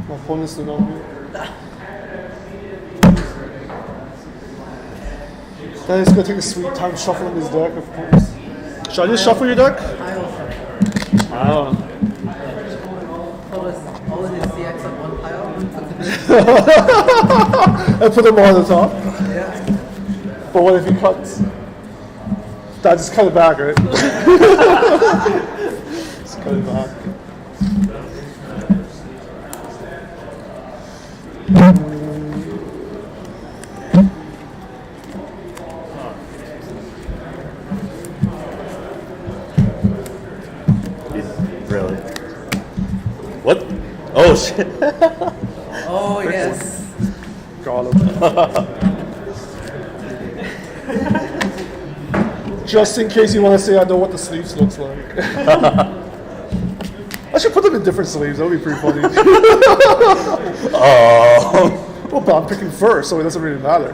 My opponent's the number. Then he's gonna take a sweet time shuffling his deck, of course. Should I just shuffle your deck? I don't know. All of these CX on one pile. And put them all on the top. Yeah. But what if he cuts? That just cut it back, right? Just cut it back. Really? What? Oh shit! Oh yes. Got him. Just in case you want to say I know what the sleeves looks like. I should put them in different sleeves, that would be pretty funny. Well, but I'm picking first, so it doesn't really matter.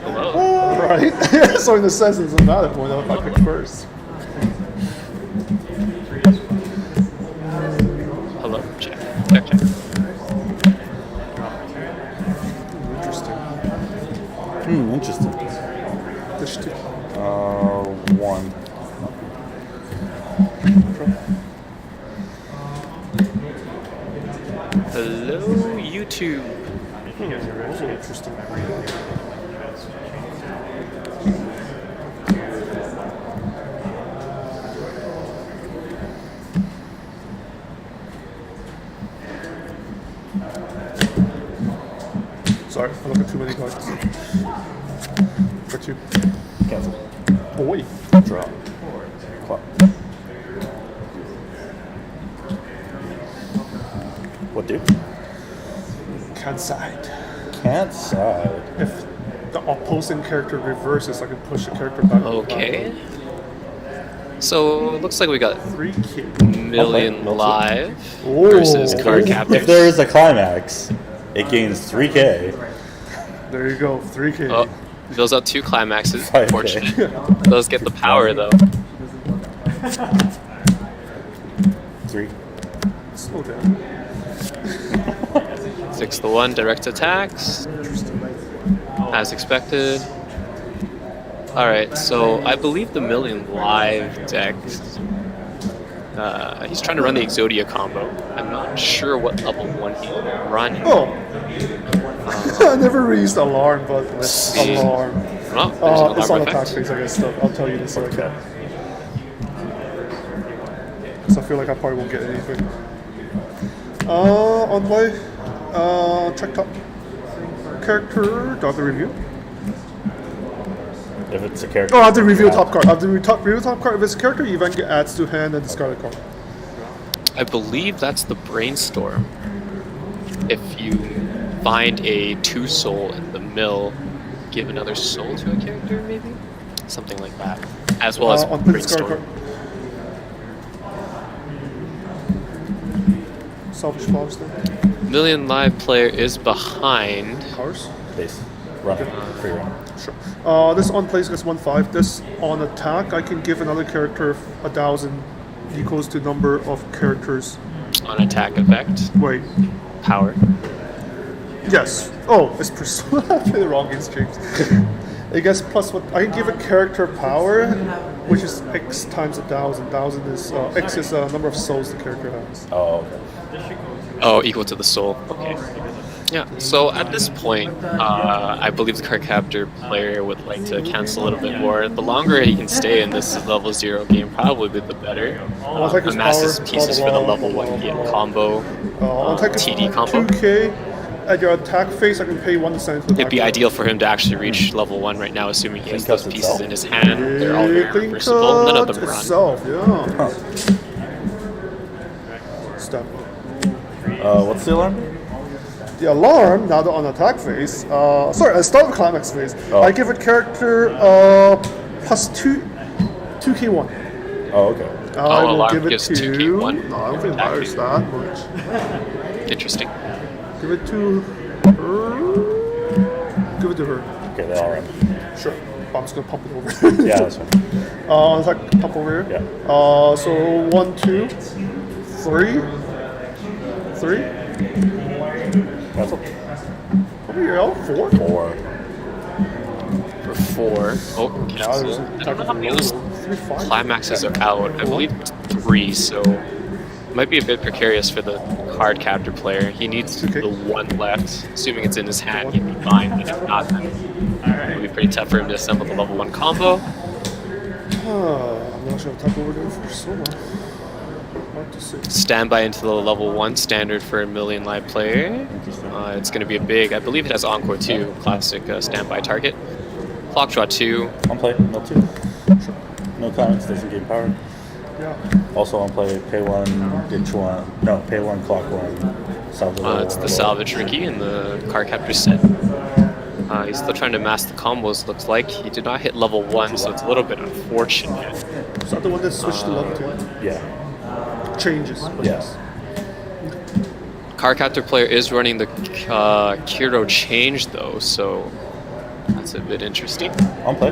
Hello. Right? So in a sense it doesn't matter if I pick first. Hello. Check. Check. Check. Interesting. Interesting. This too. 1. Hello, YouTube. Interesting. Sorry, I look at too many cards. For 2. Cancel. Boy. Draw. Clap. What do? Can't side. Can't side. If the opposing character reverses, I can push the character back. Okay. So it looks like we got 3K. Million Okay, Live Oh. versus Card If Captors. there is a climax, it gains 3k. There you go, 3K. Oh, fills out 2 climaxes. 5K. Unfortunate. Those get the power though. 3. Slow down. 6-1 direct attacks. As expected. Alright, so I believe the Million Live deck, he's trying to run the Exodia combo. I'm not sure what level 1 he's running. Oh. I never really used alarm, but Let's see. alarm. Oh, there's an It's alarm on attack effect. phase, I guess. I'll tell you this okay. Because I feel like I probably won't get anything. On play, check top character. Do I have to review? If it's a character. Oh, I have to review top card. I have to review top card. If it's a character, you then get adds to hand and discard a card. I believe that's the Brainstorm. If you find a 2 soul in the mill, give another soul to a character, maybe? Something like that. As well as On the discard Brainstorm. card. Selfish flowers then. Million Live player is behind. Cars. Base. Run. Free run. Sure. This on place gets 1/5. This on attack, I can give another character 1,000 equals to number of characters. On attack effect. Wait. Power. Yes. Oh, it's persona. I played the wrong against James. It gets plus what I can give a character power, which is X times 1,000. 1,000 is X is the number of souls the character has. Oh, okay. Oh, equal to the soul. Okay. Yeah, so at this point, I believe the card captor player would like to cancel a little bit more. The longer he can stay in this level 0 game, probably the better. I'll take his Amasses power, pieces blah, for the blah, level blah, 1 blah, blah. combo, I'll take his TD combo. 2K. At your attack phase, I can pay 1 to send it to the It'd be back. ideal for him to actually reach level 1 right now, assuming he has Clean those cuts pieces itself. in his hand. They're all very Clean reversible. None of cut them run. itself, yeah. Step. What's the alarm? The alarm, now that on attack phase, sorry, I start with climax phase. Oh. I give a character plus 2k1. Oh, okay. I will alarm give it gives to 2k1? No, I don't think it matters that much. Interesting. Give it to her. Give it to her. Okay, they all run. Sure. I'm just gonna pump it over. Yeah, that's fine. It's like pump over here. Yeah. So 1, 2, 3, 3. Cancel. What are you out for? 4. For 4. Oh, Now there's cancel. a I don't know how many of those 3-5. climaxes are out. I believe 3, so it might be a bit precarious for the card captor player. He needs Okay. the 1 left. Assuming it's in his hand, he'd be fine. But if not, then it would be pretty tough for him to assemble the level 1 combo. I'm not sure I've talked over there for so long. Hard to say. Standby into the level 1 standard for a million live player. Interesting. It's going to be a big, I believe it has Encore 2, classic standby target. Clock draw 2. On play, mill 2. No comments, doesn't gain power. Yeah. Also on play, pay 1, ditch 1. No, pay 1, clock 1. Salvage It's the salvage Ricky in the card captor set. He's still trying to mask the combos, looks like. He did not hit level 1, so it's a little bit unfortunate. Is that the one that switched to level 2? Yeah. Changes. But Yes. Card captor player is running the Kiro change though, so that's a bit interesting. On play.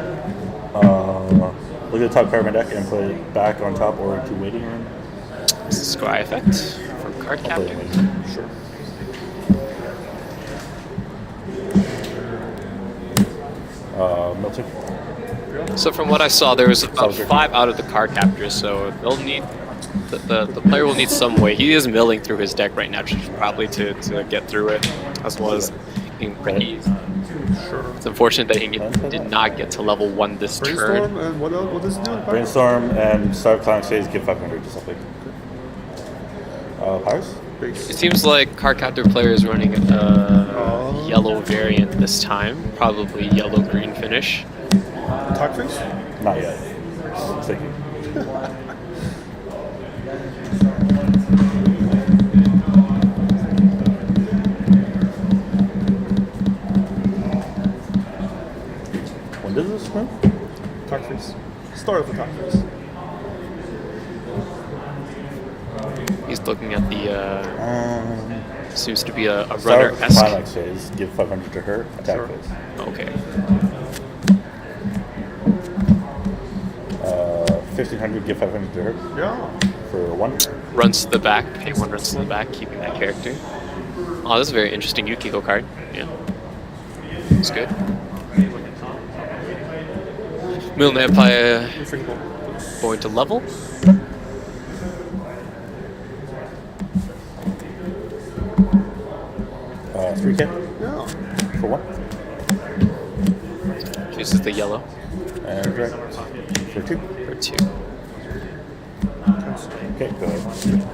Look at the top card of my deck and put it back on top or into waiting room. It's the Scry effect from card I'll play it captor. waiting room. Sure. Mill 2. So from what I saw, there was about Salvage. 5 out of the card captors, so they'll need the player will need some way. He is milling through his deck right now, just probably to get through it, as well as being pretty. Sure. It's unfortunate that he did not get to level 1 this turn. Brainstorm and what else? What does it do? Brainstorm and start climax phase, give 500 to something. Powers? Base. It seems like card captor player is running a yellow variant this time, probably yellow-green finish. Attack phase? Not yet. Thank you. When does this move? Attack phase. Start of attack phase. He's looking at the seems to be a Start runner-esque. climax phase, give 500 to her, attack Sure. phase. Okay. 1500, give 500 to her Yeah. for 1. Runs to the back. Pay 1 runs to the back, keeping that character. Oh, this is a very interesting Yukiko card. Yeah. It's good. Milne Empire going to level. Uh, 3K Yeah. for 1. Chooses the yellow And direct for 2. for 2. Okay, go ahead.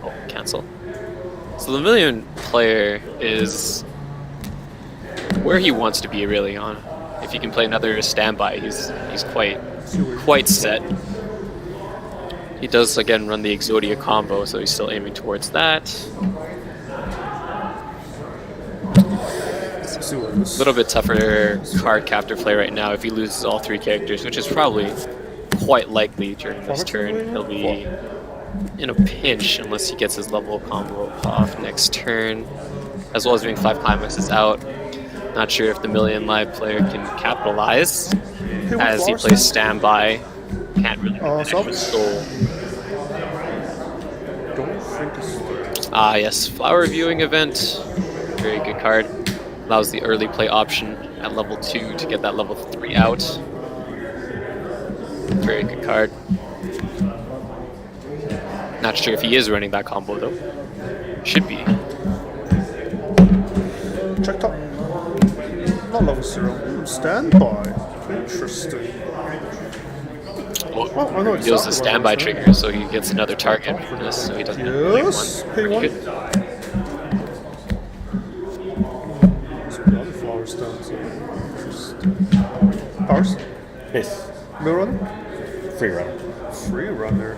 Oh, cancel. So the million player is where he wants to be really on. If he can play another standby, he's quite set. He does again run the Exodia combo, so he's still aiming towards that. See what it A is. little bit tougher card captor play right now if he loses all 3 characters, which is probably quite likely during this turn. He'll be in a pinch unless he gets his level combo off next turn, as well as doing 5 climaxes out. Not sure if the million live player can capitalize as he plays standby. Can't really manage with soul. Don't think it's. Ah, yes, flower viewing event. Very good card. Allows the early play option at level 2 to get that level 3 out. Very good card. Not sure if he is running that combo though. Should be. Check top. Not level 0. Standby. Interesting. Oh, I know he deals exactly the what standby I was saying. trigger, so he gets another target for this, so he doesn't have to play Yes. one. Pay Pretty 1. good. Some other flowers down. So interesting. Powers. Base. Mill runner. Free runner. Free runner.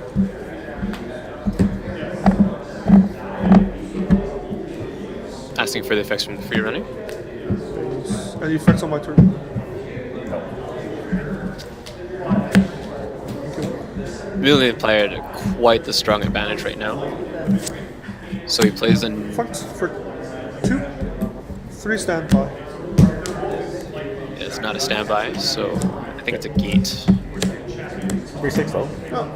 Asking for the effects from the free runner. Any effects on my turn? Million player at quite the strong advantage right now. So he plays in. Fights for 2. 3 standby. It's not a standby, so I think it's a gate. 3/6 though. Yeah.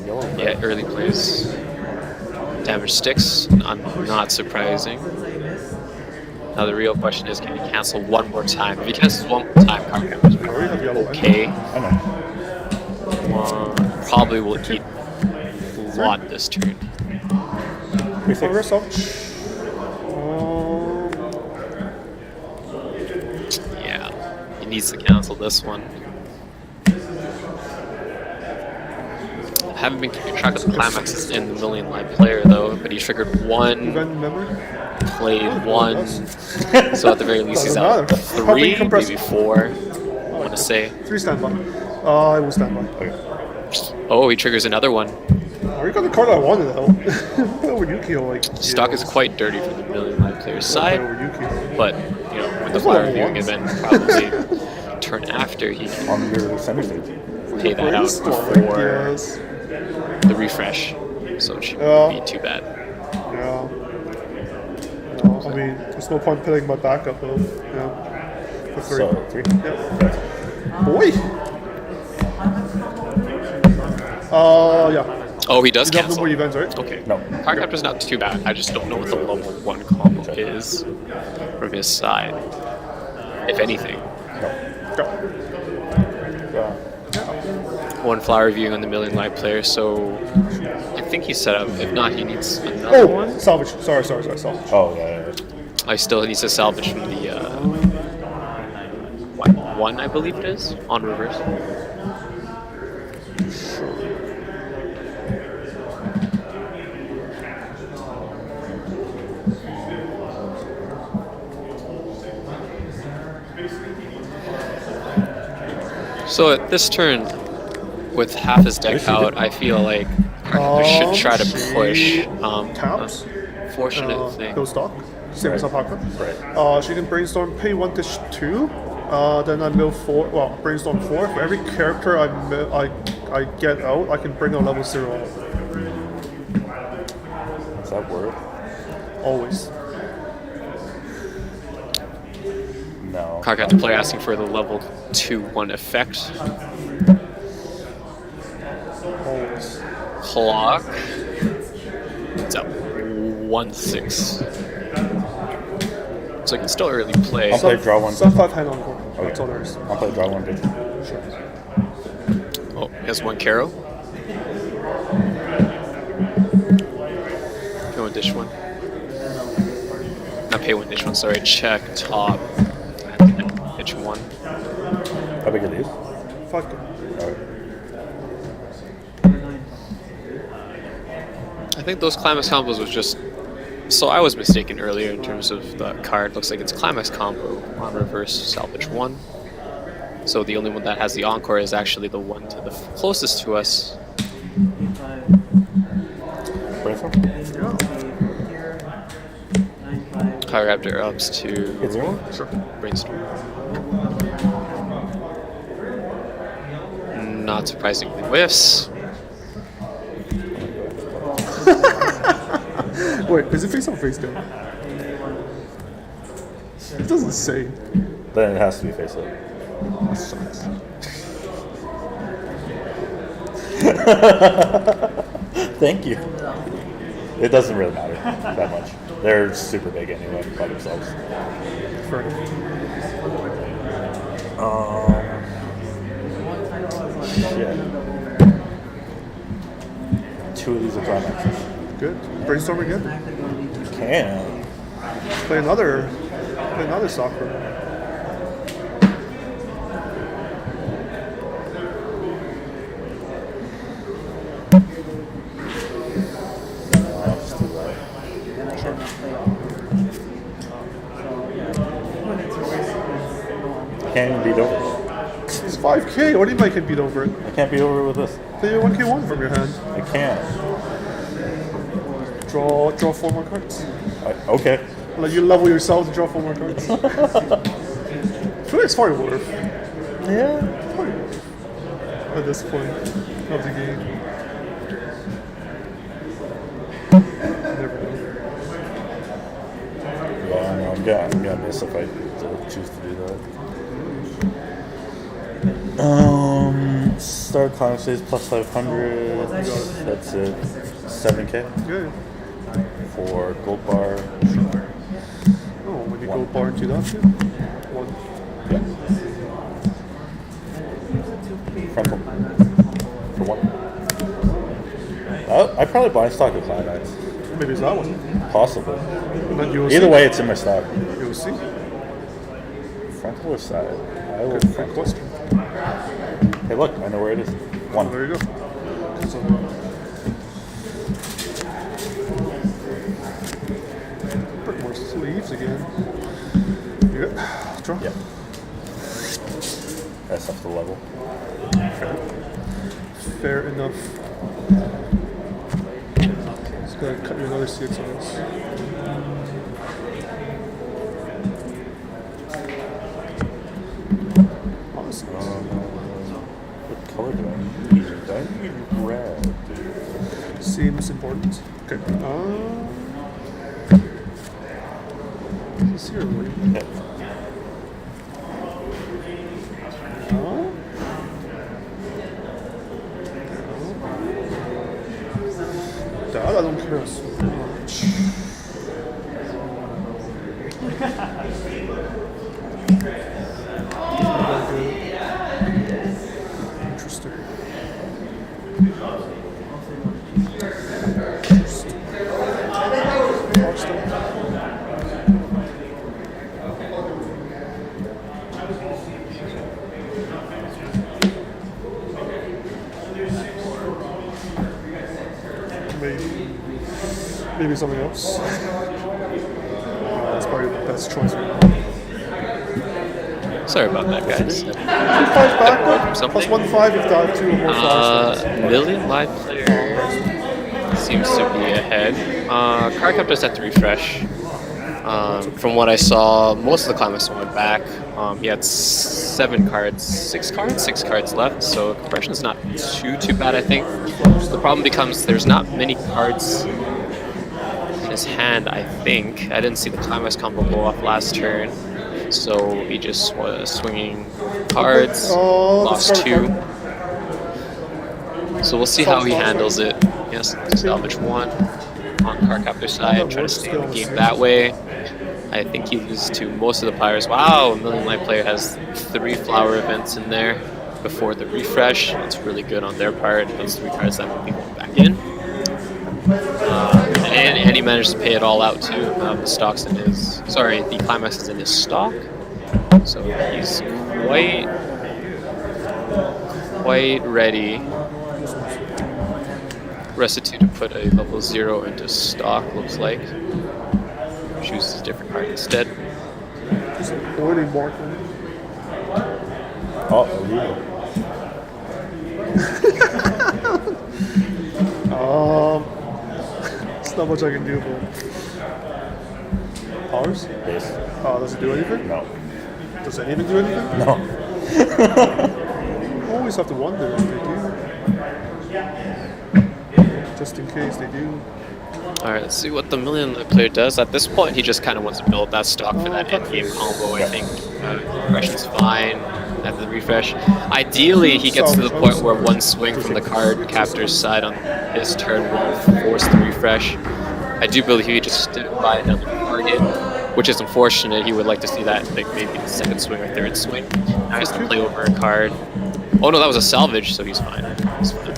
Yellow Yeah, early plays. Damage sticks, not surprising. Now the real question is, can he cancel one more time? If he cancels one more time, card counters okay. I know. Probably will eat a lot this turn. Reverse off. Yeah, he needs to cancel this one. I haven't been keeping track of the climaxes in the Million Live Player though, but he triggered one, played one, so at the very least he's out 3, maybe 4, I want to say. 3 standby. I will stand by. Okay. Oh, he triggers another one. Oh, you got the card I wanted though. Over Yukio, like. Stock is quite dirty from the Million Live Player's side, but you know, with the That's flower what I viewing want. event probably turn after he can On your center stage. pay that out before Yes. the refresh, so it shouldn't be too bad. Yeah. No, I mean, there's no point putting my backup though. Yeah. For 3. So 3. Yeah. Boy. Yeah. Oh, he does You have no cancel. more events, right? Okay. No. Card captor's not too bad. I just don't know what the level 1 combo is from his side, if anything. Go. One flower viewing on the Million Live Player, so I think he's set up. If not, he needs another one. Oh, salvage. Sorry, salvage. Oh, yeah. I still needs to salvage from the 1, I believe it is, on reverse. So at this turn, with half his deck out, I feel like we should try to push. Taps. Fortunate thing. Go stock. Same as Alpaca. Right. She can brainstorm, pay 1 dish 2. Then I mill 4. Well, brainstorm 4. For every character I get out, I can bring a level 0 out. Does that work? Always. No. Card captor player asking for the level 2/1 effect. Always. Clock. It's up 1/6. So you can still early play. I'll play draw 1. Sub 5 hand on board. Okay. That's all there is. I'll play draw 1 digit. Sure. Oh, he has 1 Caro. Pay 1 dish 1. Not pay 1 dish 1, sorry. Check top. Dish 1. How big are these? Fuck. Alright. I think those climax combos was just. So I was mistaken earlier in terms of the card. Looks like it's climax combo on reverse salvage 1. So the only one that has the encore is actually the one to the closest to us. Brainstorm? Card captor ups to It's one? Sure. brainstorm. Not surprisingly whiffs. Wait, is it face up or face down? It doesn't say. Then it has to be face up. That sucks. Thank you. It doesn't really matter that much. They're super big anyway by themselves. Fair enough. Shit. 2 of these are climaxes. Good. Brainstorm again. Can. Play another soccer. Just do that. Can't even beat over. It's 5k. What do you make it beat over it? I can't beat over with this. Play your 1k1 from your hand. I can't. Draw 4 more cards. Okay. Let you level yourself to draw 4 more cards. I feel like it's probably worth. Yeah. Probably worth. At this point of the game. Never know. Yeah, I know. I'm gonna miss if I choose to do that. Start climbing stage plus 500. That's it. 7K Yeah. for gold bar. Oh, when you go bar into that too? One. Frontal. For one. I probably blind stock with Climax. Maybe it's that one. Possibly. And then you'll Either see. way, it's in my stock. You'll see. Frontal or side? I will Good frontal. question. Hey, look, I know where it is. Oh, One. there you go. So, put more sleeves again. Yeah. Draw. Yep. That's up the level. Fair enough. Just gotta cut you another 6 on this. Awesome. What color do I need? Do I need red? Seems important. Okay. Is this here, William? Yeah. That I don't care so much. Interesting. Maybe something else. That's probably the best choice right now. Sorry about that, guys. 5 backward, Something? plus 1/5 if that 2 or more flags. Million live player seems to be ahead. Card Captor just had to refresh. From what I saw, most of the climax went back. He had 6 cards left, so compression's not too bad, I think. The problem becomes there's not many cards in his hand, I think. I didn't see the climax combo go off last turn, so he just was swinging cards, lost 2. So we'll see how he handles it. Yes, salvage 1 on Card Captor's side, try to stay in the game that way. I think he loses to most of the players. Wow, Million Light player has 3 flower events in there before the refresh. That's really good on their part. Those 3 cards that will be going back in. And he managed to pay it all out too. The stock's in his, sorry, the climax is in his stock. So he's quite ready. Restitute to put a level 0 into stock, looks like. Chooses a different card instead. Just oily marker. Oh, illegal. It's not much I can do, but powers? Base. Does it do anything? No. Does anything do anything? No. You always have to wonder if they do. Just in case they do. Alright, let's see what the Million Light player does. At this point, he just kind of wants to build that stock for that endgame combo, I think. Refreshing's fine at the refresh. Ideally, he gets to the point where one swing from the Card Captor's side on his turn will force the refresh. I do believe he just didn't buy another target, which is unfortunate. He would like to see that, like maybe the second swing or third swing. Now he has to play over a card. Oh no, that was a salvage, so he's fine. He's fine.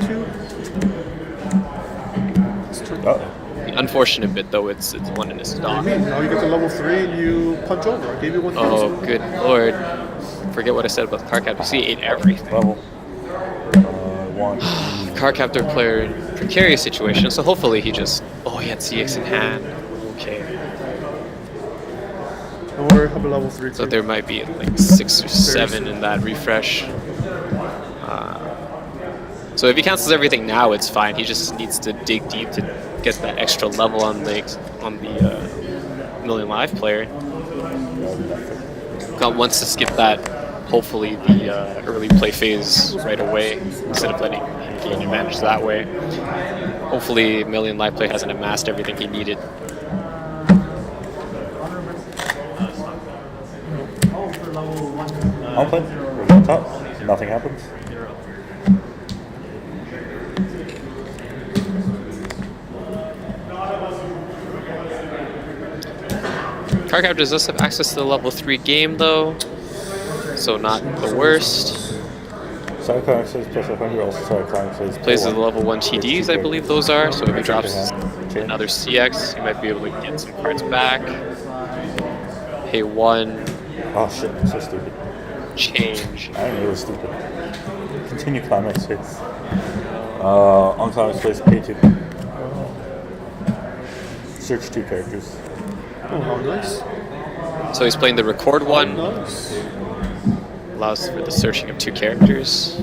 Uh-oh. The unfortunate bit, though, it's 1 in his stock. Now you get to level 3 and you punch over. I gave you 1 Oh, good lord. Forget what I said about the Card Captor. See, he ate everything. Level. 1. Card Captor player in precarious situation, so hopefully he just... Oh, he had CX in hand. Okay. Don't worry, I'm a level 3 So too. there might be like 6 or 7 in that refresh. So if he cancels everything now, it's fine. He just needs to dig deep to get that extra level on the Million Live player. God wants to skip that, hopefully, the early play phase right away, instead of letting him gain advantage that way. Hopefully, Million Live player hasn't amassed everything he needed. On play. We're on top. Nothing happens. Card Captors does have access to the level 3 game though, so not the worst. Side access plus 100 also side access. Plays with the level 1 TDs, I believe those are, so if he drops another CX, he might be able to get some cards back. Pay 1. Oh shit, so stupid. Change. I am really stupid. Continue climax phase. On climax phase, pay 2. Search 2 characters. Oh, how nice. So he's playing the record one, Nice. allows for the searching of 2 characters.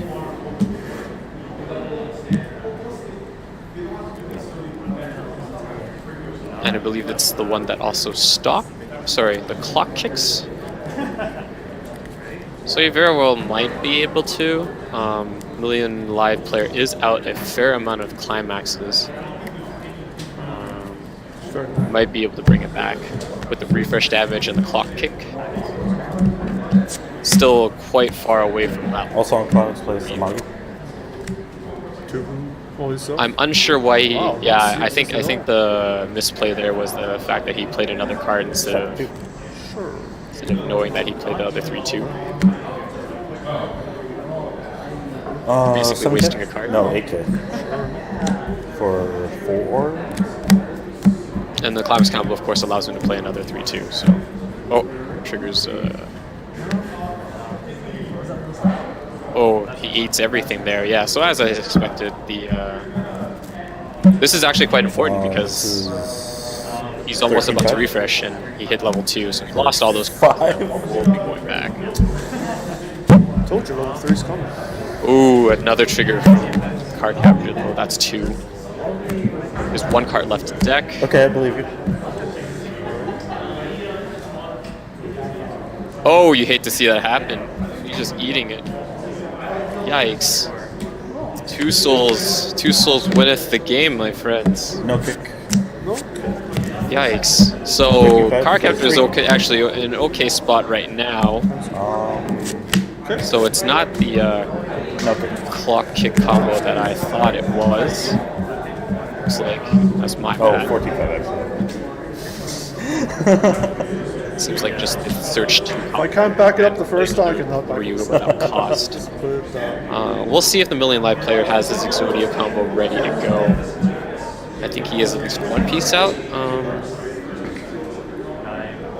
And I believe it's the one that also the clock kicks. So you very well might be able to. Million Live player is out a fair amount of climaxes. Fair enough. Might be able to bring it back with the refresh damage and the clock kick. Still quite far away from that. Also on climax plays the Magi. To whom? Oh, is that? I'm unsure why he. Wow, Yeah, that's I think the misplay there was the fact that he played another card instead of Sure. knowing that he played the other 3/2. Basically 7K? wasting a card. No, 8K. For 4? And the climax combo, of course, allows him to play another 3/2. So, triggers. Oh, he eats everything there. Yeah. So as I expected, this is actually quite important because he's almost about to refresh and he hit level 2, so he lost all those cards. 5. We'll be going back. Told you level 3's coming. Ooh, another trigger from card capture. Oh, that's 2. There's 1 card left in deck. Okay, I believe you. Oh, you hate to see that happen. He's just eating it. Yikes. 2 souls. 2 souls winneth the game, my friends. No kick. No? Yikes. So, card capture is okay, actually in an okay spot right now. Okay. So it's not the No kick. clock kick combo that I thought it was. Looks like that's my bad. 45 actually. Seems like just the search 2 If I can't back it up the first time, I cannot back for you it up. without cost. Put it down. We'll see if the Million Live player has his Exodia combo ready to go. I think he has at least 1 piece out.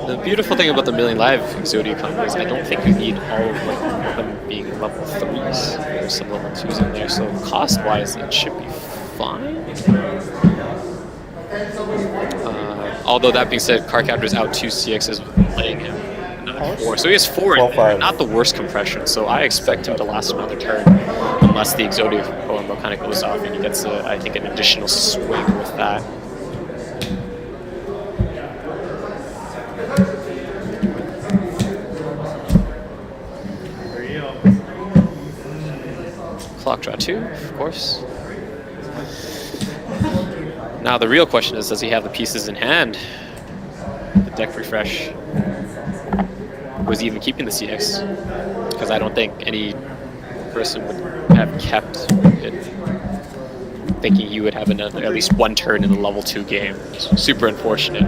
The beautiful thing about the Million Live Exodia combo is I don't think you need all of them being level 3s. There's some level 2s in there, so cost-wise it should be fine. Although that being said, card capture is out 2 CXs with playing him. Another 4. So he has 4 in there. 12-5. Not the worst compression, so I expect him to last another turn. Unless the Exodia combo kind of goes off and he gets, I think, an additional swing with that. Clock draw 2, of course. Now the real question is, does he have the pieces in hand? The deck refresh. Was he even keeping the CX? Because I don't think any person would have kept it, thinking you would have another, at least 1 turn in the level 2 game. Super unfortunate.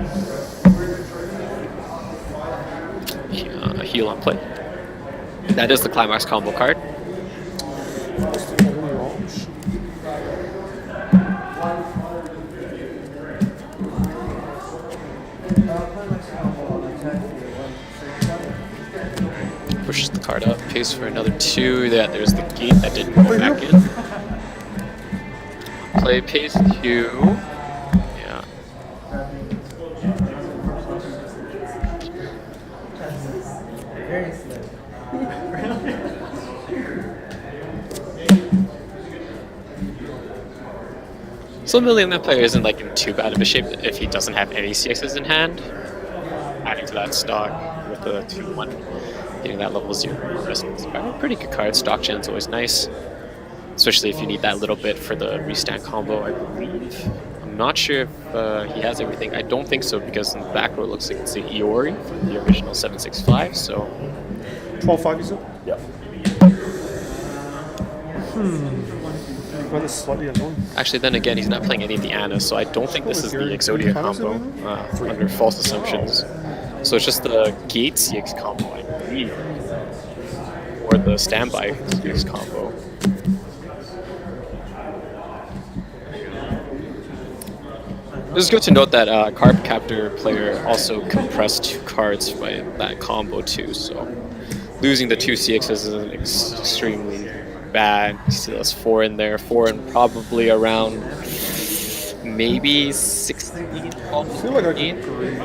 Heal on play. That is the climax combo card. That's the only option. Pushes the card up, pays for another 2. Yeah, there's the gate that didn't go back in. Play pays 2. Yeah. Very slow. So Million that player isn't like in too bad of a shape if he doesn't have any CXs in hand. Adding to that stock with the 2-1, getting that level 0. Pretty good card. Stock Gen's always nice. Especially if you need that little bit for the restand combo, I believe. I'm not sure if he has everything. I don't think so because in the back row it looks like it's the Iori from the original 765, so 12-5, you said? Yeah. That is slightly annoying. Actually, then again, he's not playing any of the Annas, so I don't think this is the Exodia combo under false assumptions. So it's just the Gate CX combo, I believe, or the Standby CX combo. It's good to note that Card Captor player also compressed 2 cards by that combo too, so losing the 2 CXs is extremely bad. He still has 4 in there, 4 and probably around maybe 16. I feel like I can agree.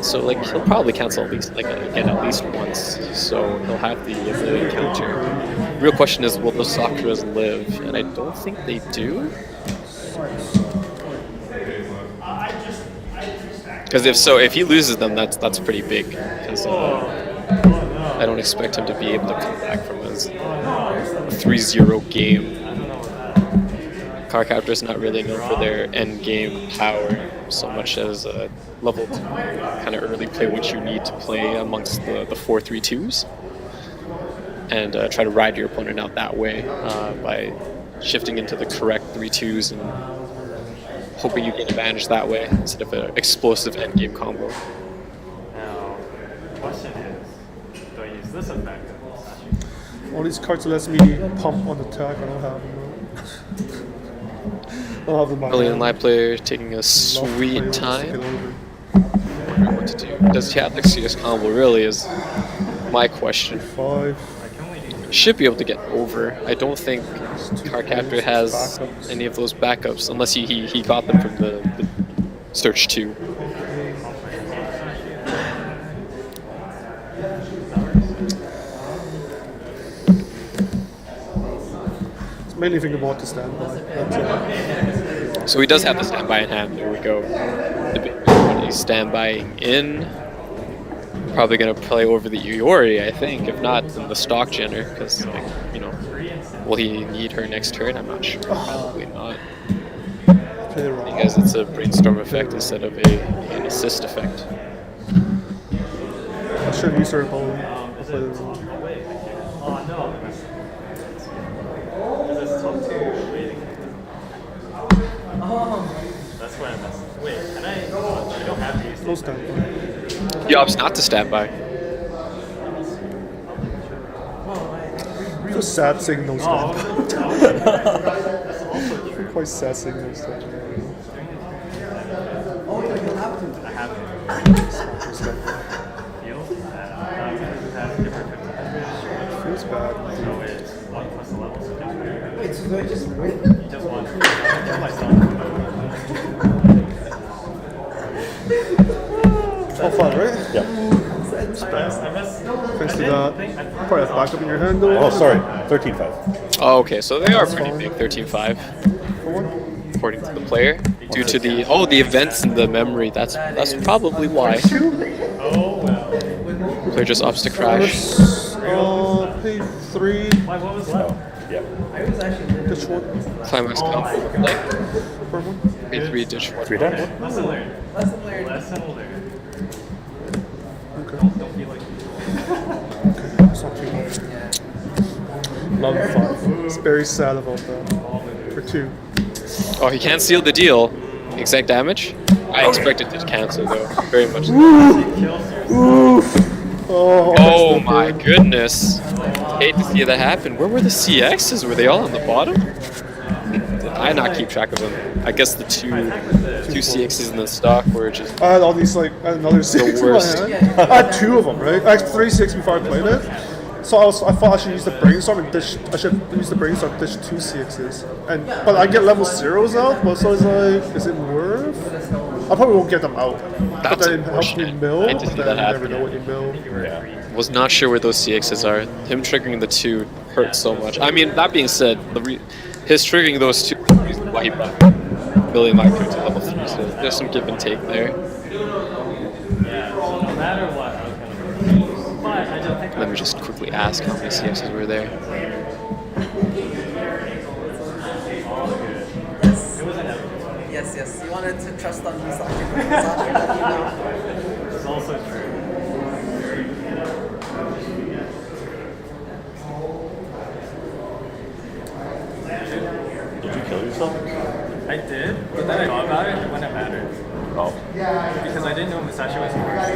So like he'll probably cancel at least again at least once. So he'll have the ability to counter. Real question is, will the Sakuras live? And I don't think they do. Because if he loses them, that's pretty big. Because I don't expect him to be able to come back from his 3-0 game. Card Captor is not really known for their end game power so much as a level 2 kind of early play, which you need to play amongst the 4-3-2s, and try to ride your opponent out that way by shifting into the correct 3-2s and hoping you gain advantage that way instead of an explosive end game combo. Now, the question is, do I use this effect? All these cards lets me pump on attack. I don't have them. I don't have them. Brilliant live player taking a sweet time. Wondering what to do. Does he have the CS combo really is my question. 5. Should be able to get over. I don't think Card Captor has any of those backups unless he got them from the Search 2. It's mainly thinking about the standby. So he does have the standby in hand. There we go. When he's standbying in, probably gonna play over the Iori, I think. If not, then the stock Jenner, because will he need her next turn? I'm not sure. Probably not. Because it's a brainstorm effect instead of an assist effect. I should use her ball. That's where I messed up. Wait, can I don't have these. No standby. He opts not to stand by. Just sad seeing no standby. Quite sad seeing no standby. I have Feels bad. no it's 1 plus 11. Wait, so do I just win? You just won. I kill myself. Oh, 5, right? Yeah. Thanks to that. Probably have backup in your hand though. Oh, sorry. 13-5. Oh, okay, so they are pretty fine. big, 13-5, For one. according to the player. Due to the events in the memory, that's probably why. Oh well. Player just opts to crash. Pay 3. Why, what was left? Yeah. I was actually Ditch 1. Climax combo, like For 1. pay 3, ditch 1. 3 times. Lesson learned. lesson learned. Lesson learned. Okay. Don't be like It's not too much. Love 5. It's very sad about that. For 2. Oh, he can't seal the deal. Exact damage? I expected to cancel though, very much. Oh my goodness. Hate to see that happen. Where were the CXs? Were they all on the bottom? Did I not keep track of them? I guess the two CXs in the stock were just I had all these I had another 6 in my worst. hand. I had 2 of them, right? I had 3 6 before I played it. So I thought I should use the brainstorm and ditch. I should use the brainstorm, ditch 2 CXs, but I get level 0s out. But so it's like, is it worth? I probably won't get them out. But That's then it helps me unfortunate. mill. I hate to see But that then you never happen. know what you mill. Yeah. was not sure where those CXs are. Him triggering the 2 hurt so much. I mean, that being said, his triggering those 2 is the reason why he brought Billy Mike to level 3. So there's some give and take there. Yeah, so no matter what, I was gonna but I just think Let me just quickly ask how many CXs were there. it was inevitable. Yes. You wanted to trust on me, Sasha. It's also true. kill yourself? I did, but then I thought about it when it mattered. Oh. Because I didn't know Musashi was first.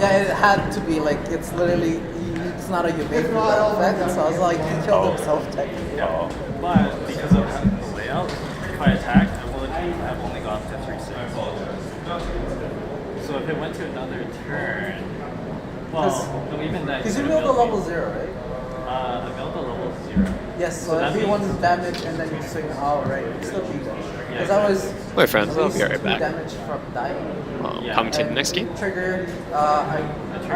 Yeah, it had to be like it's literally it's not a Yubei for that effect. So I was like, he killed himself technically. Oh. But because of the layout, if I attacked, I would have only gone to 3/6. So if it went to another turn, well, no, even that. Because you build a level 0, right? I built a level 0. Yes, so that if you means- want damage and then you swing out, right? You still beat them. Because I was. Wait, friends, at I'll least be right 2 back. damage from dying. Coming to the next game. Triggered. I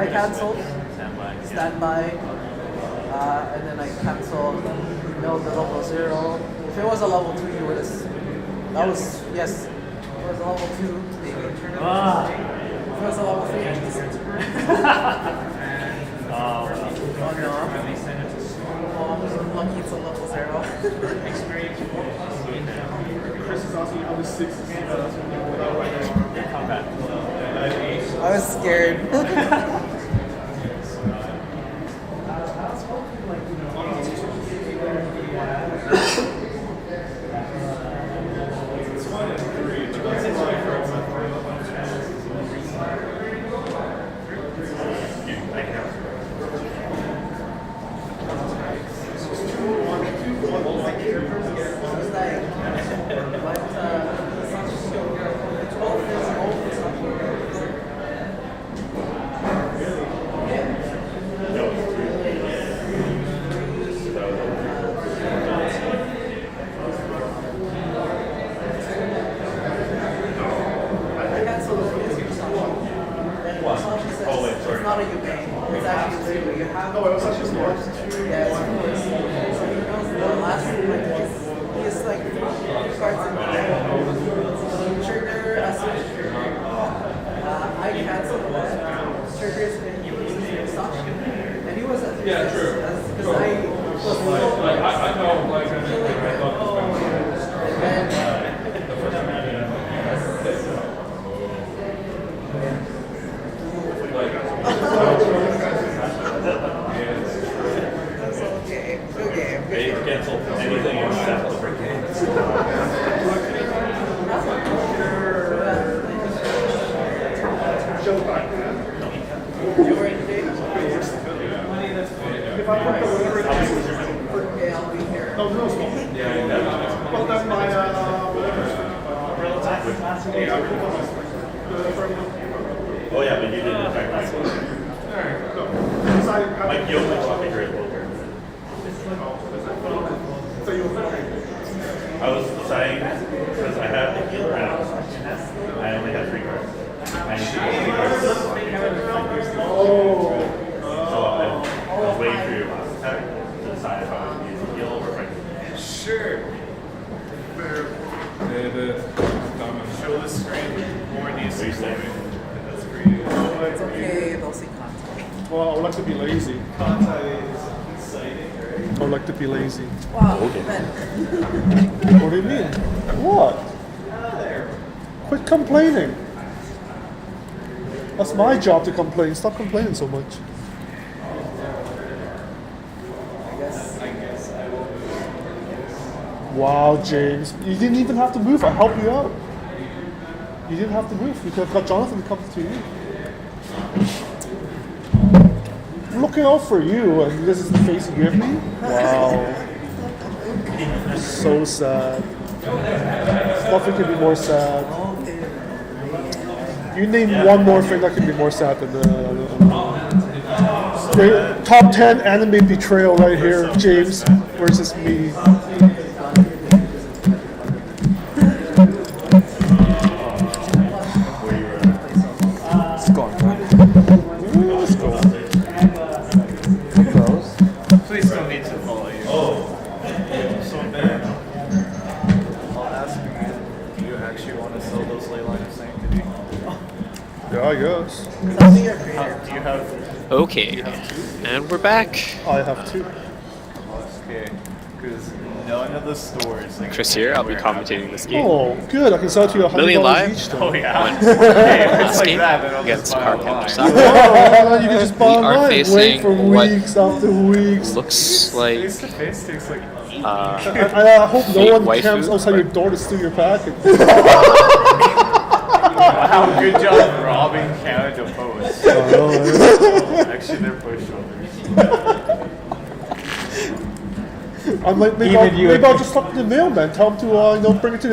canceled. Standby. Standby. And then I canceled. Milled the level 0. If it was a level 2, you would have. That was yes. If it was a level 2, maybe. If it was a level 3, Oh no. Oh, I'm lucky it's a level 0. Chris is asking how the 6 is without right Combat. I was scared. It's not a Yubei. It's actually literally you have. No, it was actually smart. Yeah, it's course. So he knows the last like he's like cards in the trigger a switch trigger. I canceled that. Triggers and he uses the such. And he was at 3 because I was killing him. And then that's okay. Good game. They cancel anything except the You were in today? If I put the liver Okay, I'll be here. no, no, small. Well, then my Oh yeah, but you didn't attack my Like you only talk a great poker. So you I was saying because I have the healer out, I only have 3 cards. I need to get 3 cards. So I was waiting for your last attack to decide if I was going to use the heal or if I could. Sure. Show the screen more needs What are you saying? That's for you. It's okay, they'll see content. Well, I would like to be lazy. Contact is exciting, right? I would like to be lazy. Wow, Okay. man. What do you mean? What? Quit complaining. That's my job to complain. Stop complaining so much. I guess. Wow, James. You didn't even have to move. I helped you out. You didn't have to move. You could have got Jonathan to come to you. I'm looking out for you, and this is the face you give me? Wow. So sad. Nothing could be more sad. You name one more thing that could be more sad than the top 10 anime betrayal right here, James, versus me. It's gone. Let's go. Please don't need to follow you. So bad. I'll ask you, do you actually want to sell those ley line of sanctity? Yeah, I guess. Tell me your creator. Do you have? Okay, and we're back. I have 2. Okay, because none of the stores. Like, Chris here. I'll be commentating this game. Oh, good. I can sell it to you Million $100 live? each. Oh Then. yeah. Once. Okay, if This it's like game that, then I'll against just buy Card online. Captor Soccer. Oh, you can just buy We are online. Wait facing for what weeks after weeks. looks like Face to face takes like I hope no Fake one waifu, comes outside but- your door to steal your package. Wow, good job robbing Canada Post. Actually, they're pushovers. I'm like, maybe I'll just talk to the mailman. Tell him to, bring it to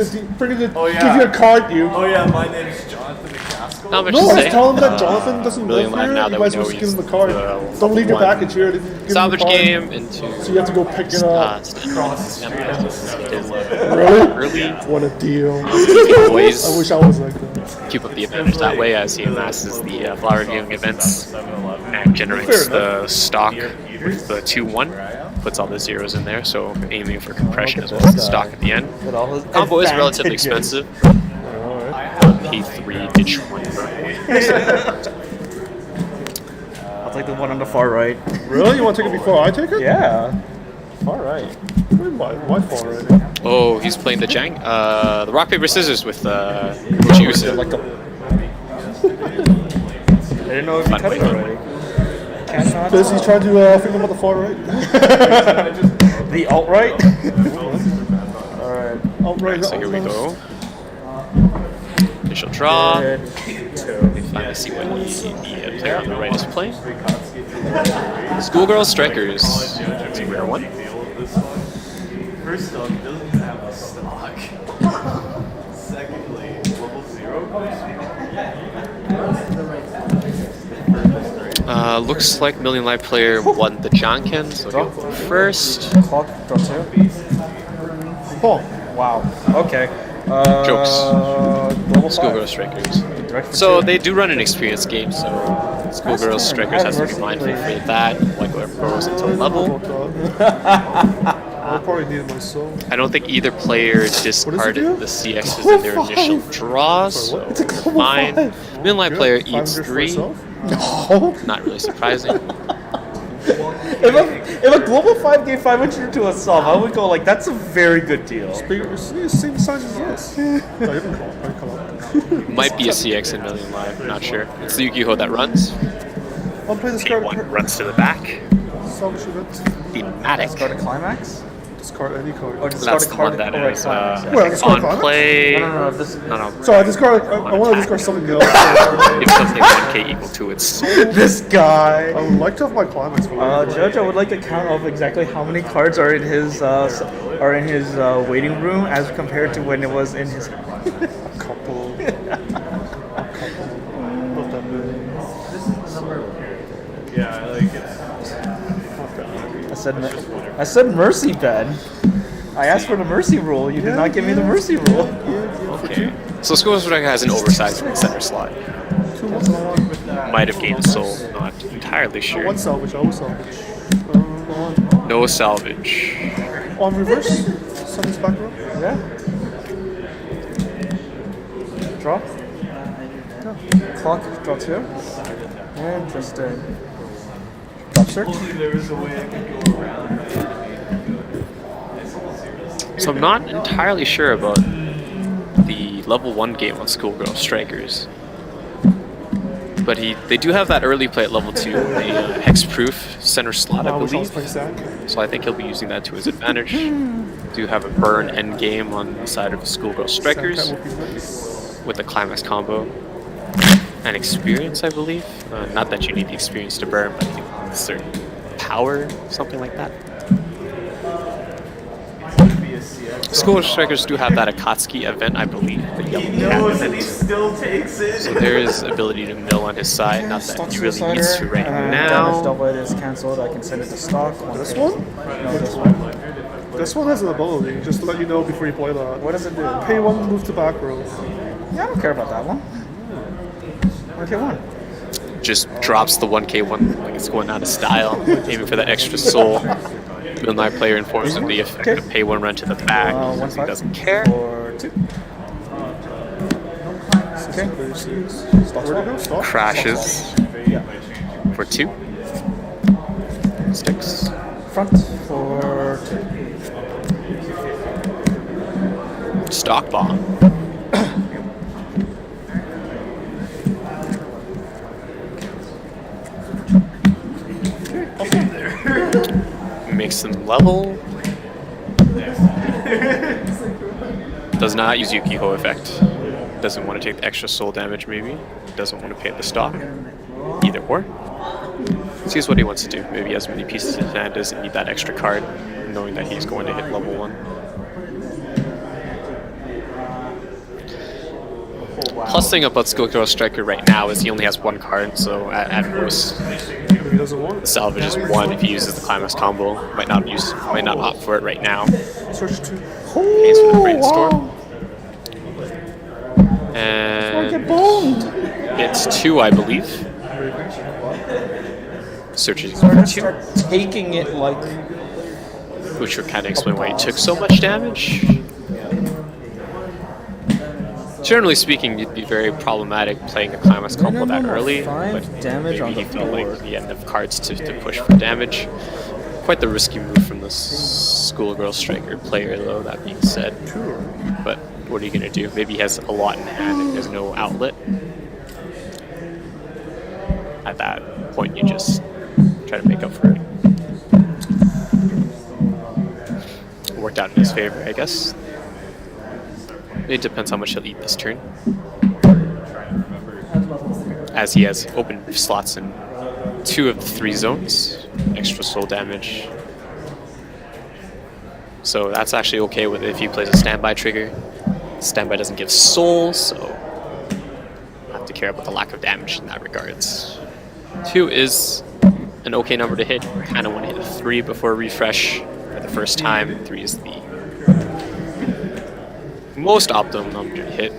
Oh, yeah. give you a card. You. Oh yeah, my name's Jonathan McCaskill. Not much No, to just say. tell him that Jonathan doesn't Million live Live here. now You that might we as well know just give him the he's card. the Don't leave your one package here. Give him the Salvage card. game into So you have to go pick it up. Really? Really? What a deal. Boys I wish I was like that. keep up the advantage that way as he amasses the flower viewing events and generates the stock with the 2-1. Puts all the zeros in there, so aiming for compression as well as the stock at the end. With all his Combo is relatively advantages. expensive. P3 ditch 1. I'll take the one on the far right. Really? You want to take it before I take it? Yeah. Far right. Why far already? Oh, he's playing the Jang. The rock paper scissors with Juice. Like a... I didn't know if you Fun touched way. already. Cannot. Busy trying to think about the far right. The alt right. Alright. Outright. So here we go. Initial draw. Good. We finally see what the player on the right is playing. Schoolgirl Strikers. It's a rare one. First off, he doesn't have a stock. Secondly, level 0. Looks like Million Life player won the Janken, so he'll go first. Clock. Draw 2. Paul. Wow. Okay. Jokes. Schoolgirl Strikers. Direct for So 2. they do run an experience game, so Schoolgirl Strikers has to be mindful for that. Like where it grows into level. I probably needed my soul. I don't think either player do? discarded the CXs in their initial draws, so It's a we're global fine. 5. Million Life player 500 eats for 3. yourself? No. Not really surprising. If a global 5 gave 500 to a sub, I would go like, that's a very good deal. Same size as this. No, you haven't come up. Might be a CX in Million Life, not sure. It's the Yu-Gi-Oh that runs. I'll play this card. P1 runs to the back. Salvage event. Thematic. Discard a climax? Discard any card. Or discard That's a the card one that or a is climax? yeah. Well, discard on climax? play. No, this is... No. So I discard. I want to discard something else. If something 1k equal to its This guy! I would like to have my climax. Judge, I would like a count of exactly how many cards are in his waiting room as compared to when it was in his. Couple. Not that many. Yeah, I like it. I said mercy, Ben. I asked for the mercy rule. You did not give me the mercy rule. Okay. So Schoolgirl Striker has an oversized center slot. 2 months on. Might have gained soul, not entirely sure. One salvage. I will salvage. No salvage. On reverse. Send this back row. Yeah. Draw. Clock. Draw 2. Interesting. Drop search. There was a way I could go around. So I'm not entirely sure about the level 1 game on Schoolgirl Strikers. But they do have that early play at level 2, the hexproof center slot, I wish I was believe. playing Zach. So I think he'll be using that to his advantage. Do have a burn end game on the side of Schoolgirl Strikers That would be nice. with the climax combo. And experience, I believe. Not that you need the experience to burn, but I think a certain power, something like that. Schoolgirl Strikers do have that Akatsuki event, I believe. The yellow cat event. Still takes it. So there is ability to mill on his side, not that he really needs to right Damage now. double it is cancelled. I can send it to stock. This one? No, this one. This one has an ability, just to let you know before you play that. What does it do? Pay 1, move to back row. Yeah, I don't care about that one. Okay, one. Just drops the 1k1 like it's going out of style, aiming for that extra soul. Midnight player informs him the effect of pay 1 run to the back, because he doesn't care. For 2. Okay. Where to go? Stop. Crashes for 2. Sticks. Front for 2. Stock bomb. Makes them level. Does not use Yukiko effect. Doesn't want to take the extra soul damage, maybe. Doesn't want to pay the stock. Either or. Sees what he wants to do. Maybe he has many pieces in his hand, doesn't need that extra card, knowing that he's going to hit level 1. Plus thing about Schoolgirl Striker right now is he only has 1 card, so at most He doesn't want the it. salvage is 1 if he uses the climax combo. Might not opt for it right now. Search 2. Pays for the brainstorm. And it's 2, I believe. Searching for 2. Start taking it like. Which would kind of explain why he took so much damage. Generally speaking, it'd be very problematic playing a climax combo that early, but 5 damage on maybe the he felt board. like he had enough cards to push for damage. Quite the risky move from the Schoolgirl Striker player, though, that being said. But what are you going to do? Maybe he has a lot in hand and there's no outlet. At that point, you just try to make up for it. It worked out in his favor, I guess. It depends how much he'll eat this turn. As he has open slots in 2 of the 3 zones. Extra soul damage. So that's actually okay with if he plays a standby trigger. Standby doesn't give soul, so I have to care about the lack of damage in that regards. 2 is an okay number to hit. I kind of want to hit a 3 before refresh for the first time. 3 is the most optimum number to hit,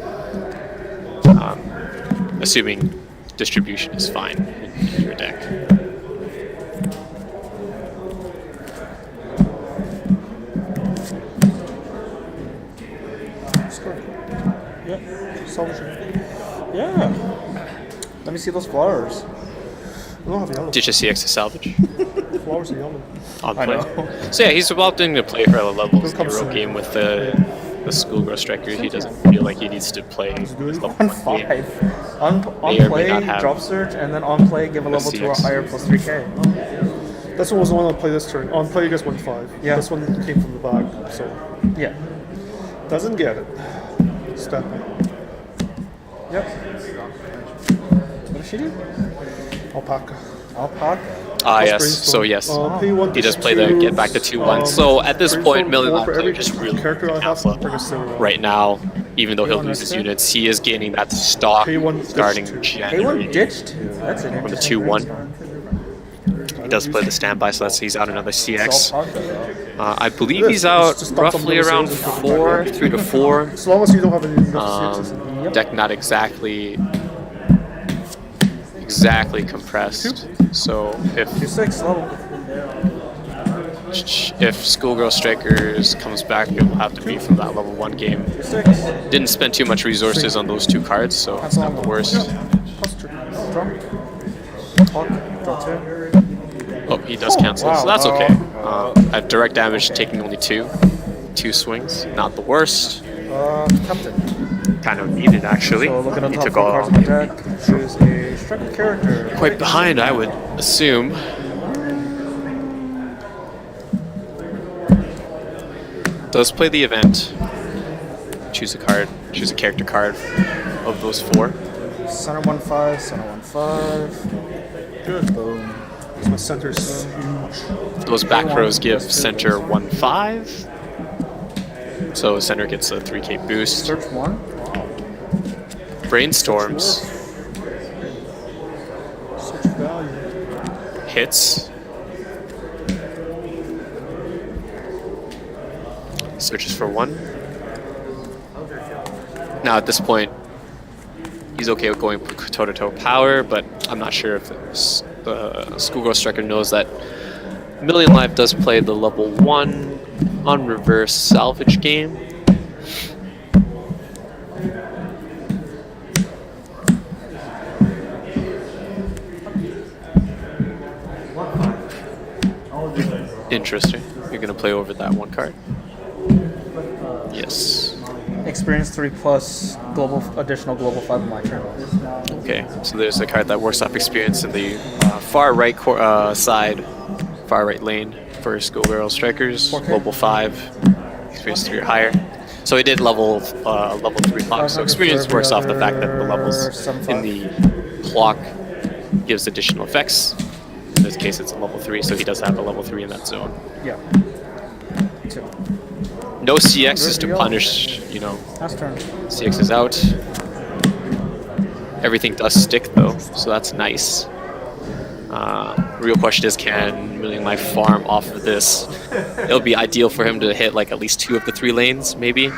assuming distribution is fine in your deck. Yeah. Yeah. Let me see those flowers. I don't have yellow. Ditch a CX to salvage Flowers are yellow. on I play. know. So yeah, he's opting to play for a level Those come 0 soon. game with the Schoolgirl Striker. He doesn't feel like he needs to play his level 1 On game. 5. On May or may play, not have drop search, and then on play, give a level 2 or CX. higher plus 3k. That's what was the one on play this turn. On play, you guys went 5. Yeah. This one came from the back, so Yeah. doesn't get it. Step. Yep. What does she do? Alpaca. Alpaca. Ah, Plus yes. brainstorm. So yes, pay 1 he does play to the get back to 2/1. So at this point, brainstorm Million 4 Life for player every just really character I have alpha. bring a 0. Right now, even though he'll lose his understand. units, he is gaining that stock Pay 1 starting ditch two. January. A1 ditch 2. That's an From the interesting 2/1. brainstorm. He does play the standby, so that's he's out another CX. Alpaca, though. I believe This he's is out just not roughly something around that says 4, 3 to 4. As long as you don't have any CXs. Deck not exactly compressed. So You're 6 level. if Schoolgirl Strikers comes back, it will have to be from that level 1 game. You're 6. Didn't spend too much resources on those 2 cards, so it's not the worst. Plus 2. Draw. Talk. Draw 2. Oh, he does cancel, so wow. that's okay. At direct damage, taking only 2 swings, not the worst. Captain. Kind of needed actually. So looking at He the top took 4 all cards in the deck, choose a striker character. quite behind, I would assume. Does play the event. Choose a card. Choose a character card of those 4. Center 1/5, center 1/5. Good. Boom. My center's huge. Those back rows give center 1/5. So center gets a 3k boost. Search 1. Brainstorms. Such value. Hits. Searches for 1. Now at this point, he's okay with going toe-to-toe power, but I'm not sure if the Schoolgirl Striker knows that Million Life does play the level 1 on reverse salvage game. Interesting. You're gonna play over that 1 card? Yes. Experience 3 plus additional global 5 on my turn. Okay, so there's a card that works off experience in the far right side, far right lane for Schoolgirl Strikers, global 5. experience 3 or higher. So he did level 3 clock. So experience works off the fact that the levels in the clock gives additional effects. In this case, it's a level 3, so he does have a level 3 in that zone. Yeah. 2. No CXs to punish, you know, Last turn. CX is out. Everything does stick though, so that's nice. Real question is, can Million Life farm off of this? It'll be ideal for him to hit like at least 2 of the 3 lanes, maybe.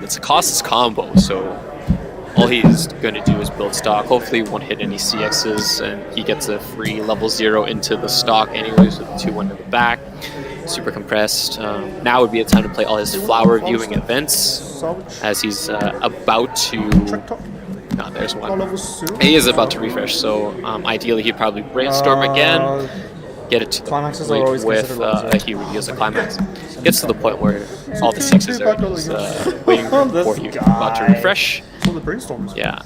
It's a costless combo, so all he's going to do is build stock. Hopefully he won't hit any CXs, and he gets a free level 0 into the stock anyways with 2-1 in the back. Super compressed. Now would be a time to play all his flower viewing events, Salvage. as he's about to... Check top. No, there's All one. levels 0. He is about to refresh, so ideally he'd probably brainstorm again, get it to the climaxes are point always with considered level 0. he reveals a climax. Gets to the point where all the 6s are just, waiting for you, about to refresh. So the brainstorms. Yeah.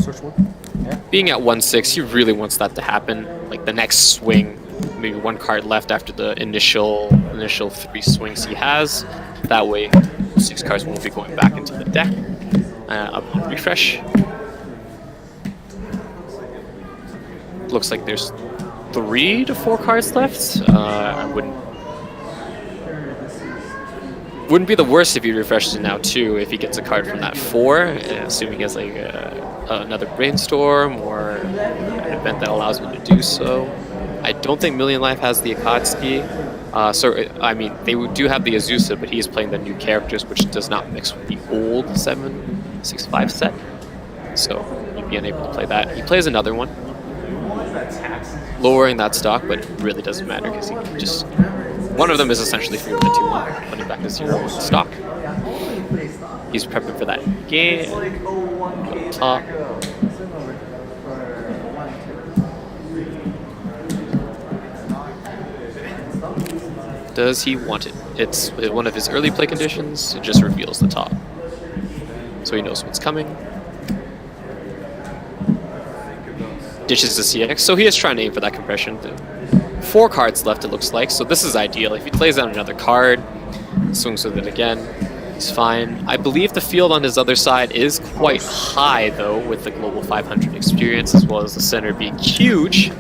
Search one. Being at 1/6, he really wants that to happen. Like the next swing, maybe 1 card left after the initial 3 swings he has. That way, 6 cards won't be going back into the deck. Upon refresh. Looks like there's 3 to 4 cards left. I wouldn't be the worst if he refreshes it now too. If he gets a card from that 4, assuming he has like another brainstorm or an event that allows him to do so. I don't think Million Life has the Akatsuki. I mean, they do have the Azusa, but he is playing the new characters, which does not mix with the old 765 set. So he'd be unable to play that. He plays another one, lowering that stock, but it really doesn't matter because he can just... One of them is essentially free with a 2-1, putting back to 0 in stock. He's prepping for that game. Top. Does he want it? It's one of his early play conditions. It just reveals the top, so he knows what's coming. Ditches the CX, so he is trying to aim for that compression. 4 cards left, it looks like, so this is ideal. If he plays out another card, swings with it again, it's fine. I believe the field on his other side is quite high, though, with the Global 500 experience, as well as the center being huge.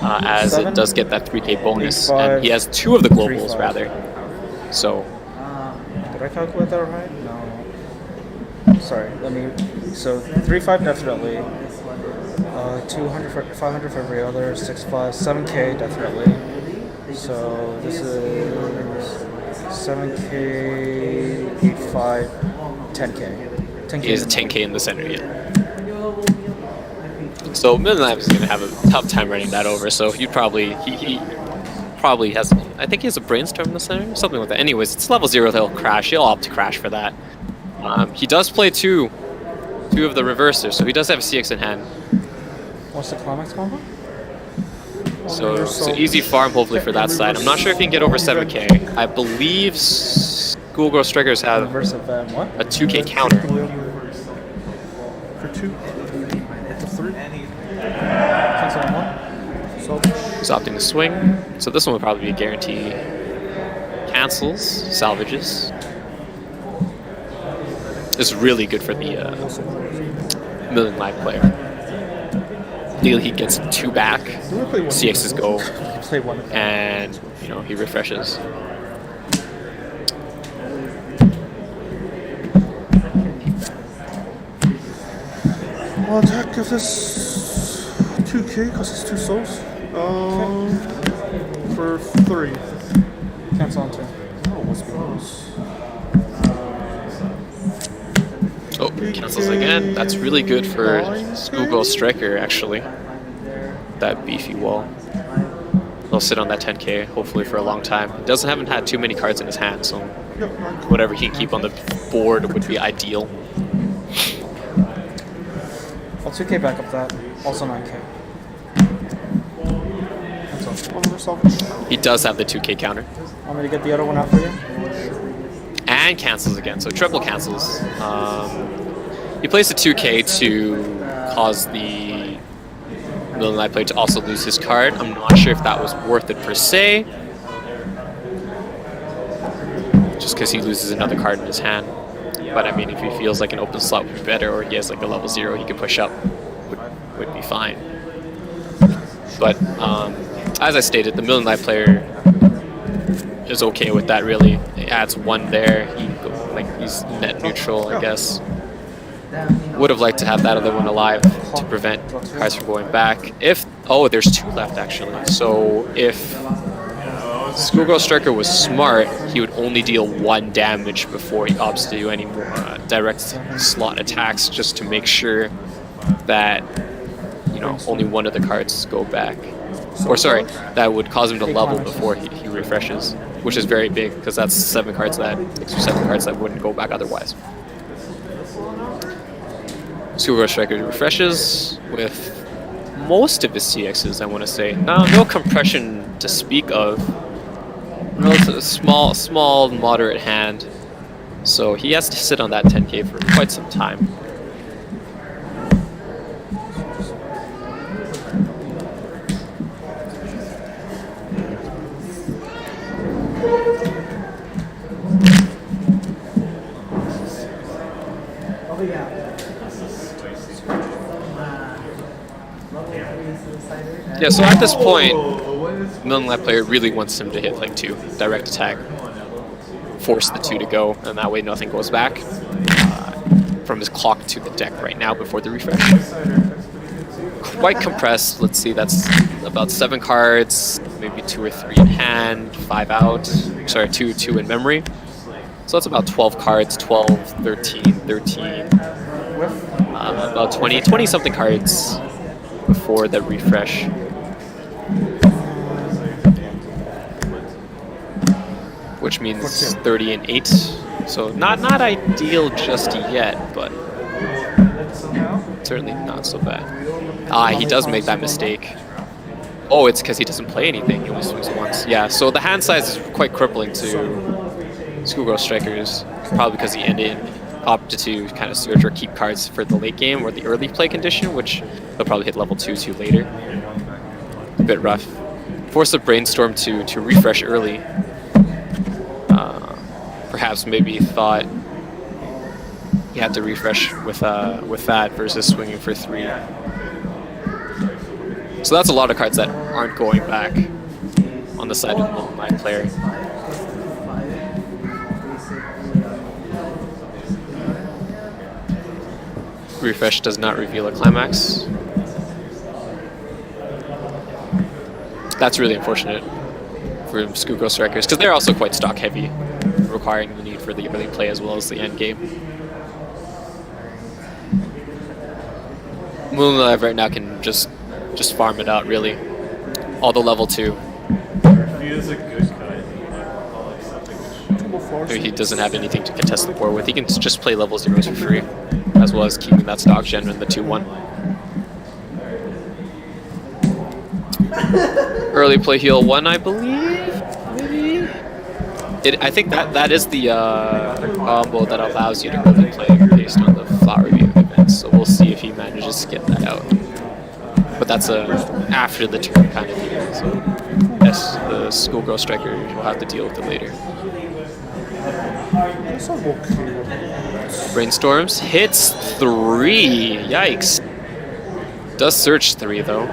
As 7, it does get that 3k bonus, 8, 5, and he has 2 of the globals 3, 5. rather. So Did I calculate that right? No. Sorry, let me... So 3-5 definitely. 200 for 500 for every other. 6-5, 7k definitely. So this is 7k, 8-5, 10k. 10k he has a 10k in the center, yeah. So Million Life is going to have a tough time running that over. So he probably has. I think he has a brainstorm in the center, something like that. Anyways, it's level 0. He'll crash. He'll opt to crash for that. He does play two of the reversers, so he does have a CX in hand. What's the climax combo? So it's an easy farm, hopefully, for that side. I'm not sure if he can get over 7k. I believe Schoolgirl Strikers have Reverse event, what? a 2k counter. For 2. For 3. Cancel on 1. He's opting to swing. So this one would probably be a guarantee. Cancels, salvages. This is really good for the Million Life player. He gets 2 back, CXs go, Play 1. and he refreshes. I'll attack if this 2k because it's 2 souls. For 3. Cancel on 2. Oh, what's close? Oh, cancels again. That's really good for Schoolgirl Striker, actually. That beefy wall. He'll sit on that 10k, hopefully for a long time. He haven't had too many cards in his hand, so whatever he can keep on the board would be ideal. I'll 2k back up that. Also 9k. He does have the 2k counter. Want me to get the other one out for you? And cancels again, so triple cancels. He plays the 2k to cause the Million Life player to also lose his card. I'm not sure if that was worth it per se. just because he loses another card in his hand. But I mean, if he feels like an open slot would be better, or he has like a level 0 he can push up, would be fine. But as I stated, the Million Life player is okay with that. Really, it adds 1 there. He's net neutral, I guess. Would have liked to have that other one alive to prevent cards from going back. There's 2 left actually. So if Schoolgirl Striker was smart, he would only deal 1 damage before he opts to do any more direct slot attacks, just to make sure that only 1 of the cards go back. Or sorry, that would cause him to level before he refreshes, which is very big because that's 6 or 7 cards that wouldn't go back otherwise. Schoolgirl Striker refreshes with most of his CXs, I want to say. No compression to speak of. Relatively small, moderate hand. So he has to sit on that 10k for quite some time. Yeah, so at this point, Million Life player really wants him to hit like 2 direct attack, force the 2 to go, and that way nothing goes back from his clock to the deck right now before the refresh. Quite compressed. Let's see, that's about 7 cards, maybe 2 or 3 in hand, 5 out. Sorry, 2 in memory. So that's about 12 cards, 12, 13, about 20 something cards before the refresh. Which means 30 and 8. So not ideal just yet, but certainly not so bad. He does make that mistake. Oh, it's because he doesn't play anything. He only swings once. Yeah, so the hand size is quite crippling to Schoolgirl Strikers, probably because he opted to kind of search or keep cards for the late game or the early play condition, which he'll probably hit level 2 later. A bit rough. Force the Brainstorm to refresh early. Perhaps maybe thought he had to refresh with that versus swinging for 3. So that's a lot of cards that aren't going back on the side of my player. Refresh does not reveal a climax. That's really unfortunate for Schoolgirl Strikers, because they're also quite stock heavy, requiring the need for the early play as well as the end game. Moonlight right now can just farm it out, really. All the level 2. He is a good guy. He doesn't have anything to contest the board with. He can just play level 0s for free, as well as keeping that stock gen in the 2-1. Early play heal 1, I believe. Maybe. I think that is the combo that allows you to early play based on the flower view event. So we'll see if he manages to get that out. But that's a after the turn kind of deal. So yes, the Schoolgirl Striker will have to deal with it later. Brainstorms hits 3. Yikes. Does search 3 though.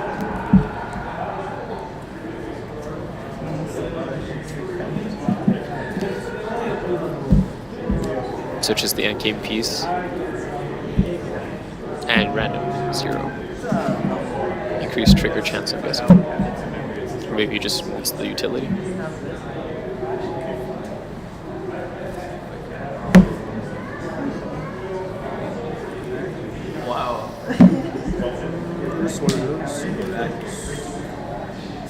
Searches the end game piece. And random 0. Increased trigger chance, I'm guessing. Or maybe he just wants the utility. Wow. That's what it is.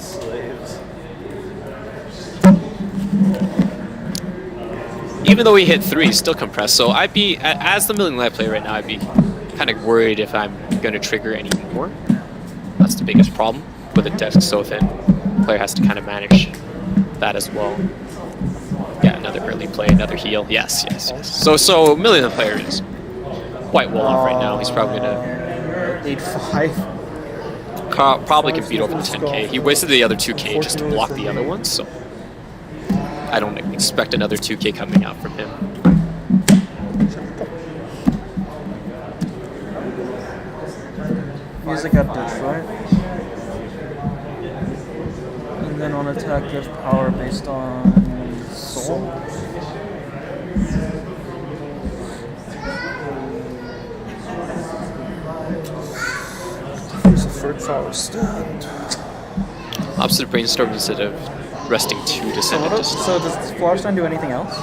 Slaves. Even though he hit 3, he's still compressed. So I'd be, as the Million Life player right now, I'd be kind of worried if I'm going to trigger any more. That's the biggest problem with a desk so thin. The player has to kind of manage that as well. Yeah, another early play, another heal. Yes. So Million Life player is quite well off right now. He's probably going to 8-5. probably can beat over the 10k. He wasted the other 2k just to block the other ones. So I don't expect another 2K coming out from him. Music at ditch, right? And then on attack, gives power based on soul. Here's the third power stand. Opposite brainstorm instead of resting 2 descendant to stop. So does Flower Stand do anything else?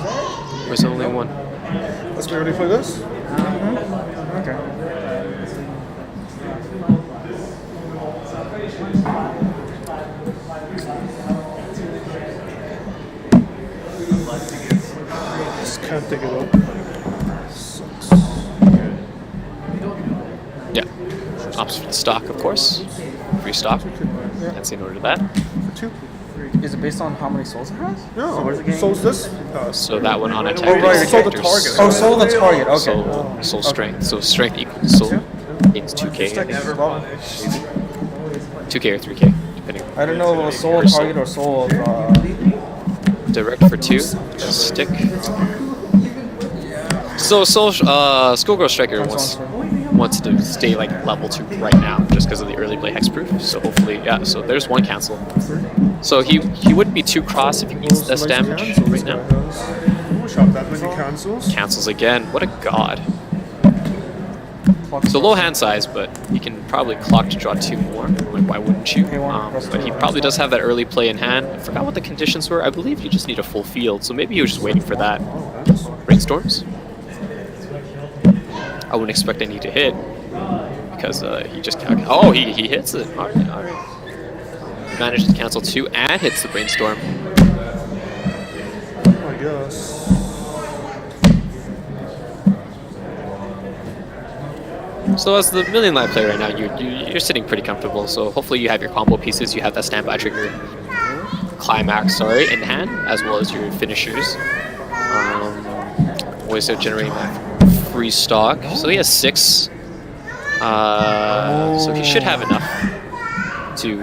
There's only one. Let's be ready for this. Okay. Just can't take it up. Yeah. Opposite stock, of course. Free stock. Can't say no to that. For 2. Is it based on how many souls it has? Yeah. So where's the game? So is this? So that one on attack. Oh, right, is so the characters. target. Oh, soul the target. Okay. Soul strength. So strength equals soul. Gains 2K. I think. 2K or 3K, depending. I don't know if it was soul of target or soul of. Direct for 2. Stick. So Schoolgirl Striker wants to stay like level 2 right now, just because of the early play hexproof. So hopefully, yeah. So there's one cancel. So he wouldn't be too cross if he eats this damage right now. Shot that many cancels. Cancels again. What a god. So low hand size, but he can probably clock to draw 2 more. Like, why wouldn't you? But he probably does have that early play in hand. I forgot what the conditions were. I believe you just need a full field, so maybe he was just waiting for that. Brainstorms. I wouldn't expect any to hit because he just he hits it. All right. Manages to cancel 2 and hits the brainstorm. I guess. So as the million life player right now, you're sitting pretty comfortable. So hopefully you have your combo pieces. You have that standby trigger, climax, in hand, as well as your finishers. Ways of generating that free stock. So he has 6. So he should have enough to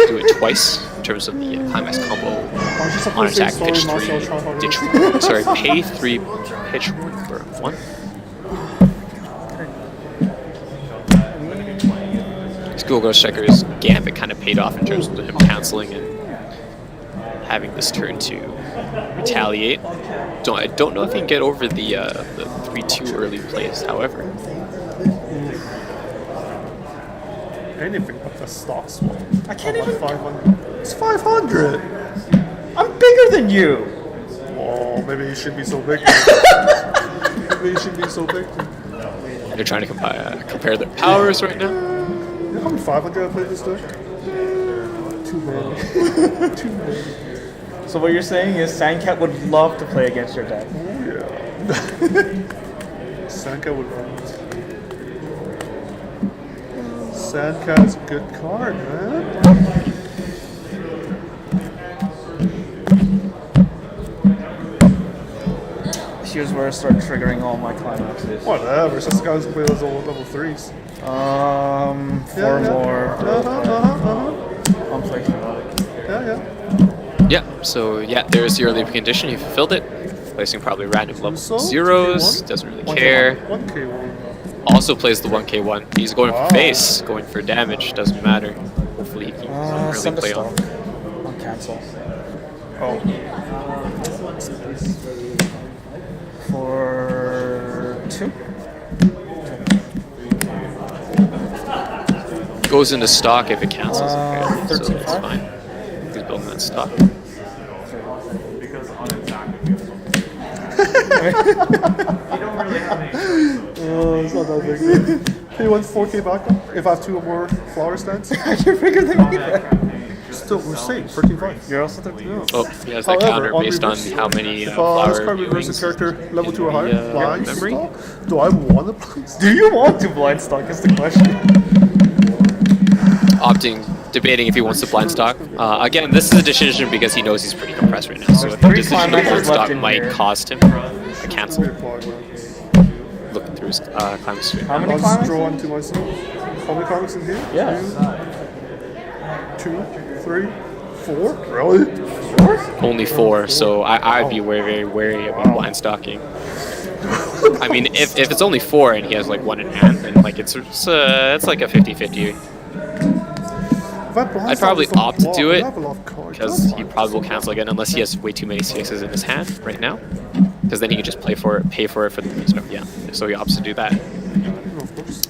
do it twice in terms of the climax combo on attack. Pitch 3, ditch 1. Sorry, pay 3, pitch 1 for 1. Schoolgirl Striker's gambit kind of paid off in terms of him canceling and having this turn to retaliate. I don't know if he can get over the 3-2 early plays, however. Anything but the stock swap. I can't even. 500. It's 500. I'm bigger than you. Oh, maybe you should be so big. Maybe you should be so big. They're trying to compare their powers right now. You know how many 500 I played this deck? Too many. Too many. So what you're saying is Sandcat would love to play against your deck. Oh, yeah. Sandcat would run. Sandcat's a good card, man. Here's where I start triggering all my climaxes. Whatever, since the guys play those old level 3s. 4 more. I'm playing. Yeah. Yeah, so there's the early condition. He fulfilled it. Placing probably random level So, 0s. 2K1? Doesn't really care. 1K1. Also plays the 1K1. He's going for face, going for damage. Doesn't matter. Hopefully he can early Send a play star. on. I'll cancel. Oh. For 2. Goes into stock if it cancels. Okay, so 13.5. that's fine. He's building that stock. Because on attack, Oh, it's not that big. He wants 4K backup if I have 2 or more flower stands. You're bigger than me. Still, we're safe. 13.5. You're also 13. Oh, he has that counter based on how many If flower this card reverses viewings character level in 2 or higher, the, blind memory. stock? Do I want to blind stock? Do you want to blind stock is the question. Debating if he wants to blind stock. Again, this is a decision because he knows he's pretty compressed right now. So if the Three decision to climaxes blind left stock in might here. cost him a cancel. Looking through his climax tree. How many I'll just draw climaxes? into myself. How many comics in here? Yeah. 2, 3, 4? Really? Only 4, so I'd be very, very wary about blind stocking. I mean, if it's only 4 and he has like 1 in hand, then like it's like a 50-50. I'd probably opt to do it because he probably will cancel again unless he has way too many CXs in his hand right now. Because then he can just pay for it for the brainstorm. Yeah, so he opts to do that.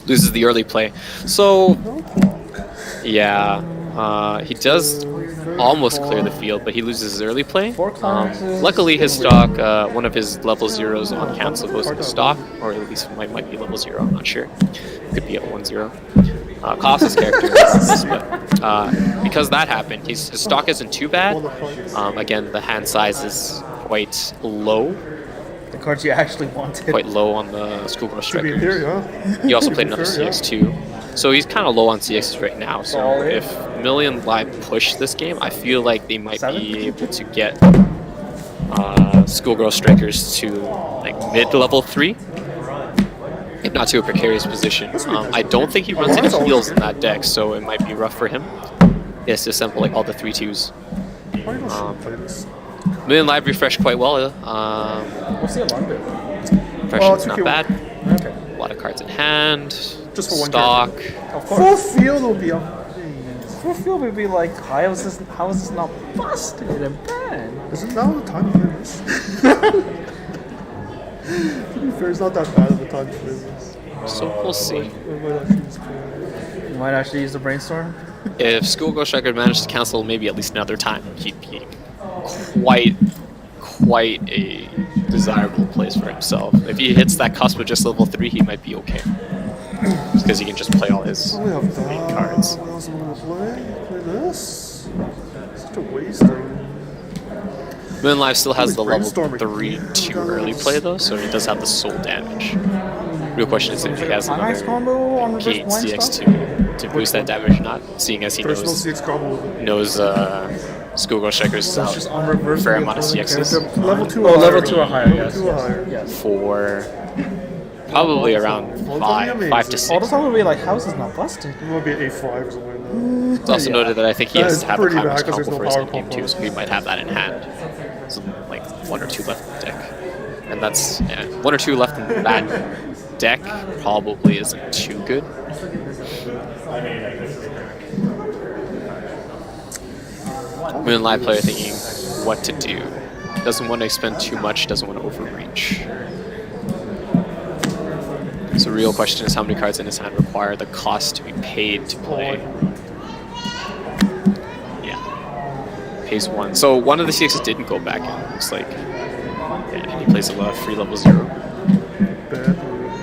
Loses the early play. So yeah, he does almost clear the field, but he loses his early play. Luckily, his stock, one of his level 0s on cancel goes into stock, or at least might be level 0. I'm not sure. Could be at 1-0. Costs his character, but because that happened, his stock isn't too bad. Again, the hand size is quite low. The cards you actually wanted. Quite low on the Schoolgirl Strikers. Here, He also played another CX too. So he's kind of low on CXs right now. So if Million Live push this game, I feel like they might be able to get Schoolgirl Strikers to like mid-level 3. If not to a precarious position. I don't think he runs any heals in that deck, so it might be rough for him. He has to assemble like all the 3/2s. Million Live refreshed quite well. What's the alarm bit? Refreshing's not bad. Okay. A lot of cards in hand. Just for one stock. Of Full course. field will be Full field would be like, how is this not busted and banned? Is it now the time to play this? To be fair, it's not that bad of a time to play this. So we'll see. You might actually use the brainstorm. If Schoolgirl Striker managed to cancel maybe at least another time, he'd be quite a desirable place for himself. If he hits that cusp with just level 3, he might be okay. Because he can just play all his main cards. What else am I gonna play? Play this? Such a waste. Moon Live still has the level Brainstorming. 3 too early play though, so he does have the soul damage. Real question is if he has Nice another combo on reverse Kate blind CX stuff. to boost that damage or not, seeing as he There's no knows CX combo with it. Schoolgirl Strikers is That's just out on reverse. fair amount of CXs Level 2 Oh, or higher. level 2 or higher, yes. Level 2 or higher. Yes. for probably around 5 to All the 6. time would be like, how is this not busted? It might be an A5 or something like that. It's also noted that I think he That has is to have a pretty climax bad 'cause there's combo no for his power in-game combo. too, so he might have that in hand. So like 1 or 2 left in the deck. And that's 1 or 2 left in that deck probably isn't too good. Moon Live player thinking what to do. Doesn't want to expend too much, doesn't want to overreach. So the real question is how many cards in his hand require the cost to be paid to play. Yeah. Pays 1. So one of the CXs didn't go back in, it looks like. And he plays a free level 0.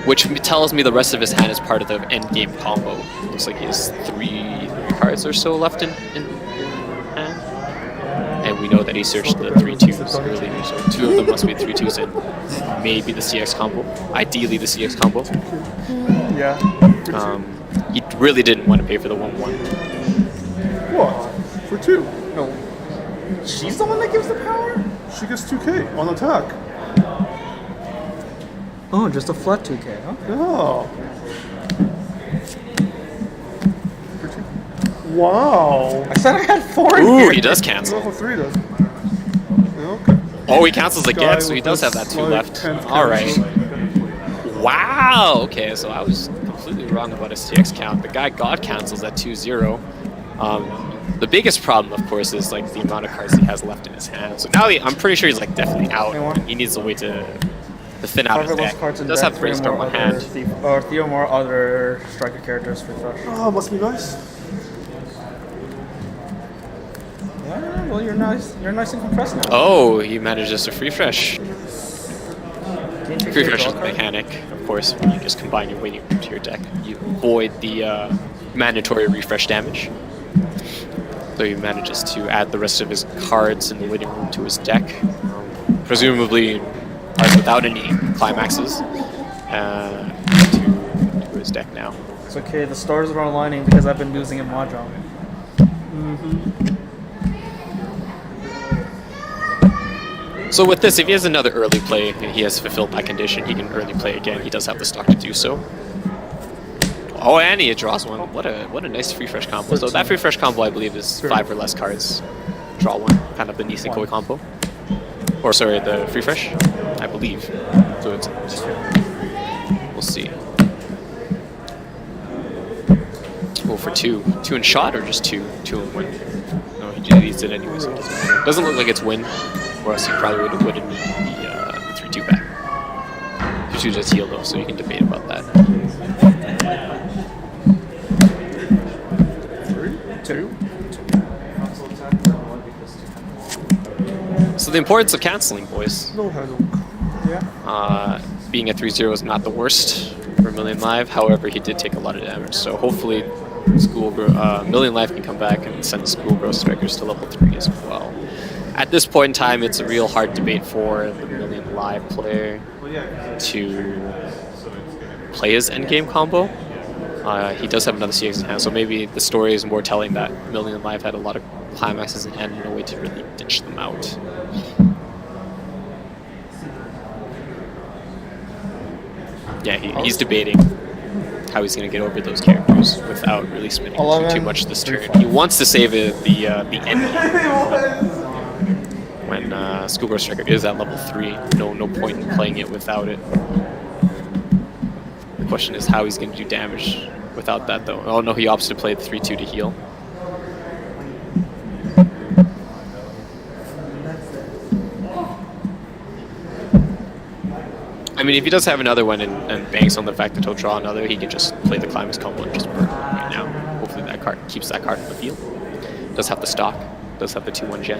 Which tells me the rest of his hand is part of the end game combo. Looks like he has 3 cards or so left in hand. And we know that he searched the 3/2s earlier, so 2 of them must be 3/2s and maybe the CX combo. Ideally the CX combo. Yeah. He really didn't want to pay for the 1/1. What? For 2? No. She's the one that gives the power? She gets 2k on attack. Oh, just a flat 2k, huh? Oh. For 2. Wow. I said I had 4 in Ooh, here. he does cancel. Level 3 does. Yeah, okay. Oh, he cancels again, Guy so he with does have this, that 2 like, left. 10th Alright. cancel. Wow! Okay, so I was completely wrong about his CX count. The guy God cancels at 2-0. The biggest problem, of course, is like the amount of cards he has left in his hand. So now I'm pretty sure he's like definitely out. He needs a way to thin out his Cover those deck. cards He in does deck, have 3 or Brainstorm more on other hand. or 3 or more other striker characters for fresh. Oh, must be nice. Yeah, well, you're nice and compressed now. Oh, he manages to free fresh. Can you take Free your fresh draw is a card? mechanic, of course, when you just combine your waiting room to your deck. You avoid the mandatory refresh damage. So he manages to add the rest of his cards in the waiting room to his deck. Presumably without any climaxes to his deck now. It's okay, the stars are aligning because I've been losing in Mahjong. So with this, if he has another early play and he has fulfilled that condition, he can early play again. He does have the stock to do so. Oh, and he draws one. What a nice free fresh combo. So that free fresh combo, I believe, is 5 or less cards. draw one, kind of the Nisekoi combo. Or sorry, the free fresh, I believe. So it's we'll see. Oh, for two in shot or just two in win? No, he needs it anyway, so it doesn't matter. Doesn't look like it's win, or else he probably would have put in the 3-2 back. 3-2 just heal though, so you can debate about that. 2. So the importance of canceling, boys. No handle. Yeah. Being at 3-0 is not the worst for Million Live. However, he did take a lot of damage, so hopefully Million Live can come back and send Schoolgirl Strikers to level 3 as well. At this point in time, it's a real hard debate for the Million Live player to play his endgame combo. He does have another CX in hand, so maybe the story is more telling that Million Live had a lot of climaxes in hand and no way to really ditch them out. Yeah, he's debating how he's going to get over those characters without really spending too much this turn. He wants to save the ending. When Schoolgirl Striker is at level 3, no point in playing it without it. The question is how he's going to do damage without that, though. Oh no, he opts to play the 3-2 to heal. I mean, if he does have another one and banks on the fact that he'll draw another, he can just play the Climax combo and just burn right now. Hopefully that card keeps that card in the field. Does have the stock, does have the 2-1 gen.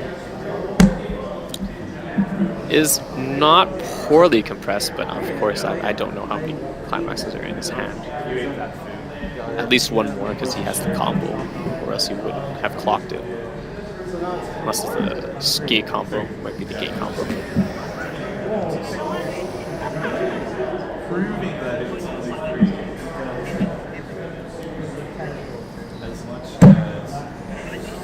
Is not poorly compressed, but of course I don't know how many Climaxes are in his hand. At least one more because he has the combo, or else he would have clocked it. Unless it's the gate combo, might be the gate combo. Proving that it's only 3 as much as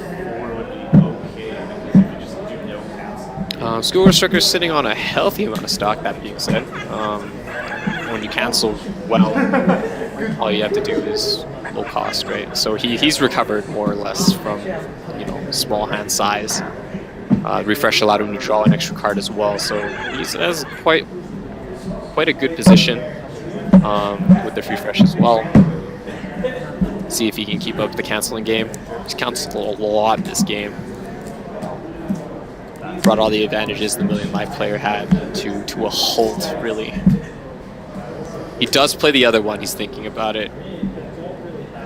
4 would be okay because if you just do no cancel. Schoolgirl Striker's sitting on a healthy amount of stock, that being said. When you cancel well, all you have to do is low cost, right? So he's recovered more or less from, small hand size. Refresh allowed him to draw an extra card as well, so he's has quite a good position with the refresh as well. See if he can keep up the canceling game. He's canceled a lot this game. Brought all the advantages the Million Live player had to a halt, really. He does play the other one, he's thinking about it.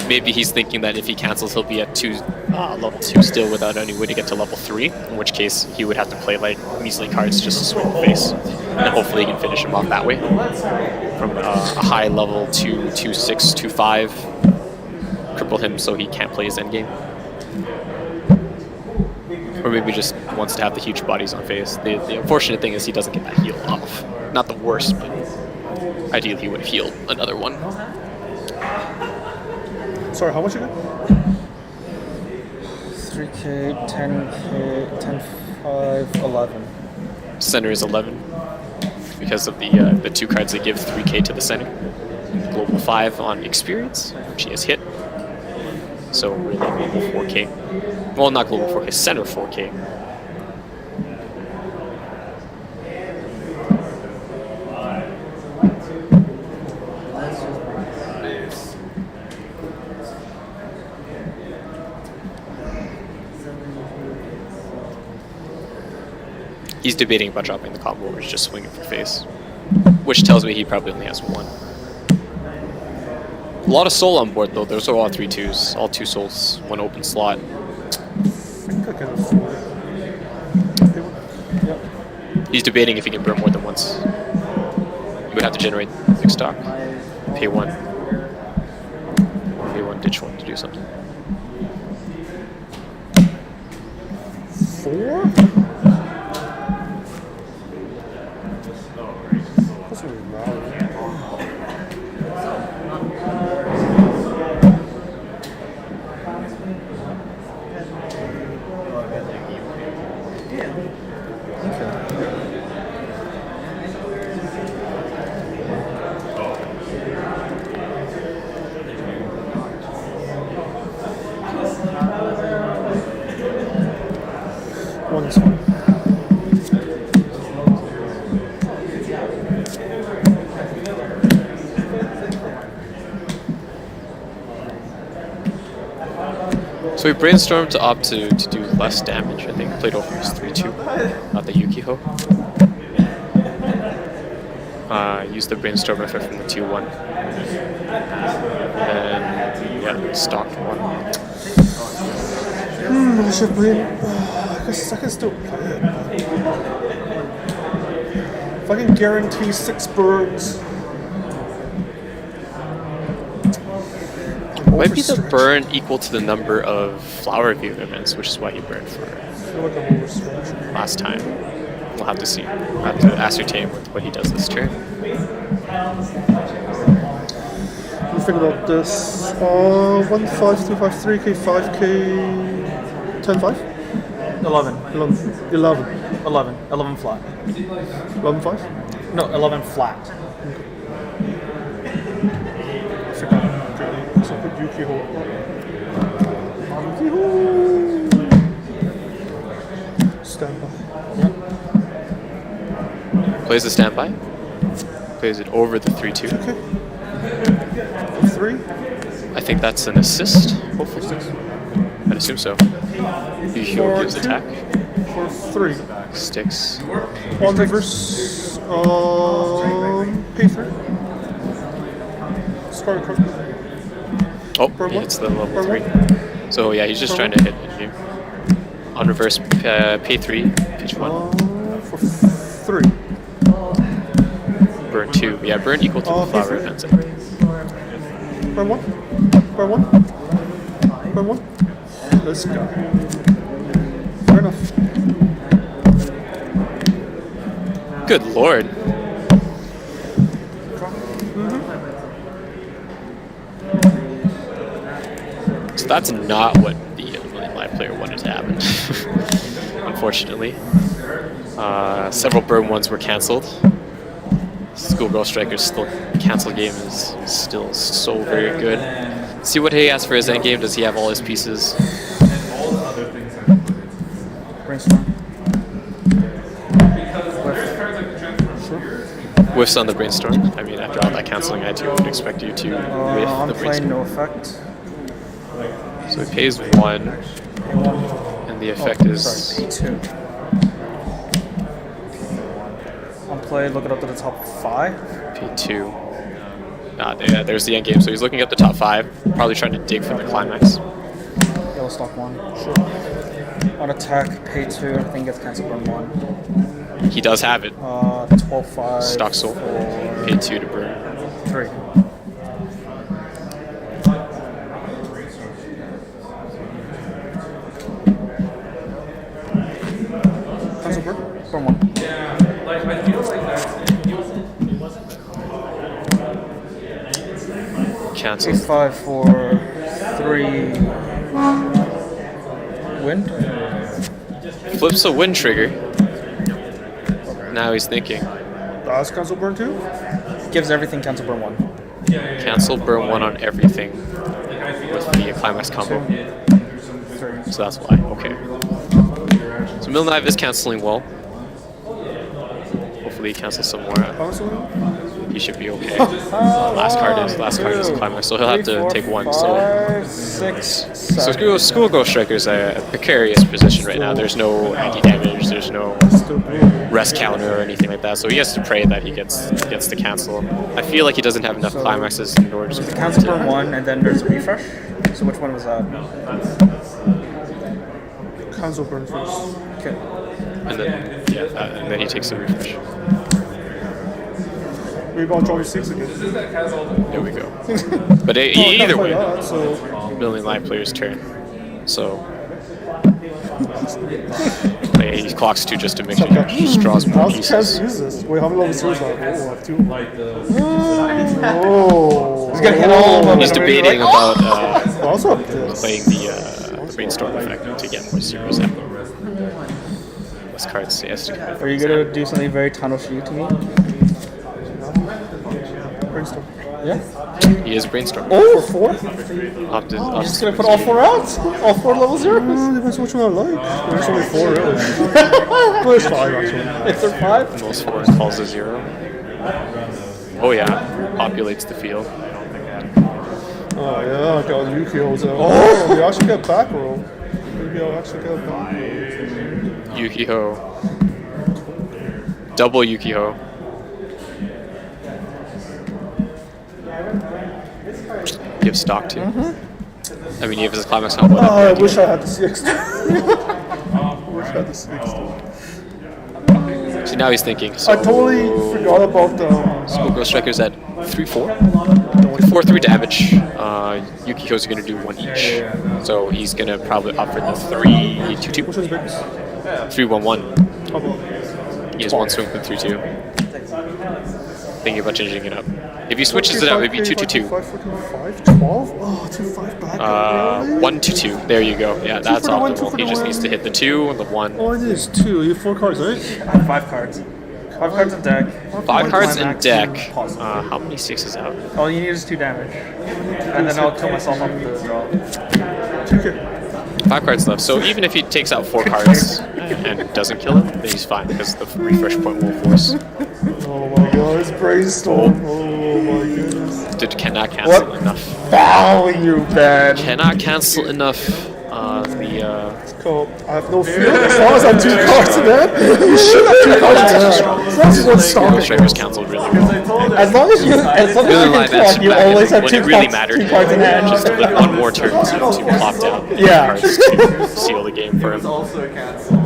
Maybe he's thinking that if he cancels, he'll be at level 2 still without any way to get to level 3, in which case he would have to play like measly cards just to swing the face. And hopefully he can finish him off that way. From a high level 2, 2-6, 2-5, cripple him so he can't play his endgame. Or maybe just wants to have the huge bodies on face. The unfortunate thing is he doesn't get that heal off. Not the worst, but ideally he would have healed another one. Sorry, how much again? 3K, 10K, 10, 5, 11. Center is 11 because of the 2 cards that give 3K to the center. Global 5 on experience, which he has hit. So really global 4K. Well, not global 4K, center 4K. He's debating about dropping the combo or just swinging for face, which tells me he probably only has one. A lot of soul on board though. Those are all 3-2s, all 2 souls, 1 open slot. I think I can afford it. Yep. He's debating if he can burn more than once. He would have to generate 6 stock, pay 1, ditch 1 to do something. 4? Doesn't really matter. So we brainstormed to opt to do less damage. I think played over his 3-2, not the Yukiho. Used the brainstorm effect from the 2-1. And yeah, stocked one. I should play. I guess I can still play it. If I can guarantee 6 burns. Might be the burn equal to the number of flower view events, which is why he burned for I feel like I'm overstretched. last time. We'll have to see. We'll have to ascertain what he does this turn. Let me think about this. 1, 5, 2, 5, 3K, 5K, 10, 5? 11. 11. 11 flat. 11, 5? No, 11 flat. So put Yukiho. Standby. Plays the standby. Plays it over the 3-2. Okay. 3? I think that's an assist. Hopefully 6. I'd assume so. Yukiho gives attack. For 3. Sticks. On reverse. Pay 3. Start card. Oh, Burn he one. hits the level Burn 3. one. So yeah, he's just trying to hit you. On reverse, pay 3, pitch 1. For 3. Burn 2. Yeah, burn equal to the pay flower 3. events. Burn 1. Burn 1. Burn 1. Let's go. Fair enough. Good lord. So that's not what the live player wanted to happen, unfortunately. Several burn ones were cancelled. Schoolgirl Striker's still cancel game is still so very good. See what he has for his endgame. Does he have all his pieces? Brainstorm. Whiffs on the brainstorm. I mean, after all that canceling, I too would expect you to whiff I'm the playing brainstorm. no effect. So he pays 1, and the effect is. Sorry, P2. I'll play, look it up to the top 5. P2. Yeah, there's the end game. So he's looking at the top 5, probably trying to dig for the climax. Yellow stock 1. Sure. On attack, pay 2, everything gets cancelled burn 1. He does have it. 12-5. Stock soul. For Pay 2 to burn. 3. Cancel burn. Burn 1. Cancel. 5 for 3. Wind. Flips a wind trigger. Now he's thinking. Does cancel burn 2? Gives everything cancel burn 1. Cancel burn 1 on everything with the climax combo. 3. So that's why. Okay. So Milknife is canceling well. Hopefully he cancels some more. Cancel? He should be okay. Last card is climax, so he'll have to take 1. So 5, 6, 7. Schoolgirl Striker's a precarious position right now. There's no anti-damage, there's no Still blue. rest counter or anything like that. So he has to pray that he gets the cancel. I feel like he doesn't have enough climaxes in order to Cancel burn 1, and then there's a refresh. So which one was that? Cancel burn first. Okay. and then he takes a refresh. Rebound Johnny 6 again. There we go. But either way, That, so Million Live player's turn. So he clocks 2 just to make sure he straws more how's the chance pieces. to use this? Wait, how many levels is that? Oh, He's gonna hit all of them. He's debating about What's up this? playing the brainstorm effect to get more zeros out. This card says to commit. Are you gonna do something very Tanoshi to me? Brainstorm. Yeah. He is brainstorm. Oh, for 4? You're Just gonna put all 4 out? All 4 level zeros? Depends which one I like. There's only 4 really. Well, there's 5 actually. If they're 5? Most 4 calls a 0. Oh yeah, populates the field. Oh yeah, I got Yukio's. Oh, we actually get back row. Maybe I'll actually get a back row. Yukiho. Double Yukiho. You have stock too. I mean, you have his climax combo. Oh, I wish I had the 6. I wish I had the 6. See, now he's thinking. So I totally forgot about the. Schoolgirl Striker's at 3-4. 4-3 damage. Yukiko's gonna do 1 each. So he's gonna probably opt for the 3-2-2. Which one's biggest? 3-1-1. How about? He has 1 swing with 3-2. Thinking about changing it up. If he switches it out, maybe 2-2-2. 5, 12? Oh, 2-5 back. Really? 1-2-2. There you go. Yeah, that's for the one, optimal. 2 for He the just one. needs to hit the 2 and the 1. Oh, it is 2. You have 4 cards, right? I have 5 cards. 5 cards in deck. 5 cards in climax, deck. 2 possible. How many 6s out? All you need is 2 damage. And then I'll kill myself off the draw. 2K. 5 cards left. So even if he takes out 4 cards and doesn't kill him, then he's fine because the refresh point will force. Oh my god, it's brainstorm. Oh my goodness. Dude, cannot cancel enough. Value, man. Cannot cancel enough. It's called, I have no fear. As long as I have 2 cards in there, you should have 2 cards in there. As long as you don't stop Schoolgirl it. Striker's canceled really well. As long as you Really like can that. talk, you always have When 2 it really cards, mattered. 2 cards in hand. Just like 1 more turn to plop down Yeah. cards to seal the game for him. Also cancelled.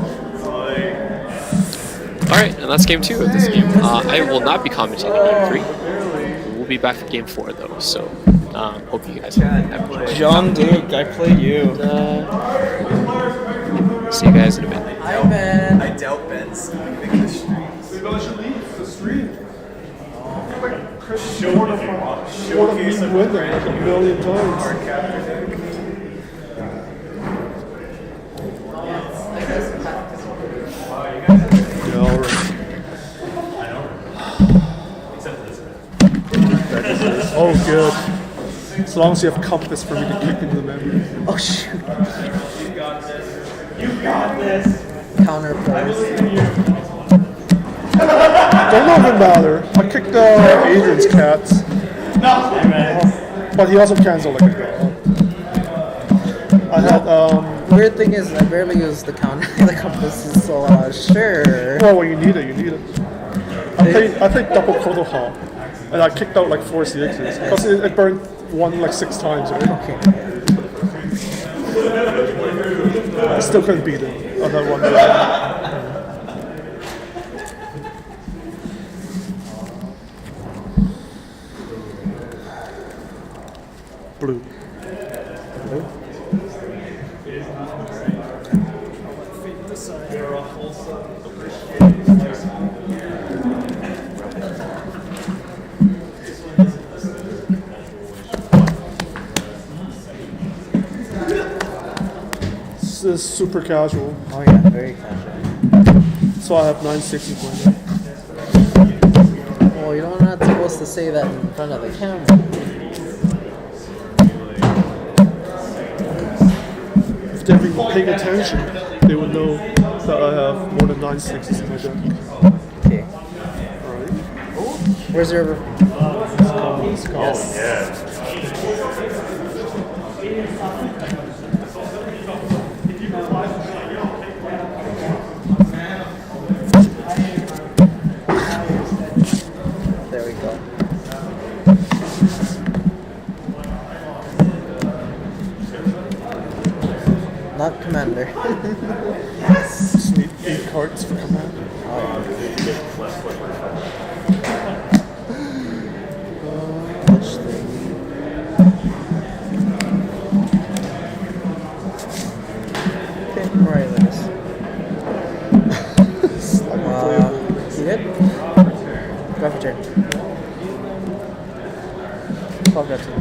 Alright, and that's game 2 of this game. I will not be commenting on game 3. We'll be back for game 4 though, so hope you guys have enjoyed. John Duke, I play you. See you guys in a minute. Hi, man. I doubt Ben's leaving the stream. Maybe I should leave the stream. Like Chris short of me winning like a million times. Yeah, alright. Oh, good. As long as you have compass for me to kick into the memory. Oh shoot. Counter plays. Don't even matter. I kicked Adrian's cats. But he also canceled like a girl. I had, Weird thing is, I barely use the counter, the compasses, so sure. well, when you need it, you need it. I played double Kodo Hall, and I kicked out like 4 CXs, because it burned 1 like 6 times, right? Okay. I still couldn't beat it on that one. Blue. This is super casual, Oh yeah, very casual. so I have 9/6 in Well, you're not supposed to say that in front of the camera. If they've been paying attention, they would know that I have more than 9/6 in my deck. Okay. Alright. Where's your... There we go. Not commander. Just need 8 cards for command. Which thing? Okay, right, let us. You good? Go for turn. Clock that to you.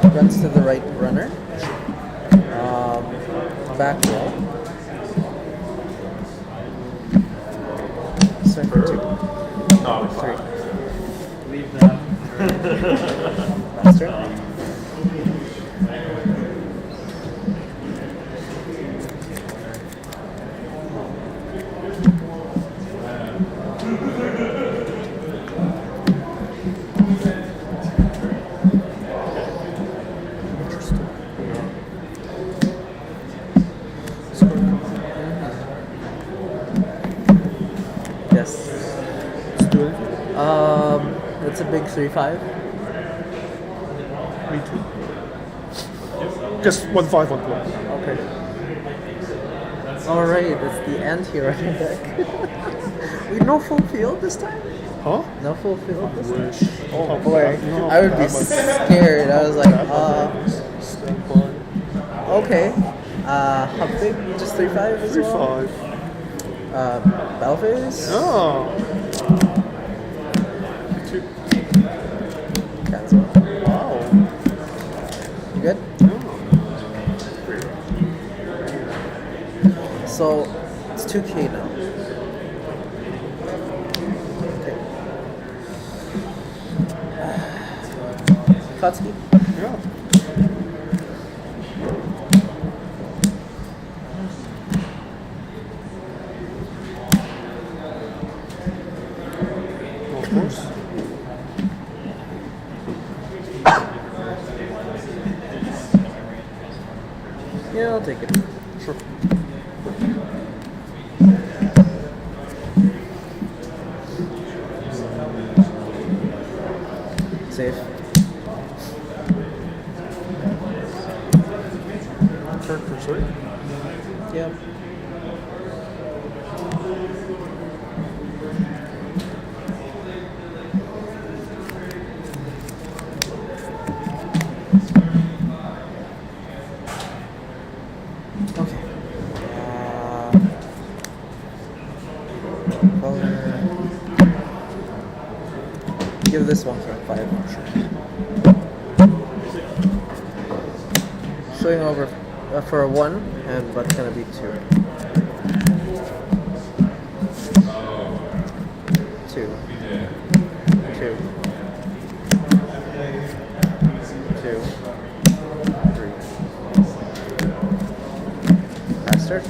Runs to the right runner. Back roll. Swing for 2. No, 3. Leave them. Last turn. Yes. Let's do it. That's a big 3-5. Me too. Just 1/5 on play. Okay. Alright, that's the anti-running deck. We no full field this time? Huh? No full field this time? Wish. Oh boy, I would be scared. I was like, Stand by. okay. How big? Just 3-5 as well? 3/5. Battle phase? Oh. Two. Cancel. Wow. You good? So, it's 2K now. Okay. Kotsky? Yeah. Of course. Yeah, I'll take it. Sure. Safe. Characters, right? Yep. Okay. Color. Give this one for 5. Swing over for a 1, and but it's gonna be 2. 2. 2. 2. 3. Faster.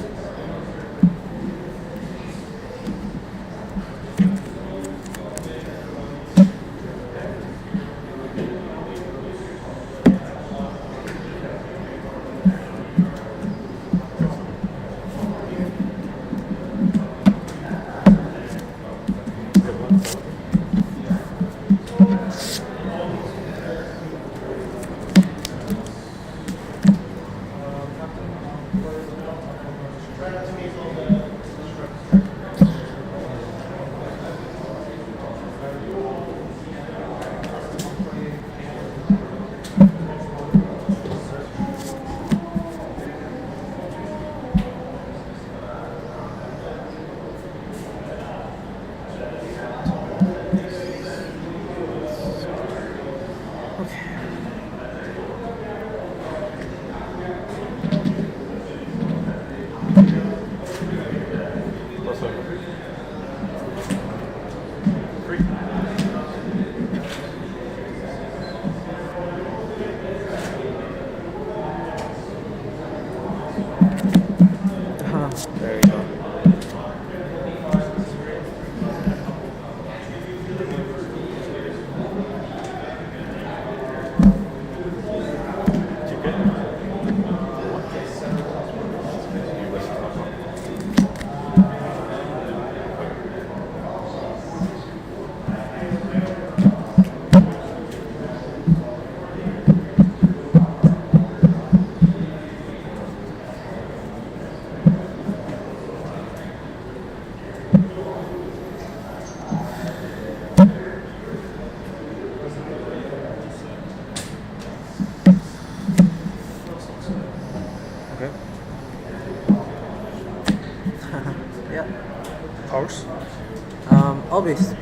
There you go. Okay. Yeah. Powers. All beast.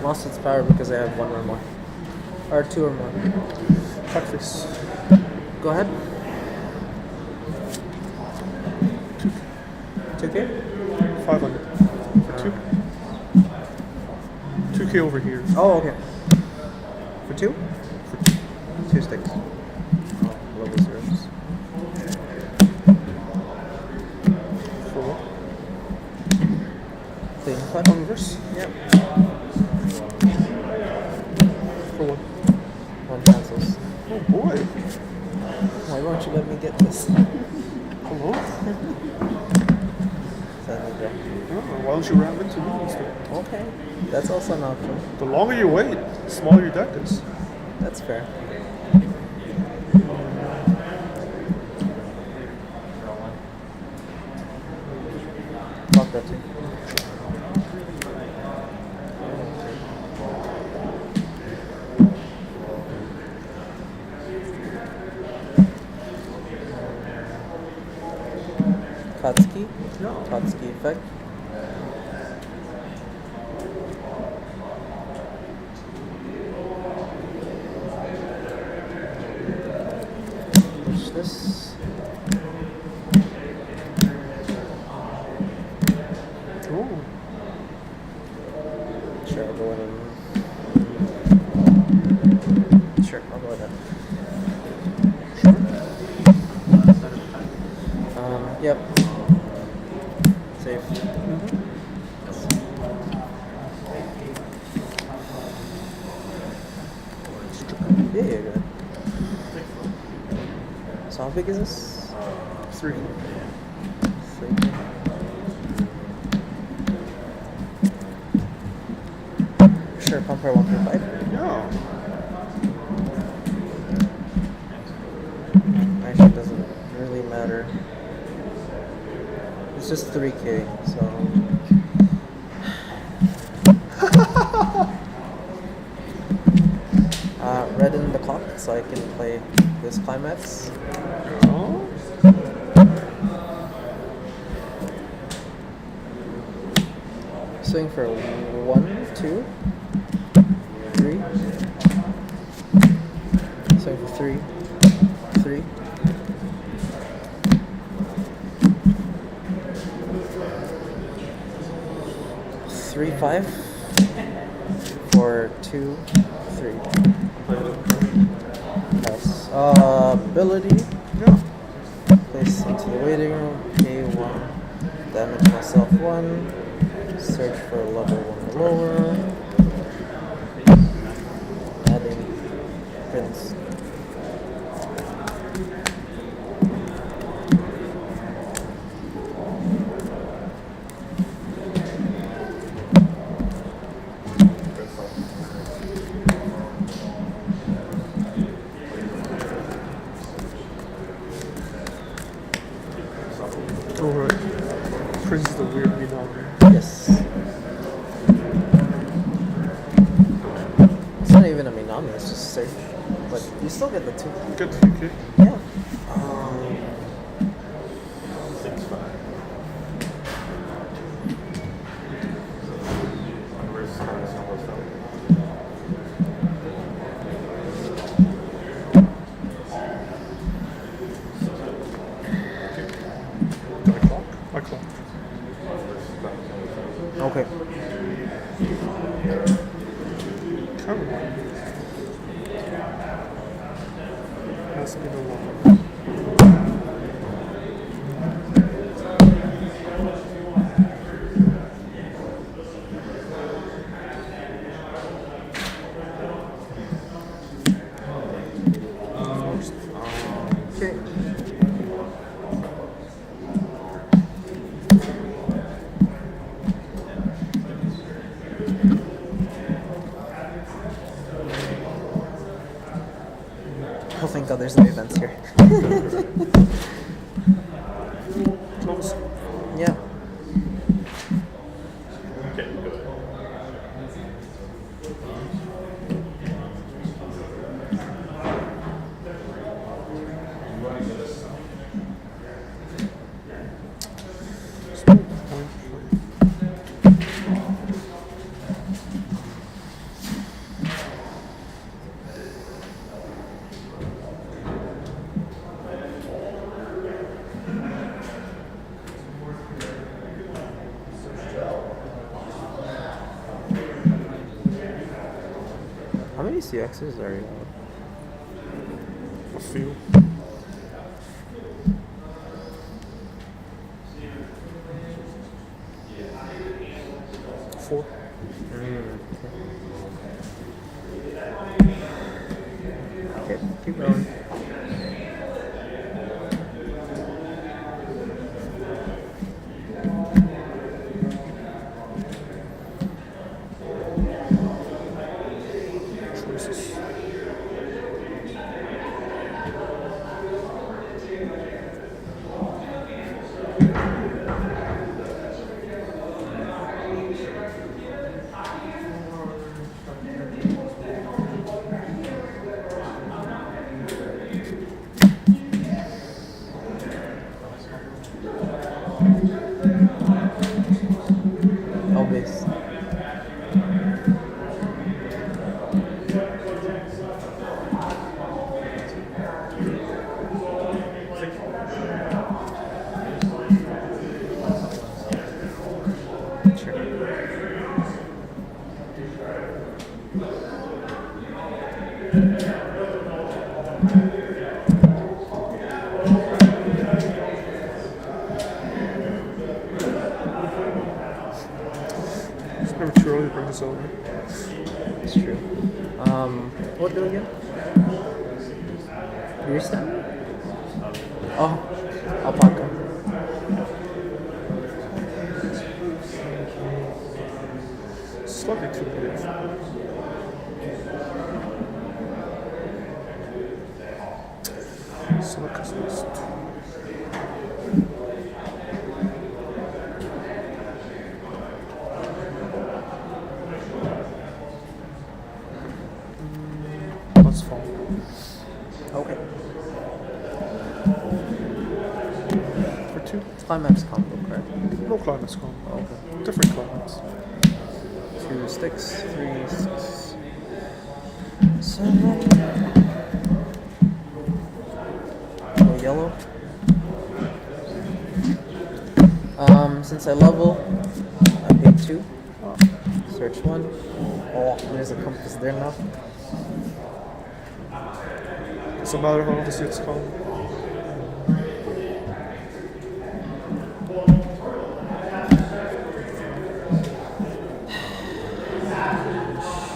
Lost its power because I have 1 or more. Or 2 or more. Cut face. Go ahead. 2K? 500. For 2. 2K over here. Oh, okay. For 2? For 2. 2 sticks. Oh, level 0s. 4. Clean cut. Converse. Yep. For 1. 1 cancels. Oh boy. Why won't you let me get this? Hello? Sadly go. Oh, why don't you ram into me instead? Okay, that's also an option. The longer you wait, the smaller your deck is. That's fair. Fuck that too. Katsuki? No. Katsuki effect. Push this. Oh. Sure, I'll go in and... Sure, I'll go in and... Yep. Safe. Yeah, you're good. So how big is this? 3. 3. Sure, pump her 1.5. Yeah. Actually, it doesn't really matter. It's just 3K, so... Red in the clock, so I can play this climax. Oh. Swing for 1, 2, 3. Swing for 3, 3. Three, 5 for 2, 3. Yes. Ability. Yeah. Place into the waiting room. Pay 1. Damage myself 1. Search for level 1 or lower. Adding prince. Alright. Prince is the weird Minami. Yes. It's not even a Minami, it's just search. But you still get the 2. Good TK. Yeah. Do I clock? I clock. Okay. Caroline. Has been a while. Okay. Oh, thank God there's no events here. Close. Yeah. Okay, good. How many CXs are you A few. Four. Okay, keep going. Never too early to bring this over. It's true. What do again? Reset? Oh, alpaca. Slightly too big. Select list. That's fine. Okay. For 2. Climax combo, correct? No climax combo. Okay. Different climax. 2 sticks, 3, 6, 7. Go yellow. Since I level, I pay 2. Search 1. Oh, there's a compass there now. Doesn't matter how obviously it's called.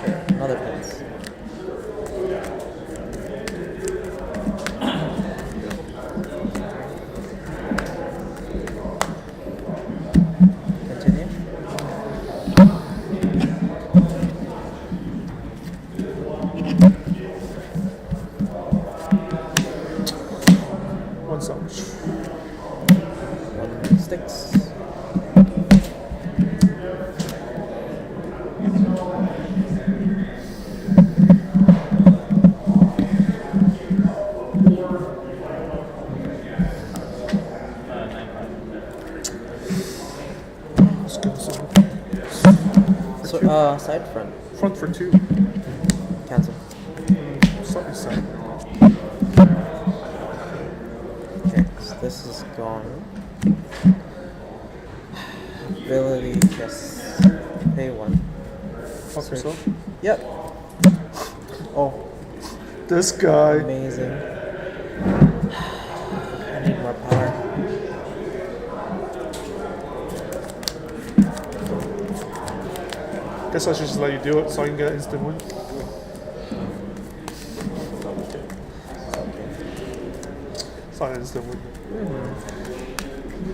Sure, another pence. Continue. One sandwich. 1 sticks. Let's give this over. So, side front. Front for 2. Cancel. Slightly side. Okay, so this is gone. Ability, yes. Pay 1. Fuck yourself. Yep. Oh, This guy. amazing. I need more power. Guess I should just let you do it so I can get an instant win. It's not an instant win.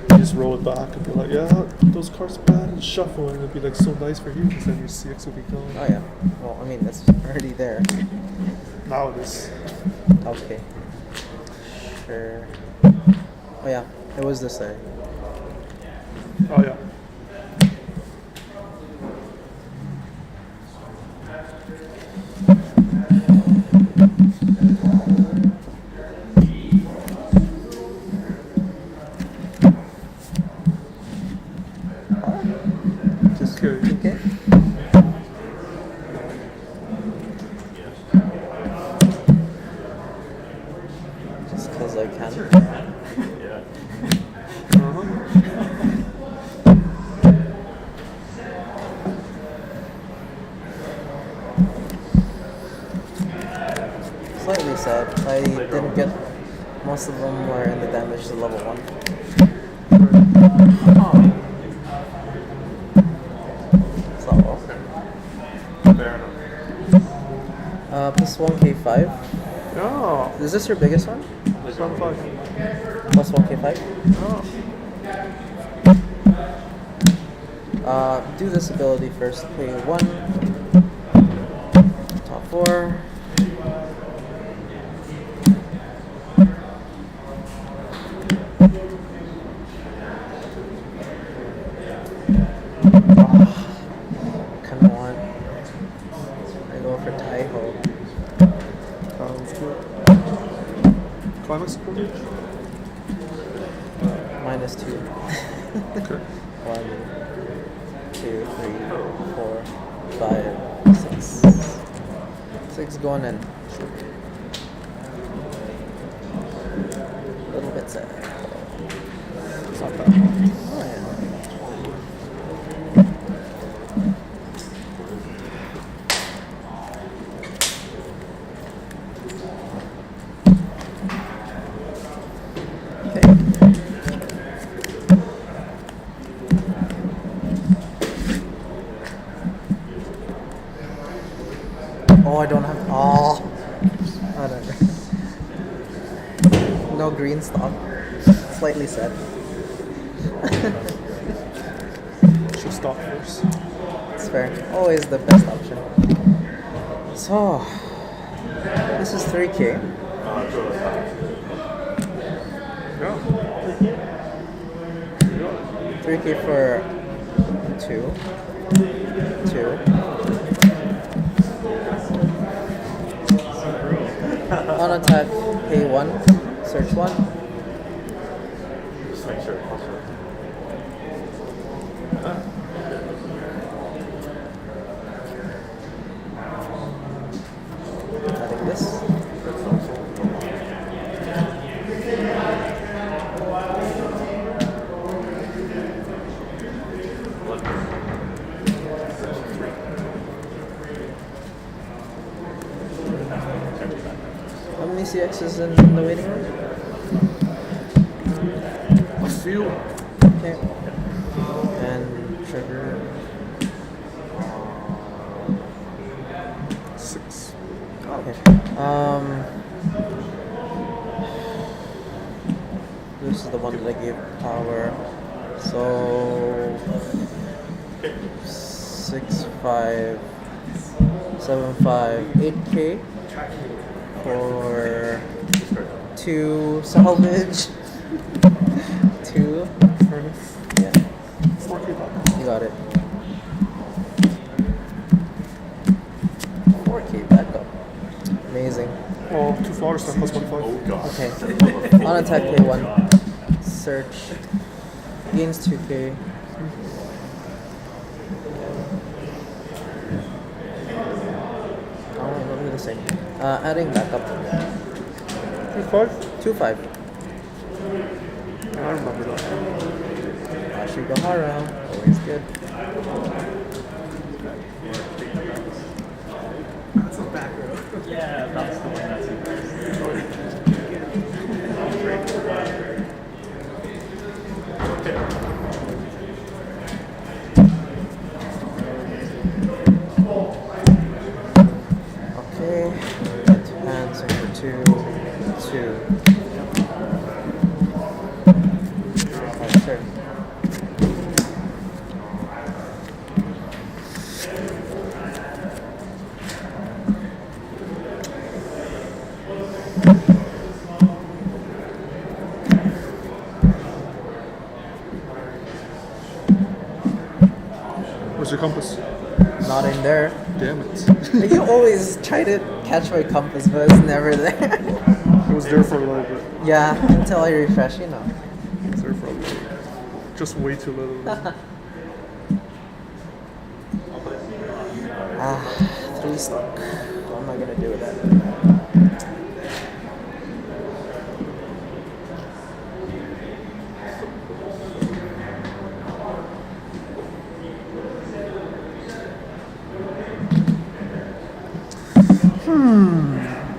You just roll it back and be like, yeah, those cards are bad, and shuffle, and it'll be like so nice for you because then your CX will be gone. Oh yeah. Well, I mean, that's already there. Now it is. Okay. Sure. Oh yeah, it was this way. Oh yeah. Just Okay. okay. Just because I can. Uh-huh. Slightly sad. I didn't get most of them were in the damage to level 1. It's not well. Fair enough. Plus 1k5. Yeah. Is this your biggest one? Round 5. Plus 1k5? Yeah. Do this ability first. Pay 1. Top 4. Kinda want. I go for Taiho. Sounds good. Climax ability? Minus 2. Okay. 1, 2, 3, 4, 5, 6. 6 going in. A little bit sad. It's not bad. Oh yeah. Okay. Oh, I don't have. Oh, whatever. No green stock. Slightly sad. Should stop first. It's fair. Always the best option. So, this is 3K. 3K for 2. On attack, pay 1, search 1. Just make sure. Adding this. How many CXs in the waiting room? A few. Okay. And trigger. 6. Okay. This is the one that I gave power. So 6, 5, 7, 5, 8K for 2 salvage. 2 furnace. Yeah. 4K back. You got it. 4K backup. Amazing. Oh, 2 flotters now plus 1 5. Oh god. Okay. On attack, pay 1. Search. Gains 2K. Oh, it'll be the same. Adding backup. 2 5? 2, 5. I remember that. Ashigahara. Always good. Yeah, that's the one that's in Okay. Hands over 2. 2. Sure. Where's your compass? Not in there. Damn it. You always try to catch my compass, but it's never there. It was there for a little bit. Yeah, until I refresh, you know. It was there for a little bit. Just way too little. 3 stock. What am I gonna do with that?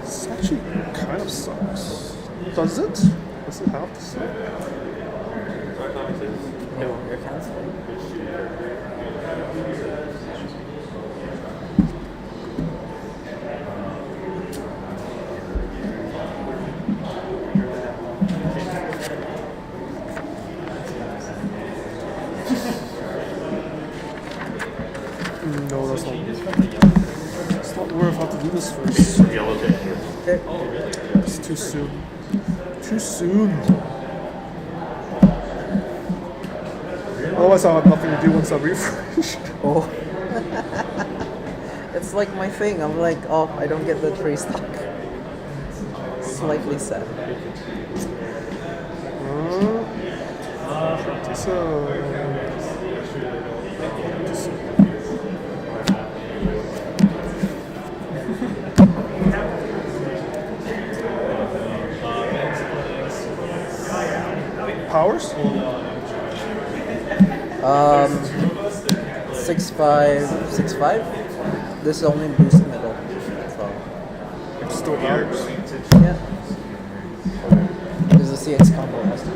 This actually kind of sucks. Does it? Does it have to suck? No, you're canceling. No, that's not. It's not worth how to do this first. Yellow day here. Okay. It's too soon. Too soon. Otherwise, I'll have nothing to do once I refresh. Oh. It's like my thing. I'm like, oh, I don't get the 3 stock. Slightly sad. Powers? 6-5, 6-5. This is only boost middle. So It's still powers. yeah. Because the CX combo has to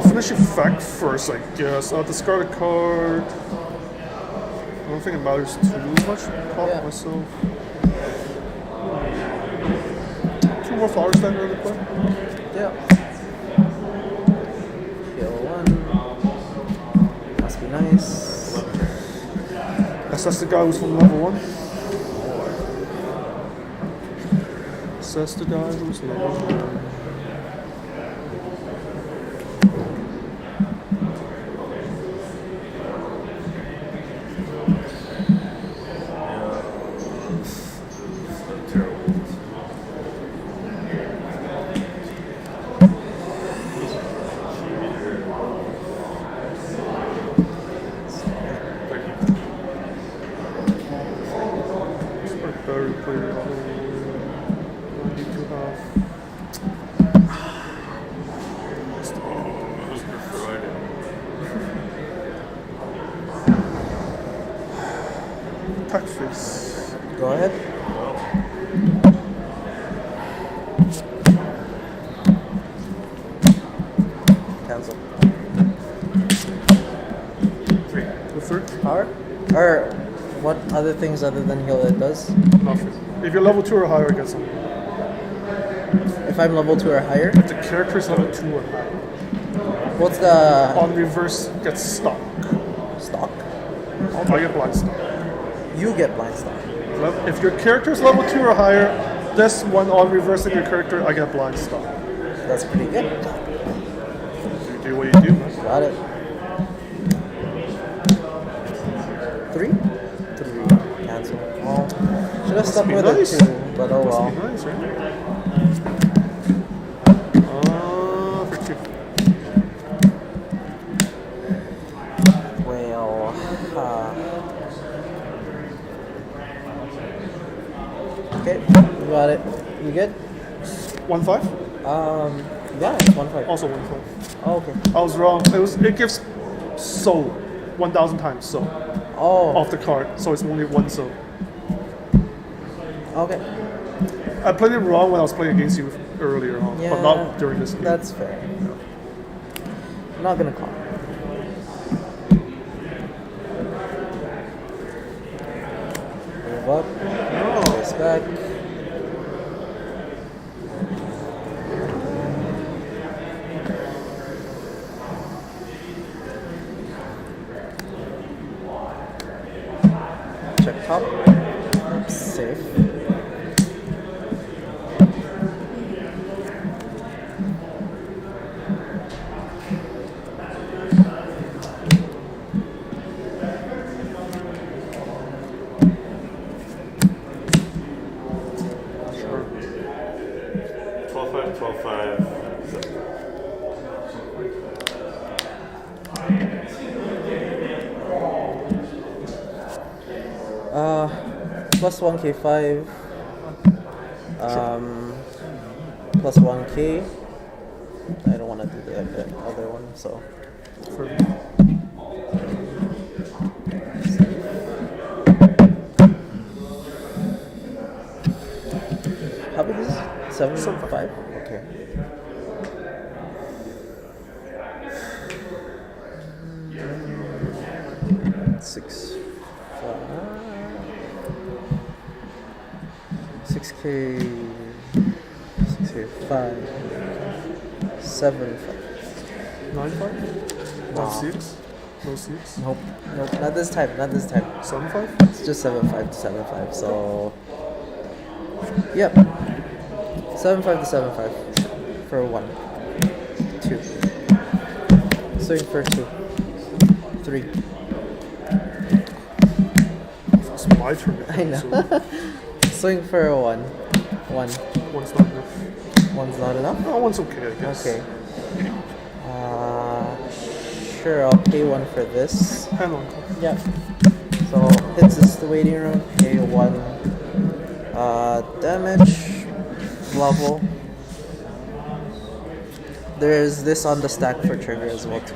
Finish effect first, I guess. I'll discard a card. don't think it matters too much. Pop Yeah. myself. 2 more flowers then really quick. Yeah. Kill 1. Must be nice. Assess the guy who's from level 1. Assess the guy who's level 1. Very clear. I need to have. Attack face. Go ahead. Cancel. The third? Power? Or what other things other than heal it does? Nothing. If you're level 2 or higher, get something. If I'm level 2 or higher, If the character is level 2 or higher, what's the on reverse gets stuck. stock? I get blind stuck. You get blind stock. If your character is level 2 or higher, this one on reversing your character, I get blind stuck. That's pretty good. You do what you do, man. Got it. 3? 3. Cancel. Oh. Should have stuck be with nice. it too, but oh well. Nice, right? For 2. Well, okay, you got it. You good? 1-5? Yeah, it's 1-5. Also 1-5. Oh, okay. I was wrong. It gives soul 1,000 times soul Oh, off the card, so it's only 1 soul. okay. I played it wrong when I was playing against you earlier on, Yeah, but not during this game. That's fair. I'm not gonna call. Move up. Face back. Check top. Safe. Sure. 12-5, 12-5. Plus 1k5. Plus 1k. I don't want to do the other one, so. For How big is this? 7.5? Okay. Six. 6k. 6k5. 7.5. 9-5? Nah. 1-6? No 6? Nope. Nope. Not this time. Not this time. 7-5? It's just 7.5 to 7.5. So. Yep. 7.5 to 7.5 for 1. 2. Swing for 2. 3. It's my turn. I know. So Swing for a 1. 1. 1's not enough. 1's not enough? Oh, 1's okay, I guess. Okay. Sure, I'll pay 1 for this. Hand on. Yep. So hits is the waiting room. Pay 1. Damage. Level. There's this on the stack for trigger as well too.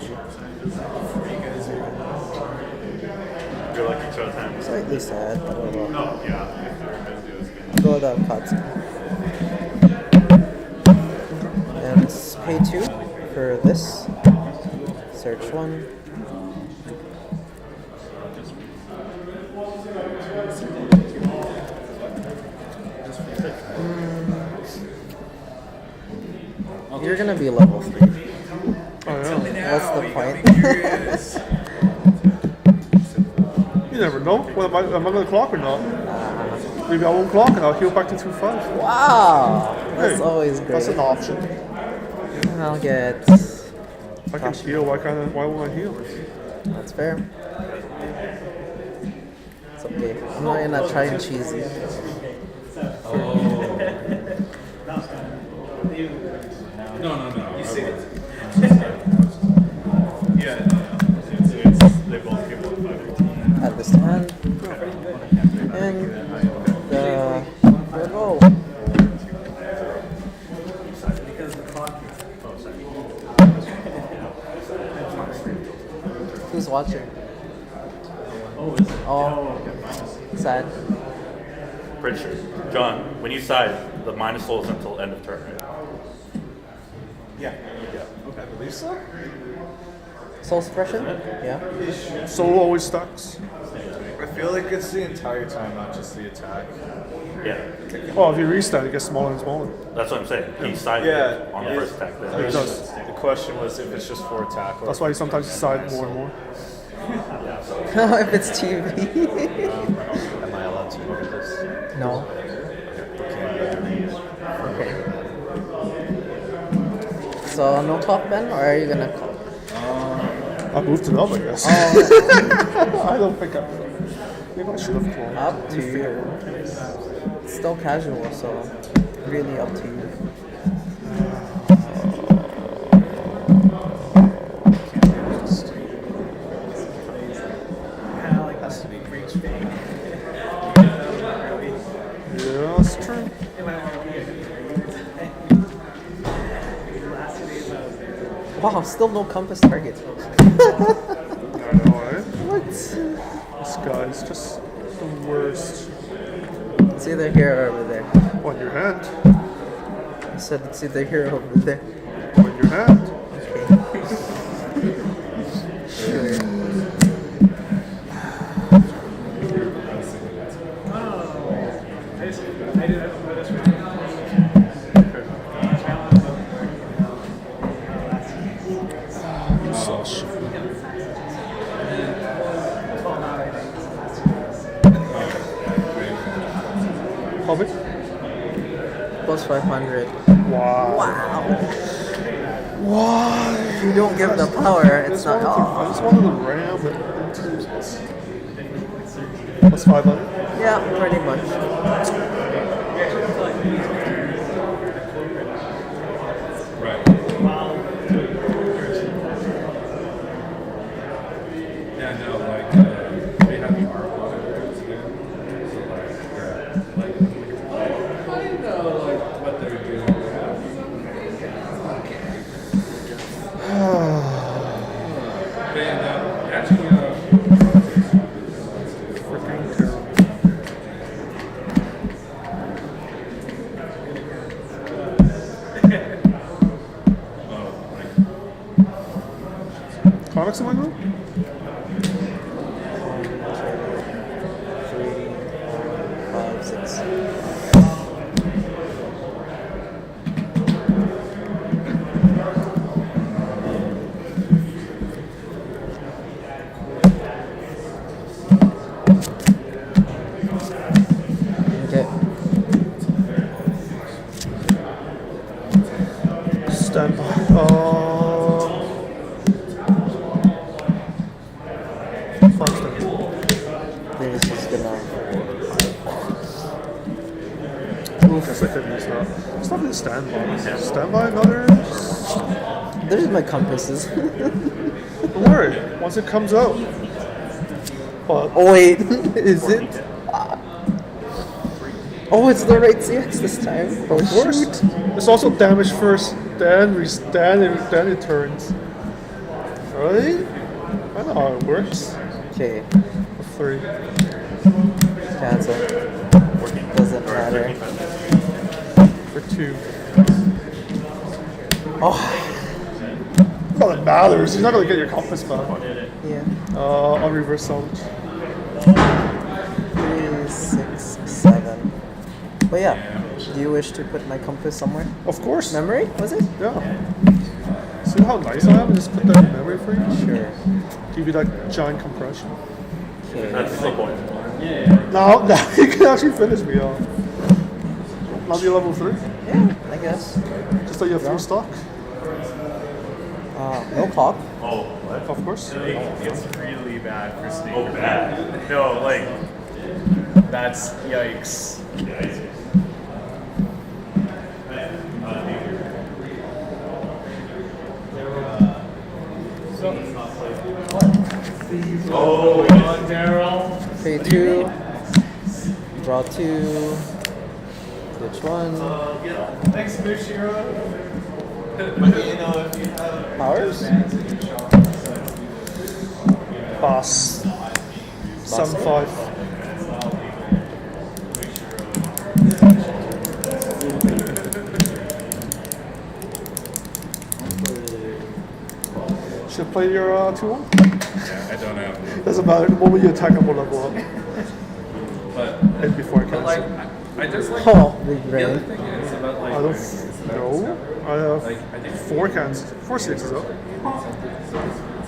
You're lucky showtime. Slightly sad, but oh well. No, yeah. Go without cuts. And let's pay 2 for this. Search 1. You're gonna be level 3. I know. What's the point? You never know. Well, am I going to clock or not? Maybe I won't clock and I'll heal back to 2-5. Wow! That's Hey, always great. That's an option. I'll get. If I can heal, why won't I heal? That's fair. It's okay. I'm not gonna try and cheesy. No. You see it? They both give 1 5. At this hand. And we'll go. Who's watching? Oh, sad. Prince John, when you side, the minus soul is until end of turn, right? Yeah. I believe so. Soul suppression? Yeah. Soul always stacks. I feel like it's the entire time, not just the attack. Yeah. Oh, if you restart, it gets smaller and smaller. That's what I'm saying. He sided Yeah. on the first attack. I Then. mean, It does. The question was if it's just for attack or. That's why you sometimes decide more and more. If it's TV. Am I allowed to look at this? No. Okay. So no top Ben, or are you gonna call? I moved it up, I guess. Oh, I don't think I. Maybe I should have called. up to you. It's still casual, so really up to you. Yeah, that's true. Wow, still no compass target. I know, right? What? This guy's just the worst. It's either here or over there. On your hand. I said it's either here or over there. On your hand. Sure. How big? Plus 500. Wow. Wow. Why? If you don't give the power, it's not. I Oh. just wanted to ram it. Plus 500? Yeah, pretty much. Right. Yeah, no, like, they have the art on it again. So, like, I know, like, what they're doing. And, actually, Freaking terrible. Comics in my room? 3, 5, 6. Okay. Stand by. Fuck that. This is gonna. Guess I could use that. It's not really standby. Standby another. There's my compasses. Don't worry. Once it comes out. But Oh wait, is it? Oh, it's the right CX this time. Oh of course. shoot. It's also damage first, then then it turns. Right? I know how it works. Okay, For 3. cancel. Doesn't matter. For 2. Oh, Not that it matters. You're not gonna get your compass back. yeah. On reverse salvage. 3, 6, 7. But yeah, Do you wish to put my compass somewhere? Of course. Memory? Was it? Yeah. See how nice I am? And just put that in memory for you. Sure. Give you that giant compression. Okay. That's the point. Now you can actually finish me off. Now you're level 3. Yeah, I guess. Just like your 3 stock. No clock. Oh, what? Of course. It's really bad for sneakers. Oh, bad. No, like, that's yikes. Oh, Daryl. Pay 2. Draw 2. Ditch 1. Thanks, Mishiro. Powers? Boss. 7-5. Should play your 2-1? Yeah, I don't have. Doesn't matter. The moment you attack, I'm gonna level up. But, And before I but can. like, I just like. Oh, big The other brain. thing is about like. I don't know. I have Like, I think 4 cans. 4 sixes up. it's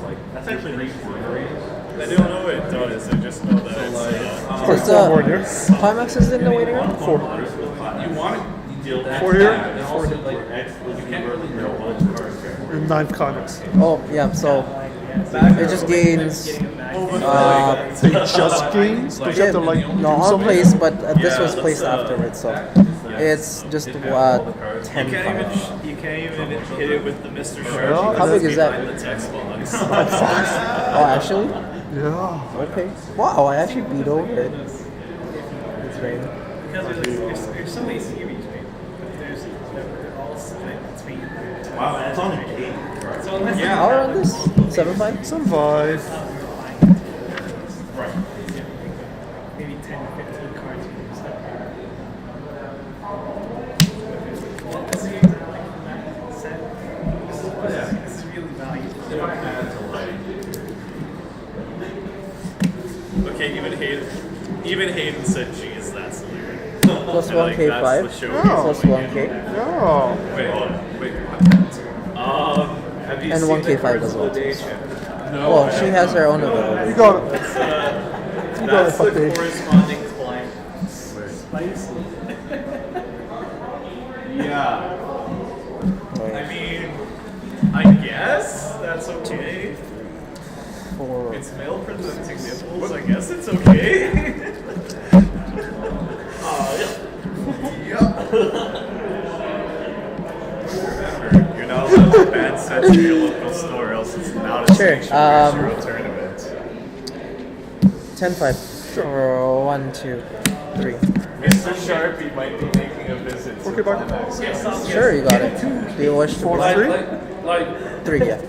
like. that's actually really cool. I don't know what it does. I just know that it's Of course, 4 more here. Climax is in the waiting room? 4. You want it. 4 here. And also like, you can't really know what cards. And 9 comics. Oh, yeah, so it just gains. So you just gains? But you have to like no, do on something? place, but this was placed afterwards, so it's just 10 You can't even hit it with the Mr. Sharp. How big is that? The text box. Oh, actually? Yeah. Okay. Wow, I actually beat over it. It's raining. Because there's so many series, right? But they're all split between. Wow, that's on a game. So unless I'll run this. 7-5? 7-5. maybe 10 or 15 cards you can use that. This is really valuable. Okay, even Hayden said, geez, that's weird. Plus 1k5. That's the show. Plus 1k. Yeah. Wait. Have you And seen 1k5 the as well. consolidation? Well, she has her own ability. You got it. You got it, That's the Fateh. corresponding climb. Yeah. I Wait, mean, I guess that's okay. 4. It's male presenting nipples. I guess it's okay. You're not allowed to ban sets to your local store, else it's not a Sure, sanctuary tournament. 10-5. Or 1, 2, 3. Mr. Sharpie might be making a visit to Okay, bye. Climax. Sure, you got it. Do you wish to 4, play? 3. Like, 3, yeah.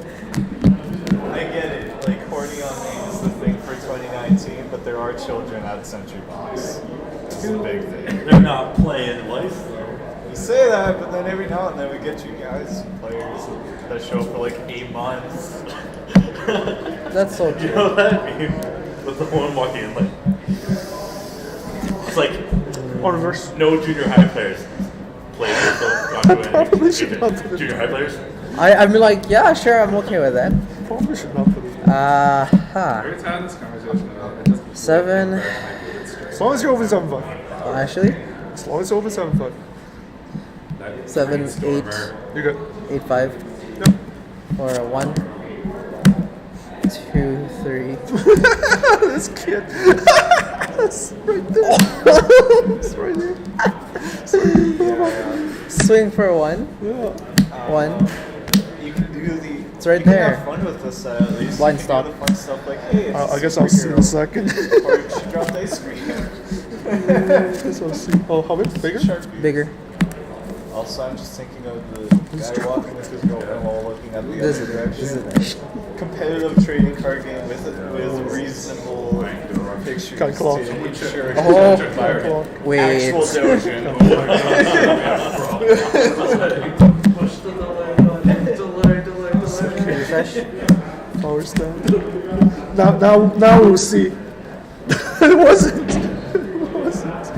I get it. Like, hoarding on me is the thing for 2019, but there are children at Century Box. It's a big thing. They're not playing Weiss though. You say that, but then every now and then we get you guys players that show up for like 8 months. That's so You true. know what I mean? With the one walking in like. It's like Or reverse. no junior high players play with the Probably should not put it. junior high players. I'm like, yeah, sure, I'm okay with that. Probably should not put it. we already had this conversation about it. Just 7. As long as you're over 7-5. Oh, actually, As long as you're over 7-5. 7, 8, You're good. 8, 5. Yep. Or a 1, 2, 3. This kid. That's right there. That's right there. Swing for 1. Yeah. 1. You can do the. It's right you can there. have fun with this at least. Blind You can stop. do the fun stuff like, hey, it's I guess I'll see in a second. Or she dropped ice cream. Guess I'll see. Oh, how big? Bigger? Sharpie. Bigger. Also, I'm just thinking of the guy walking with his girlfriend while looking at the This other is direction. Competitive trading card game with reasonable pictures Got clock. to ensure Oh. Wait. actual Dogen. Refresh. Power stand. Now we'll see. It wasn't. It wasn't.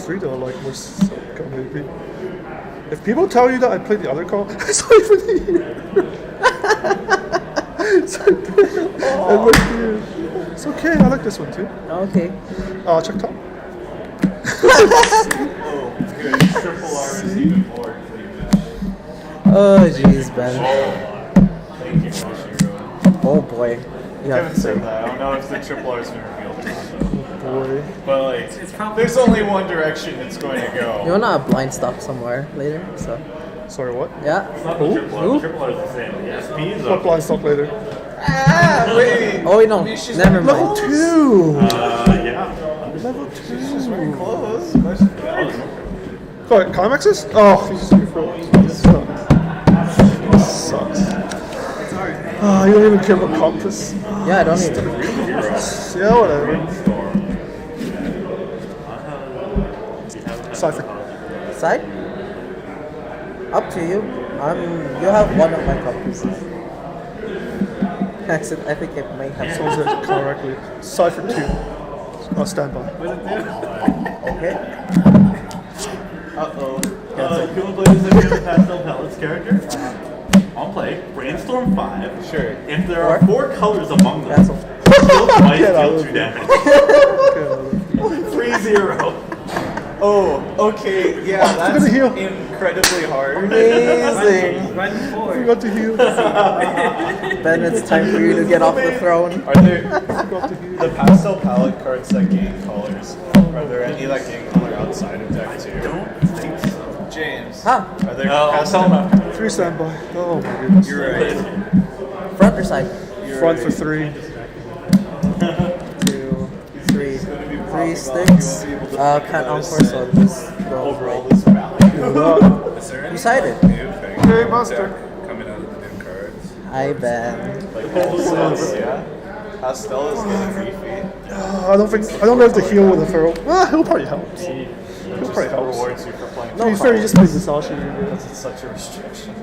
3 though, like more Sokka maybe. If people tell you that I played the other call, it's not even here. It's okay, I like this one too. Okay. Check top. Oh, good. Triple R is even more cleavage. Oh jeez, Ben. Thank you, Mashiro. Oh boy. You have Kevin to said say. that. I don't know if the triple R has been revealed to us, Boy. but like, there's only one direction it's going to go. You wanna blind stop somewhere later? So Sorry, what? yeah. It's not the triple R. The triple R is the same. The SP is What up. blind stop later? Ah, wait. Oh wait, no. Never Level mind. 2! Yeah. Level 2! Close. Alright, climaxes? Oh, Jesus, you sucks. You don't even care about compass. Yeah, I don't need to. Yeah, whatever. Cypher. Side? Up to you. You have one of my copies. Accent, I think it might have So is it correctly. Cypher 2. Standby. Okay. Uh-oh. Can we play this if you have a pastel palettes character? On play, brainstorm 5. Sure. If there are 4 colors among them, Cancel. heal twice, Get out deal of 2 here. damage. Okay. 3-0. Oh, okay. Yeah, I'm that's gonna heal. incredibly hard. Amazing. Run I forward. forgot to heal. Ben, it's time for you to get off the throne. Are there Forgot to heal. the pastel palette cards that gain colors? Are there any that gain color outside of deck 2? James. Huh? Are there I'll pastel? tell him. 3 standby. Oh my goodness. You're right. Front or side? Front for 3. 2, 3. 3 sticks. Can't encore, so just go Overall, right. this value. Is there any Decided. new thing Hey, Master. coming out of the new cards? Hi, Ben. Like all sets, yeah. Pastel is getting beefy. I don't know if to heal with a feral. He'll probably help. He'll probably help. Rewards you for playing. To be fair, you just play Musashi. Because it's such a restriction.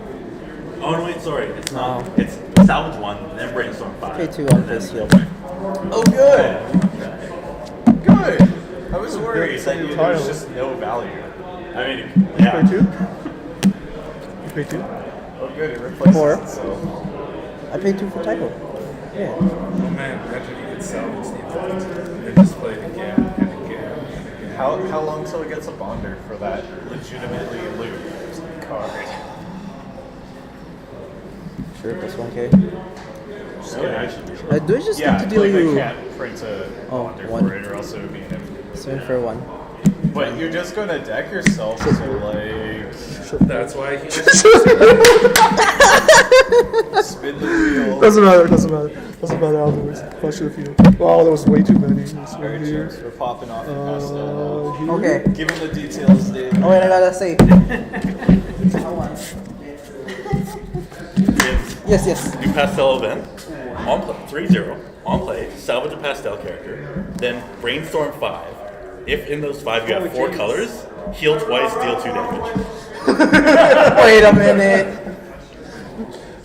Oh no, wait, sorry. It's not. No. It's salvage 1, then brainstorm 5. Okay, 2 on this heal. Oh, good. Good. I was worried that there was just no value. I mean, Pay yeah. 2? You pay 2? Oh, good. It replaces 4. itself. I paid 2 for title. Yeah. Oh man, imagine you could salvage the event and just play it again and again and again. How long till it gets a bonder for that legitimately loot card? Sure, plus 1k. Yeah, actually. Do I just Yeah, need to deal like you they can't print a Oh, bonder one. for it, or else it would be an empty. swing for 1? But you're just gonna deck yourself to like That's why he spin the wheel. Doesn't matter afterwards. Question of you. Wow, that was way too many. This one Alright, here. James, we're popping off in pastel. Here. Okay. Give him the details, Dave. Oh wait, I gotta say. Yes, yes. New pastel event. On play, 3-0. On play, salvage a pastel character. Then brainstorm 5. If in those 5 you have 4 colors, heal twice, deal 2 damage. Wait a minute.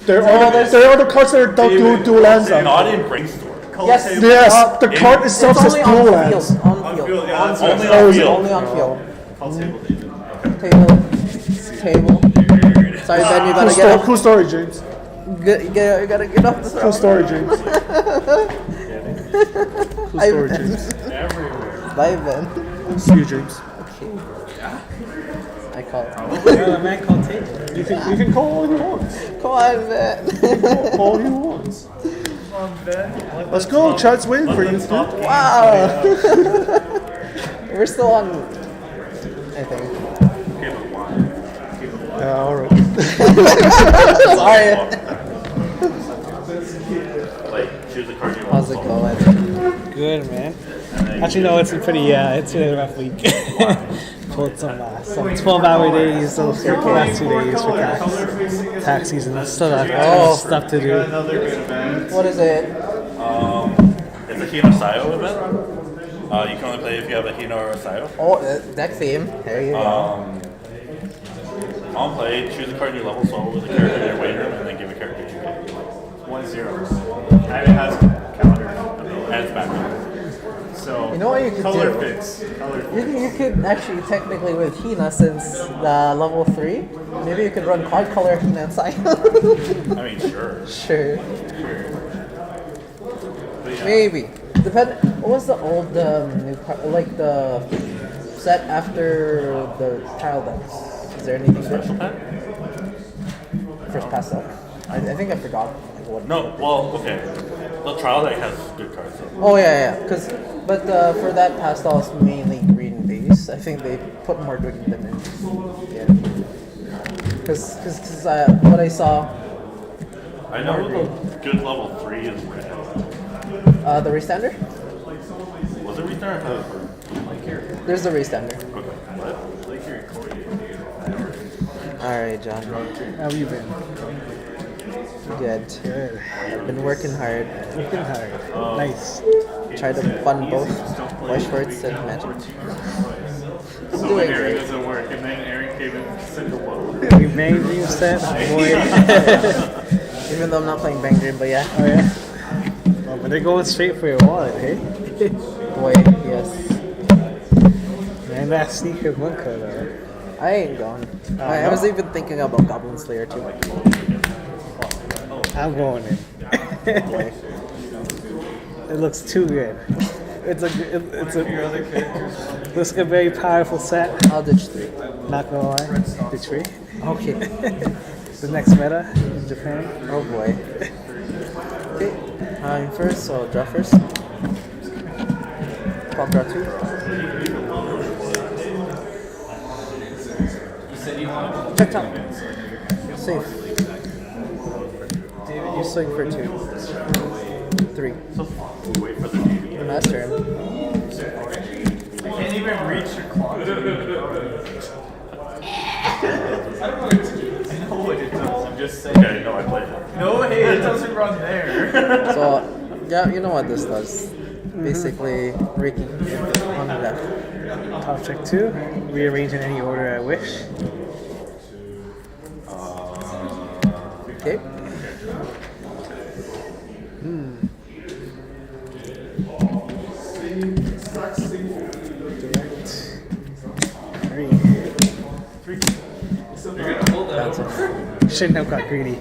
There are the cards that don't do dual lands. Not in brainstorm. Yes. Yes, the card itself It's says only dual on lands. field. On field. Only on field. Only on field. I'll table David. Table. Sorry, Ben, you gotta get off. Cool story, James. You gotta get off the Cool throne. story, James. Cool Hi, story, Ben. James. Bye, Ben. See you, James. I call it. You're a man called Tate. You can call all you want. Come on, Ben. Call all you want. Let's go. Chad's waiting for you. Dude. Wow. We're still on. I think. Yeah, all right. Sorry. Like, choose a card you want. How's it going? Good, man. Actually, no, it's been it's been a rough week. Pulled some 12-hour days those last 2 days for tax season. Still got stuff to do. What is it? It's a Hino Sayo event. You can only play if you have a Hino or a Sayo. Oh, deck theme. There you go. On play, choose a card in your level solo with a character in your waiting room, and then give a character 2k. 1-0. And it has counter. And it's back. So You know what you could Color do? fits. Color fits. You could actually technically with Hina, since the level 3, maybe you could run quad color Hina and Sai. I mean, sure. Sure. But yeah. Maybe. What was the old new like the set after the child decks? Is there anything Special good? pack? First pass up. I think I forgot. Like, what? No, well, okay. The trial deck has good cards though. Oh yeah. But for that pastel it's mainly green base. I think they put more green than in. Yeah. Because what I saw. I know the good level 3 is red. The restander. Was it Return? There's the restander. Okay. What? All right, John. How have you been? Good. Good. I've been working hard. Working hard. Nice. Try to fund both Weiss Schwarz and Magic. I'm So doing Aaron great. doesn't work, and then Aaron came in and said the whoa. We main dream set. Boy. Even though I'm not playing Bang Dream, but yeah. Oh yeah. Oh, but they're going straight for your wallet, hey? Boy, yes. Man, that sneaker one card though. I ain't going. I was even thinking about Goblin Slayer too. I'm going in. It looks too good. It's a looks like a very powerful set. I'll ditch 3. Not gonna lie. The tree. Okay. The next meta in Japan. Oh boy. Okay. I'm first, so I'll draw first. Pop draw 2. Check top. Safe. You swing for 2. 3. Wait for the TV. Master him. I can't even reach your clock. I know what it does. I'm just saying. Okay, no, I played it. No, hey, it doesn't run there. So, yeah, you know what this does. Basically, Ricky on the left. Top check 2. Rearrange in any order I wish. Okay. Direct. 3. Bouncing. Shouldn't have got greedy.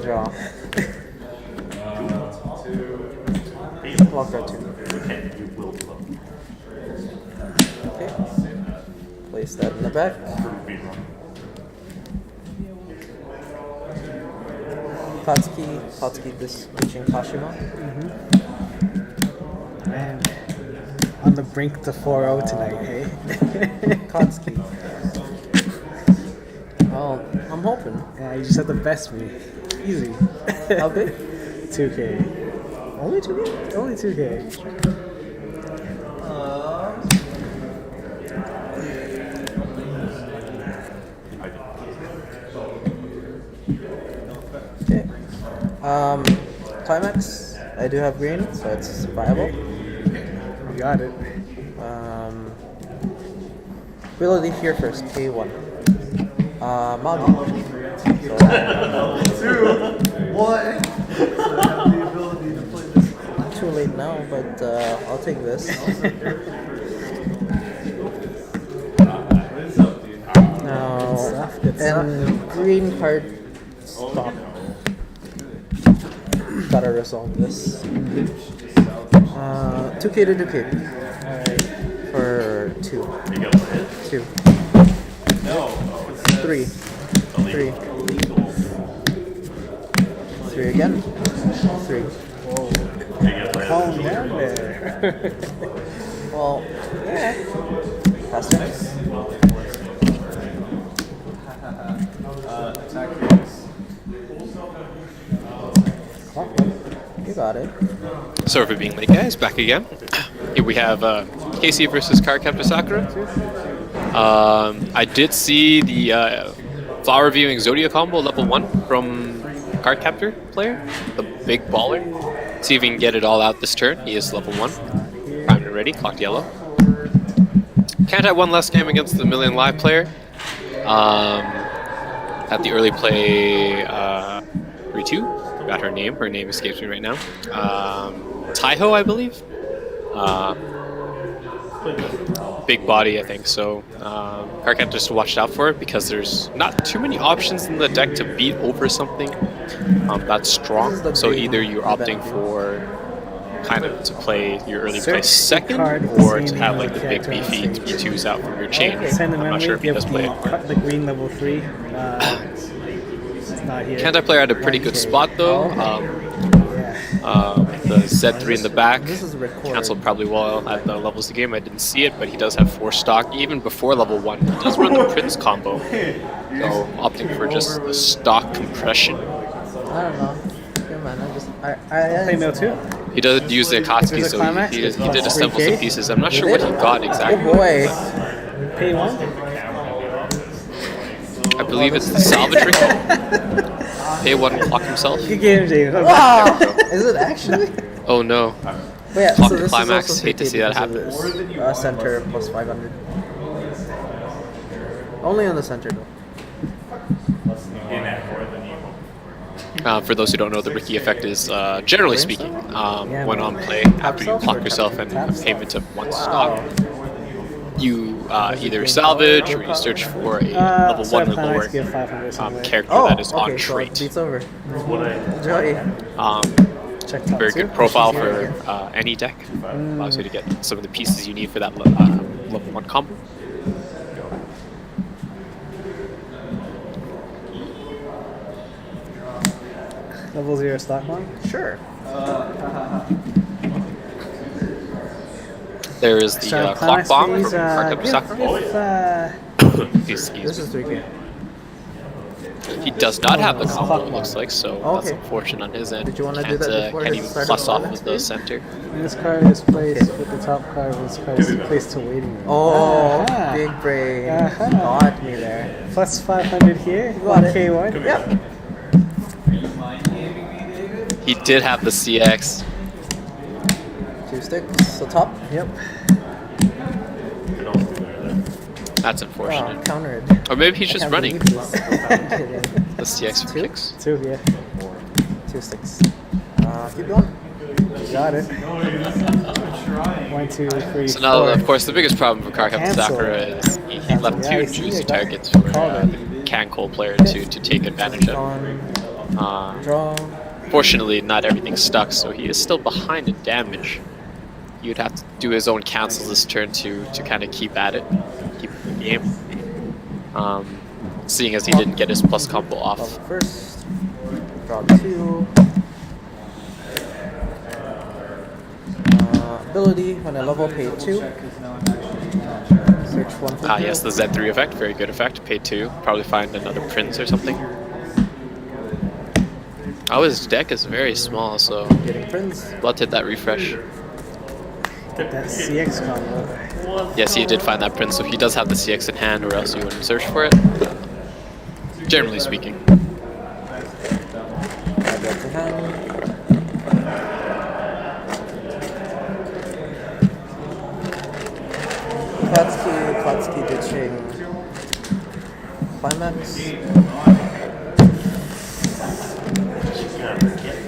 Draw. Block draw 2. Okay, you will love me. Okay. Place that in the back. Potski disputing Kashima. Man, on the brink to 4-0 tonight, hey? Kotsky. Well, I'm hoping. Yeah, you just had the best me. Easy. How big? 2K. Only 2 games? Only 2K. Okay. Climax. I do have green, so it's viable. You got it. We'll leave here first. K1. Magi. So, 2, 1. too late now, but I'll take this. Now, and green card stop. Gotta resolve this. 2K to 2K. For 2. You got what hit? 2. No. 3. 3. 3 again. 3. You get what Calm hit? down there. Well, yeah. Faster. Attack phase. You got it. Sorry for being late, guys. Back again. Here we have Casey versus Cardcaptor Sakura. I did see the Flower Viewing Zodia combo level 1 from Cardcaptor player, the big baller. See if we can get it all out this turn. He is level 1. Primed and ready, clocked yellow. Can't have one last game against the Million Live player. At the early play, Ritu. Forgot her name. Her name escapes me right now. Taiho, I believe. big body, I think. So card count just to watch out for it because there's not too many options in the deck to beat over something that's strong. So either you're opting for kind of to play your early play second, or to have like the big beefy 3/2s out from your chain. Send the I'm not memory, sure if he give does play it. the green level 3. It's not here. Kantai player had a pretty good spot though. The Z3 in the back canceled probably well at the levels of the game. I didn't see it, but he does have 4 stock. Even before level 1, he does run the Prince combo. So opting for just the stock compression. I don't know. Yeah, man, I Play mill too. He does use the Akatsuki, There's a so climax, he it's did plus assemble 3K. some pieces. I'm not sure what he got Oh exactly. boy. Pay 1. I believe it's the salvage ring. Pay 1 clock himself. Good game, James. Wow! Is it actually? Oh no. But yeah, Clock so the this climax. is also Hate to see that happen. Center plus 500. Only on the center though. For those who don't know, the Ricky effect is, generally speaking, when on play, after you clock yourself and a payment of 1 stock, you either salvage or you search for a level 1 or lower character that is on so trait. beats over. Enjoy. Very good profile for any deck. Allows you to get some of the pieces you need for that level 1 combo. Level 0 stock one? Sure. There is the clock bomb from Excuse This is me. 3K. He does not have the combo, Clock it looks bomb. like, so that's Okay. unfortunate on his end. Did you wanna do Can't, that before can't it even started plus on off the of next the page? center. And this card is placed with the top card of this card is placed to waiting room. Oh, Aha. big brain. Uh-huh. Got me there. Plus 500 here. Got it. 1K1. Yep. He did have the CX. 2 sticks. So top. Yep. That's Wow, unfortunate. countered. Or maybe he's I just can't running believe this. I'm kidding. the CX for 2? kicks. 2, yeah. 2 sticks. Keep going. Got it. 1, 2, 3, So now, 4. of course, the biggest problem for Karkap Cancel. Sakura is he left Yeah, 2 I see juicy it. targets for Called the it. Cancol player to take advantage of. On. Uh, Draw. Fortunately, not everything's stuck, so he is still behind in damage. He would have to do his own cancels this turn to kind of keep at it, keep it in the game. Seeing as he didn't get his plus combo off. Level first. Draw 2. Ability. When I level, pay 2. Search 1 for Yes, the Z3 effect, very good effect. Pay 2, probably find another prince or something. Oh, his deck is very small, so Getting prints. let's hit that refresh. That CX combo. Yes, he did find that prince, so he does have the CX in hand, or else he wouldn't search for it. Generally speaking. I get to hand. Klatsky ditching. Climax.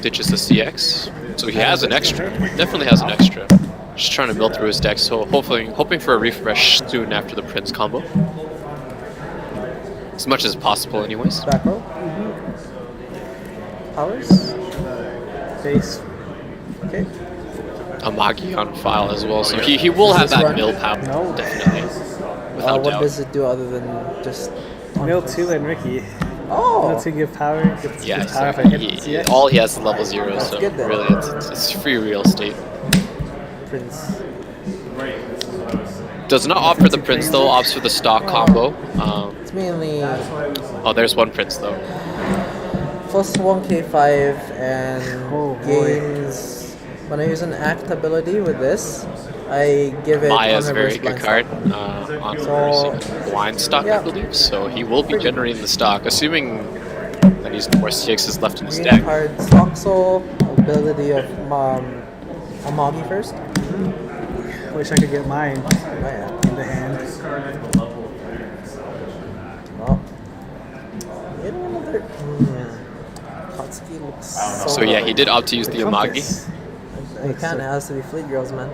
Ditches the CX, so he has an extra. Definitely has an extra. Just trying to mill through his deck, so hoping for a refresh soon after the Prince combo. As much as possible, anyways. Back row. Powers. Base. Okay. Amagi on file as well, so he will have that mill power, No. definitely. Without What doubt. does it do other than just? Mill 2 and Ricky. Oh. Mill 2 give power. Gives Yeah, gives power so if I hit the CX. all he has is level 0, so good then. really it's free real estate. Prince. Does not opt for the Prince though, opts for the stock combo. It's mainly Oh, there's one Prince though. plus 1k5 and Oh, boy. gains. When I use an act ability with this, I give it. Maya's a very unreversed good blind card stock. on So- reversing blind stock, I yeah. believe. So he will be generating the stock, assuming that he's more CXs left in his Green deck. card, Stock Soul, ability of Amagi first. Wish I could get mine Oh, yeah. in the hand. Oh. Get another. Katsuki looks so. So yeah, he did opt to use the Amagi. Compass. You can't. It has to be Fleet Girls, man.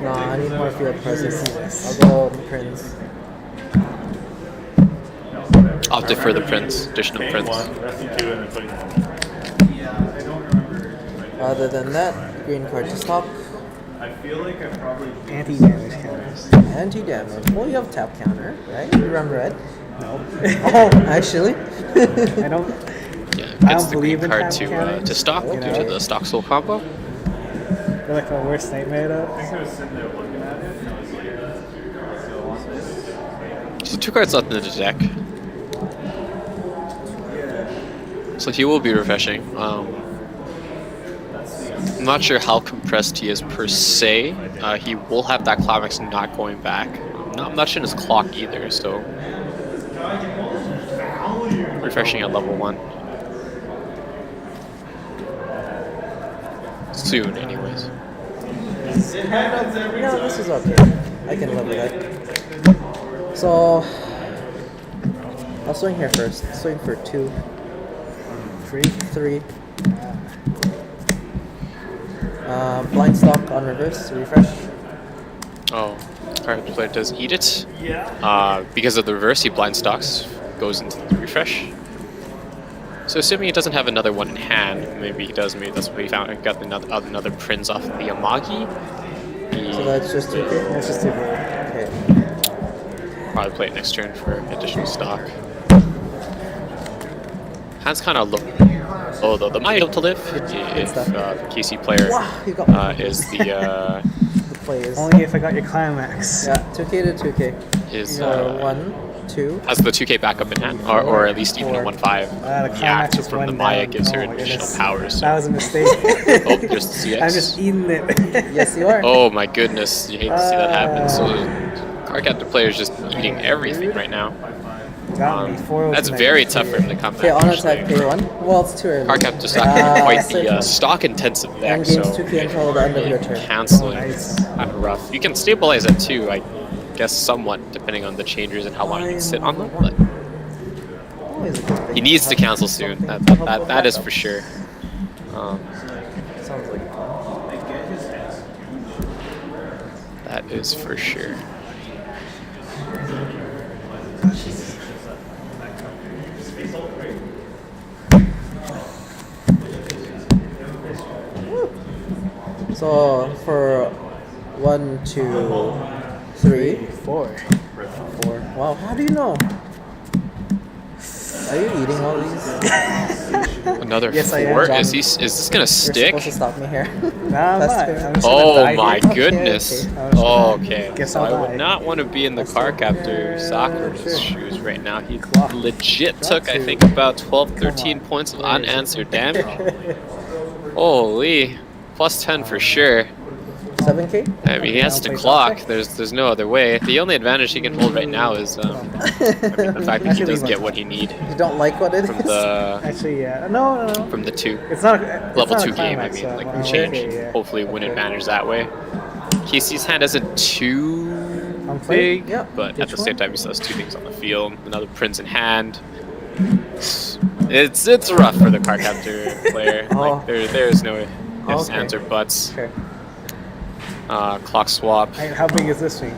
No, I need more field presence. I'll go Prince. Opted for the Prince, additional Prince. Rescue 2 and then Other than that, green card to stop. I feel like I probably Anti-damage counters. Anti-damage. Well, you have tap counter, right? You run red. No. Oh, actually. I don't. Yeah, I gets don't the green believe in card tap to counters, stock you due know? to the stock soul combo. Feel like my worst nightmare though. I was sitting there looking at it and I was like, so on this. So 2 cards left in the deck. So he will be refreshing. I'm not sure how compressed he is per se. He will have that climax not going back. I'm not sure his clock either, so refreshing at level 1. Soon, anyways. No, this is okay. I can live with it. So, I'll swing here first. Swing for 2. 3. Blind stock on reverse. Refresh. Oh, card player does eat it. Yeah. Because of the reverse, he blind stocks, goes into the refresh. So assuming he doesn't have another one in hand, maybe he does. Maybe that's what he found. He got another Prince off the Amagi. So that's just 2K? That's just too bad. Okay. Probably play it next turn for additional stock. Hand's kind of low. Oh, though the might to live if the KC player is the The play is. Only if I got your climax. Yeah, 2K to 2K. is So 1, 2. has the 2K backup in hand, or at least even a 1/5. The The climax act is from the one Maya down. gives her Oh my additional goodness. powers. That So. was a mistake. Oh, there's the CX. I'm just eating it. Yes, you are. Oh my goodness, you hate to see that happen. So card captor player is just eating everything right now. Got me. 4 That's very tough for him to come Okay, back. on attack, actually. pay 1. Well, it's too early. Card captor stock quite the Search stock intensive deck, End so games 2K until the end of your turn. canceling Nice. kind of rough. You can stabilize it too, I guess somewhat, depending on the changers and how long you can sit on them. But Always a good thing. he needs to have cancel soon. something. That is for sure. Sounds like fun. That is for sure. So for 1, 2, 3, 4. 4. Wow, how do you know? Are you eating all these? Another Yes, I am, 4? John. Is this gonna You're stick? supposed to stop me here. Nah, I'm That's not. fair. I'm just gonna Oh die my here. goodness. okay. Oh, okay. Guess So I'll I die. would not want to be in the car captor soccer sure. shoes right now. He Clock. legit Got took, I to. think, about 12, 13 on. points of Where is it? unanswered damage. Holy. Plus 10 for sure. 7K? I mean, he has to Play clock. Soccer? There's no other way. The only advantage he can hold right now is I mean, the fact that he Actually, does leave get on what he need You don't like what it from is? the Actually, yeah. No. from the 2. It's not a, Level it's 2 not a game, I climax, mean, like well, change. okay, yeah. Hopefully win advantage that way. KC's hand isn't too I'm playing. big, Yep. but Which at the same one? time he still has 2 things on the field. Another Prince in hand. It's rough for the card captor player. Oh. Like there's no ifs, Okay. ands, or buts. Okay. Clock swap. Hey, how big is this thing?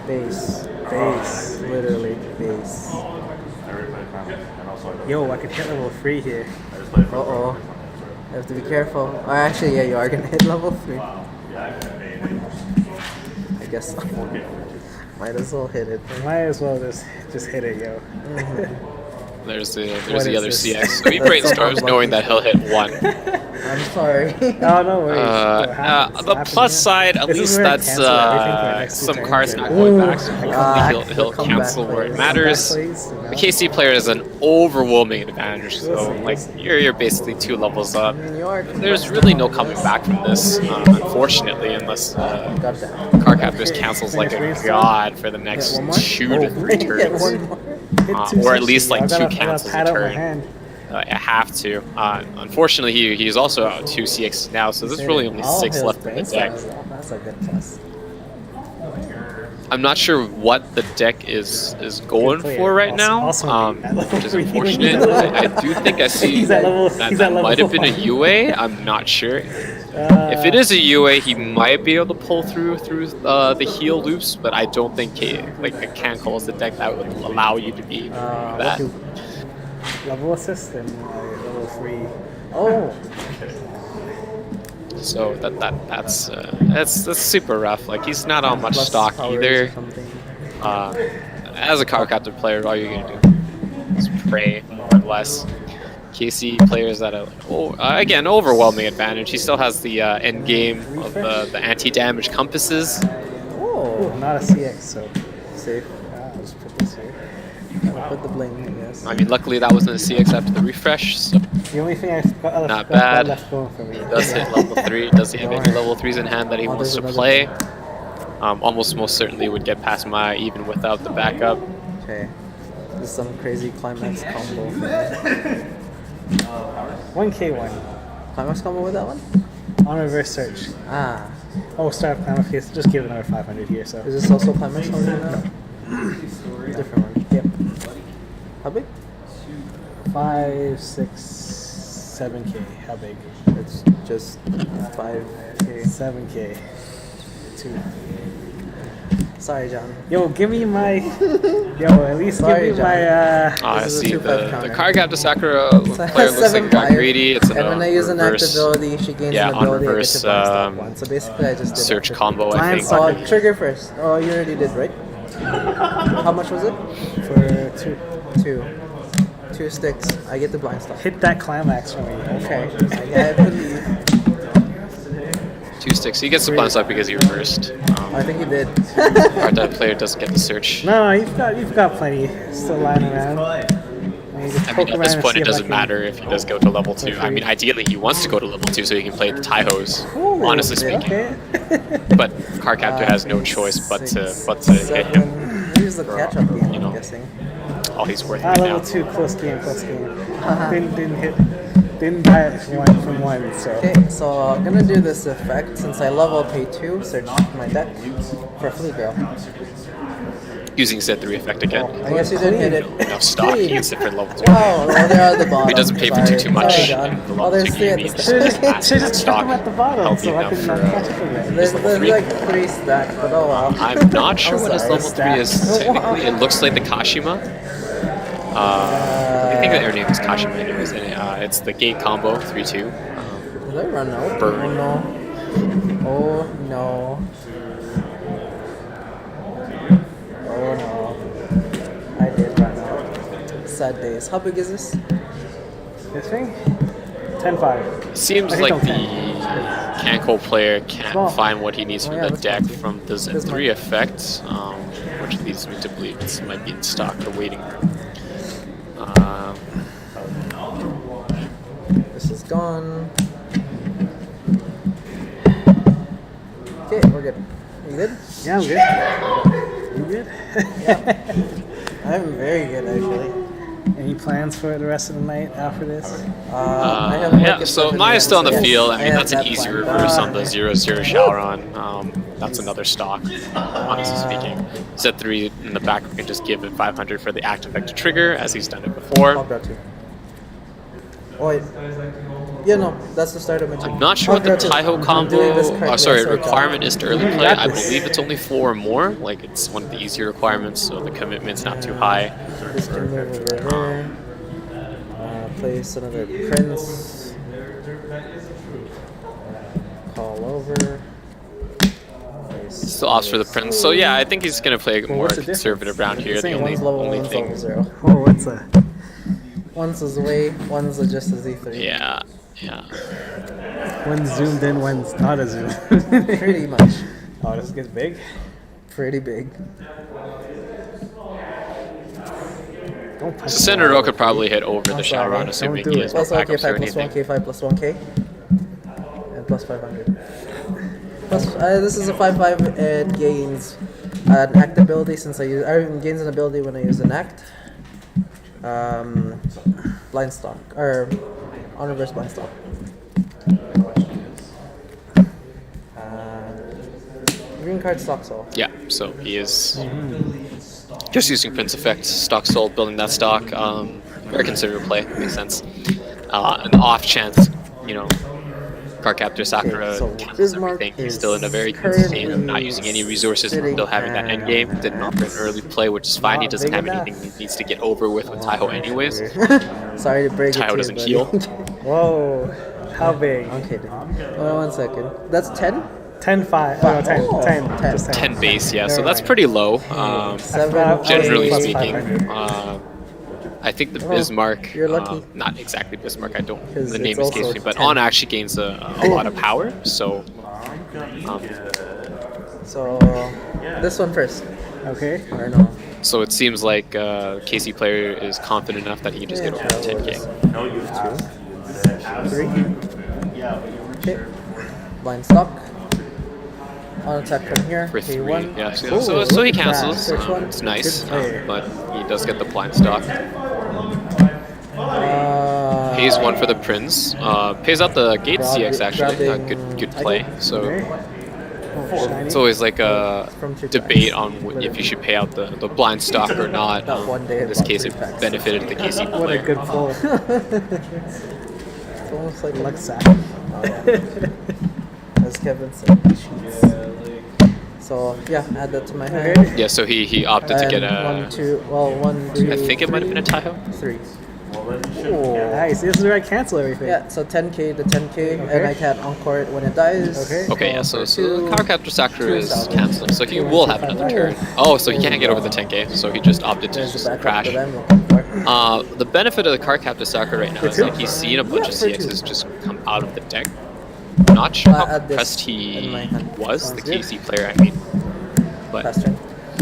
Base. Base. Literally, base. Yo, I could hit level 3 here. Uh-oh. You have to be careful. Oh, actually, yeah, you are gonna hit level 3. I guess so. Might as well hit it. Might as well just hit it, yo. There's the What other is this? CX. So he brainstorms knowing that he'll hit 1. I'm sorry. Oh, no worries. What happens? The Happens, plus yeah. side, at This is least where I that's cancel everything for the next 2 some turns, cards right? not going back, so He'll he'll come cancel back where it later. matters. Come back, please, you know? The KC player is an overwhelming advantage, so We'll see, like we'll see. you're basically 2 levels up. I mean, you are. There's really no coming back from this, unfortunately, unless Goddamn. Car Captors cancels like a god for the next one more? 2 to 3 Hit turns. one more. Hit or 260, at least like yo. I 2 gotta cancels a pad out my turn. hand. I have to. Unfortunately, he's also out 2 CX now, so there's really only All 6 his left in the brain deck. cells, That's a good plus. I'm not sure what the deck is going player. for right Also- now, also at level which is 3. unfortunate. I do think I see He's at level- that, he's at level might have been a 5. UA. I'm not sure. If it is a UA, he might be able to pull through the heal loops, but I don't think the Cancel is the deck that would allow you to be that. Level assist and level 3. Oh, So that's super rough. Like he's not on much plus stock powers either. or something. As a card captain player, all you're gonna do is pray more or less. KC players that are again overwhelming advantage. He still has the end game of the anti-damage compasses. Oh, Not a CX, so safe. I'll just put this here. I'll put the bling, I guess. I mean, luckily that wasn't a CX after the refresh, so The only thing I've got Not bad. left going for me. he does hit level 3. Does he have any level 3s in hand that he wants to there's play? Almost most certainly would get past Maya even without the backup. Okay. This is some crazy climax combo. 1K1 Climax combo with that one? on reverse search. Ah. Oh, start climax case. Just give it another 500 here. So Is this also climax combo now? Different one. yep, How big? 5, 6, 7K. How big? It's just 5K. 7K. 2. Sorry, John. Yo, give me my. Yo, at least Sorry, give me my. I This is a see 2-5 the counter. card gap to Sakura So it player has looks like it got 7-5, greedy. It's and when I use an active reverse ability, she gains yeah, an on ability. reverse, I get to blind stop one. So basically, I just did search that. combo, I Blind think. stop. Oh, trigger first. Oh, you already did, right? How much was it? for 2. 2. 2 sticks. I get the blind stop. Hit that climax for me. Okay. I believe. 2 sticks. He gets the blind stop because he reversed. I think you did. Our dead player doesn't get the search. No, you've got plenty still lying around. And you just I poke mean, at around this and point, see it if I doesn't can- matter if he does go to level 2. I mean, ideally, he wants to go to level 2 so he can play the Taihos, Ooh, honestly speaking. Okay. But Card Captor has no choice but to hit him. Use the catch-up game, You know. I'm guessing. All he's worth right Level now. 2, close game. Didn't buy it from one, so. Okay, so I'm gonna do this effect since I level P2, search my deck for Flea Girl. Using Z3 effect again. I guess you didn't hit it. No stock, he gets it for level 2. Oh, well, they're at the bottom. He doesn't pay for Sorry. too much. Sorry, John. in the Oh, level there's 2 3 at game. the He's start. just Should've just that checked stock. them at the bottom Help so you I out could for, not catch it from there. There's level 3. like 3 stacks, but oh well. I'm not sure what his sorry. level 3 is technically. It looks like the Kashima. I think that her name is Kashima anyways. And it's the gate combo, 3-2. Did I run out? Burn. Oh no. Oh no. Oh no. I did run out. Sad days. How big is this? This thing? 10-5. Seems I think like the I'm Kanko player can't Small. find what he needs Oh, from yeah, the looks deck fancy. from the This Z3 might- effect, which leads me to believe this might be in stock or waiting. This is gone. Okay, we're good. You good? Yeah, I'm good. You good? I'm very good actually. Any plans for the rest of the night after this? I have Yeah, wicked so stuff in Maya's still on the yes, field. I mean, have that's an that easy plan. reverse on the 0-0 Showron. That's another stock, honestly speaking. Z3 in the back can just give it 500 for the active effect to trigger, as he's done it I'll before. grab 2. Oh wait. Yeah, no, that's the start of my 2. I'm not sure what the Taiho combo, requirement is to early play. got I this. believe it's only 4 or more. Like, it's one of the easier requirements, so the commitment's not too high. Just can move over there. Place another prince. Call over. Still opts for the prince. So yeah, I think he's gonna play more what's the conservative around here. The One's level 1, one's level thing, 0. Oh, what's that? One's is away, one's just a Z3. yeah. One's zoomed in, one's not a zoom. Pretty much. Oh, this gets big? Pretty big. Don't punch So Senator could probably hit over the sorry, Showron, don't assuming do he it. has no Plus 1K5 backups or plus anything. 1K5 plus 1K. And plus 500. Plus, this is a 5-5. It gains an act ability since it gains an ability when I use an act. Blind stock. Or on reverse blind stock. green card stock soul. Yeah, so he is just using Prince Effect, stock soul, building that stock. Very considerable play, makes sense. An off chance, you know, Cardcaptor Sakura Okay, so cancels Bismarck everything. He's is still in a very good state of not currently using any resources and sitting still having that end game. Didn't offer an early play, which is fine. He doesn't big have enough. anything he needs to get over with Taiho anyways. Sorry to break it Taiho to doesn't you, heal. buddy. Whoa. How big? Okay, dude. Oh, 1 second. That's 10? 10, 5. Oh, 10. Oh, 10. 10. Just 10. 10 base, yeah, so Never that's mind. pretty low. 7. Generally Plus speaking, 500. I think the Oh, Bismarck, you're lucky. not exactly Bismarck, I don't, 'Cause the name it's escapes also me, but 10. On actually gains a lot of power, so So, this one first. Okay. Or no? so it seems like KC player is confident enough that he can just get over 10k. 3. Okay. Blind stock. On attack from here. For 3, K1. yeah, so, Ooh, so look he at that. cancels, Search one. it's nice, Good play. but he does get the blind stock. Pays 1 for the Prince, pays out the Gate CX actually, good play, so Shiny. it's always like a From 3 debate packs. on if you should pay out the blind stock or not. That one day In this about case, 3 it packs. benefited the KC What a player. good pull. It's almost like Luck sack. as Kevin said. So yeah, add that to my hand. Okay. Yeah, so he opted to get a. 1, 2. Well, 1, 2. I think it might have been a Taiho. 3. Nice. This is where I cancel everything. Yeah, so 10k to 10k, and I can encore it when it dies. Okay. Okay, yeah, so two- Cardcaptor Sakura is 2,000. canceled, so he will have another turn. Oh, so he can't get over the 10k, so he just opted to There's just the backup crash. for them. We'll come for it. The benefit of the Cardcaptor Sakura right now is like he's seen a bunch of Yeah, for CXs two. just come out of the deck. Not sure how add this impressed in he my hand. was, the Sounds KC player, I mean. But Fast turn.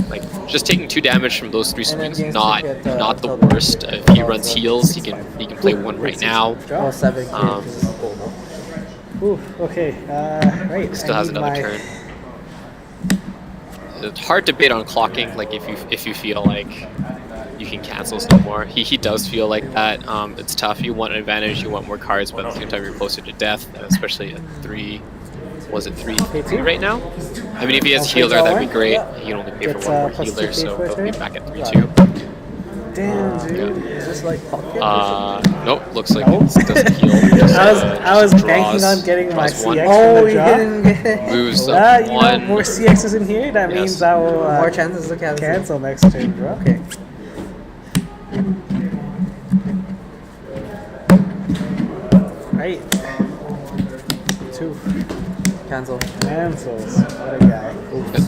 like just taking 2 damage from those 3 And then swings, gains not ticket, not the until worst. the- If he runs heals, he can play 1 right now. Oh, 7k. Um, because it's global. Ooh, okay. Right. Still I has need another my- turn. It's hard debate on clocking. Like if you feel like you can cancel some more, he does feel like that. It's tough. You want an advantage. You want more cards, but at the same time you're closer to death, especially at 3. Was it 3 right now? I mean, if he has Okay, healer, that'd be one. great. Yeah. He can only pay for It's, 1 more plus healer, 2k so for a he'll be turn? back at 3-2. Damn, dude. Is this like pocket? Nope, looks like Nope. it doesn't heal. Just, I was just banking draws- on getting my draws 1. CX Oh, from the you draw. didn't get it. Moves You up know, 1. more CXs in here. That Yes. means I will More chances to cancel. cancel next turn, bro. Okay. Right. 2 Cancel. cancels. What a guy.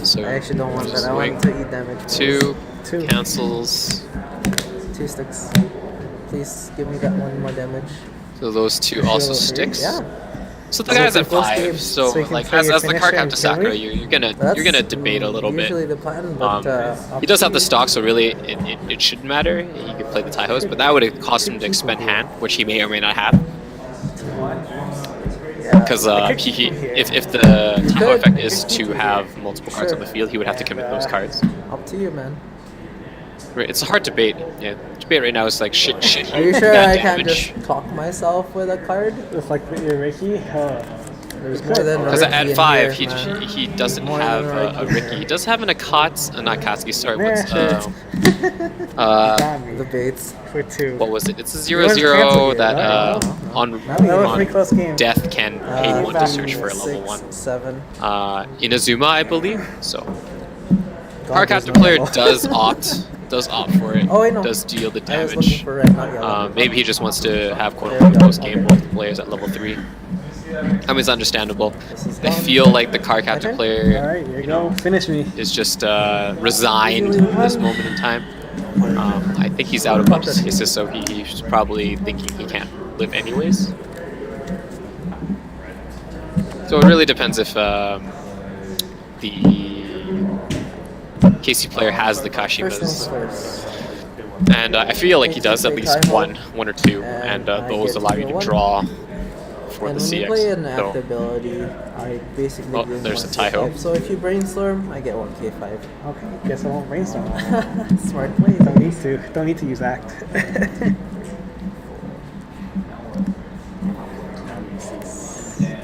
So I actually don't want that. just I want swing. to eat damage. 2 2. cancels. 2 sticks. Please give me that 1 more damage. So those 2 also sticks. Yeah. So the guy's at close 5. game, So so you can like play as your the finisher card and captor kill Sakura, me? you're gonna That's debate a little bit. usually the plan, but He does have the stock, so really it shouldn't matter. He could play the Taihos, but that would have cost him to expend hand, which he may or may not have. Because if the Taiho could. effect is to have multiple cards on the field, he would have to commit those cards. Up to you, man. Right, it's a hard debate. Yeah, debate right now is like shit. Are you sure bad I can't damage. just talk myself with a card? With like your Ricky? There's more than a Because Ricky at in 5, here, man. he doesn't More have than a a Ricky. He does have an Akatsuki, not Akatsuki, sorry, Yeah, what's, sure. Got me. The baits. For 2. what was it? It's a You weren't 0-0 canceled that yet, on, That was a pretty close game. death can pay 1 to search for a level 1. 6, 7. Inazuma, I believe, so. God, Cardcaptor there's no player level. does opt for it. Oh, I know. Does deal the I was looking damage. for red, not yellow. Maybe he just wants to have quote There we unquote go. post game Okay. multiplayers at level 3. I mean, it's understandable. is I done. feel like the card My captor turn? player Alright, here you go. Finish me. is just resigned at this moment in time. I think he's out of bunch of cases, so he's probably thinking he can't live anyways. So it really depends if the KC player has the First things Kashimas. first. And I feel like he does at least one or two, and those allow you to draw for And the when you play an CX. So, act ability, I basically Oh, give there's a 1K5. Taiho. So if you brainstorm, I get 1k5. Okay, guess I won't brainstorm. Smart play. Don't need to. Don't need to use act.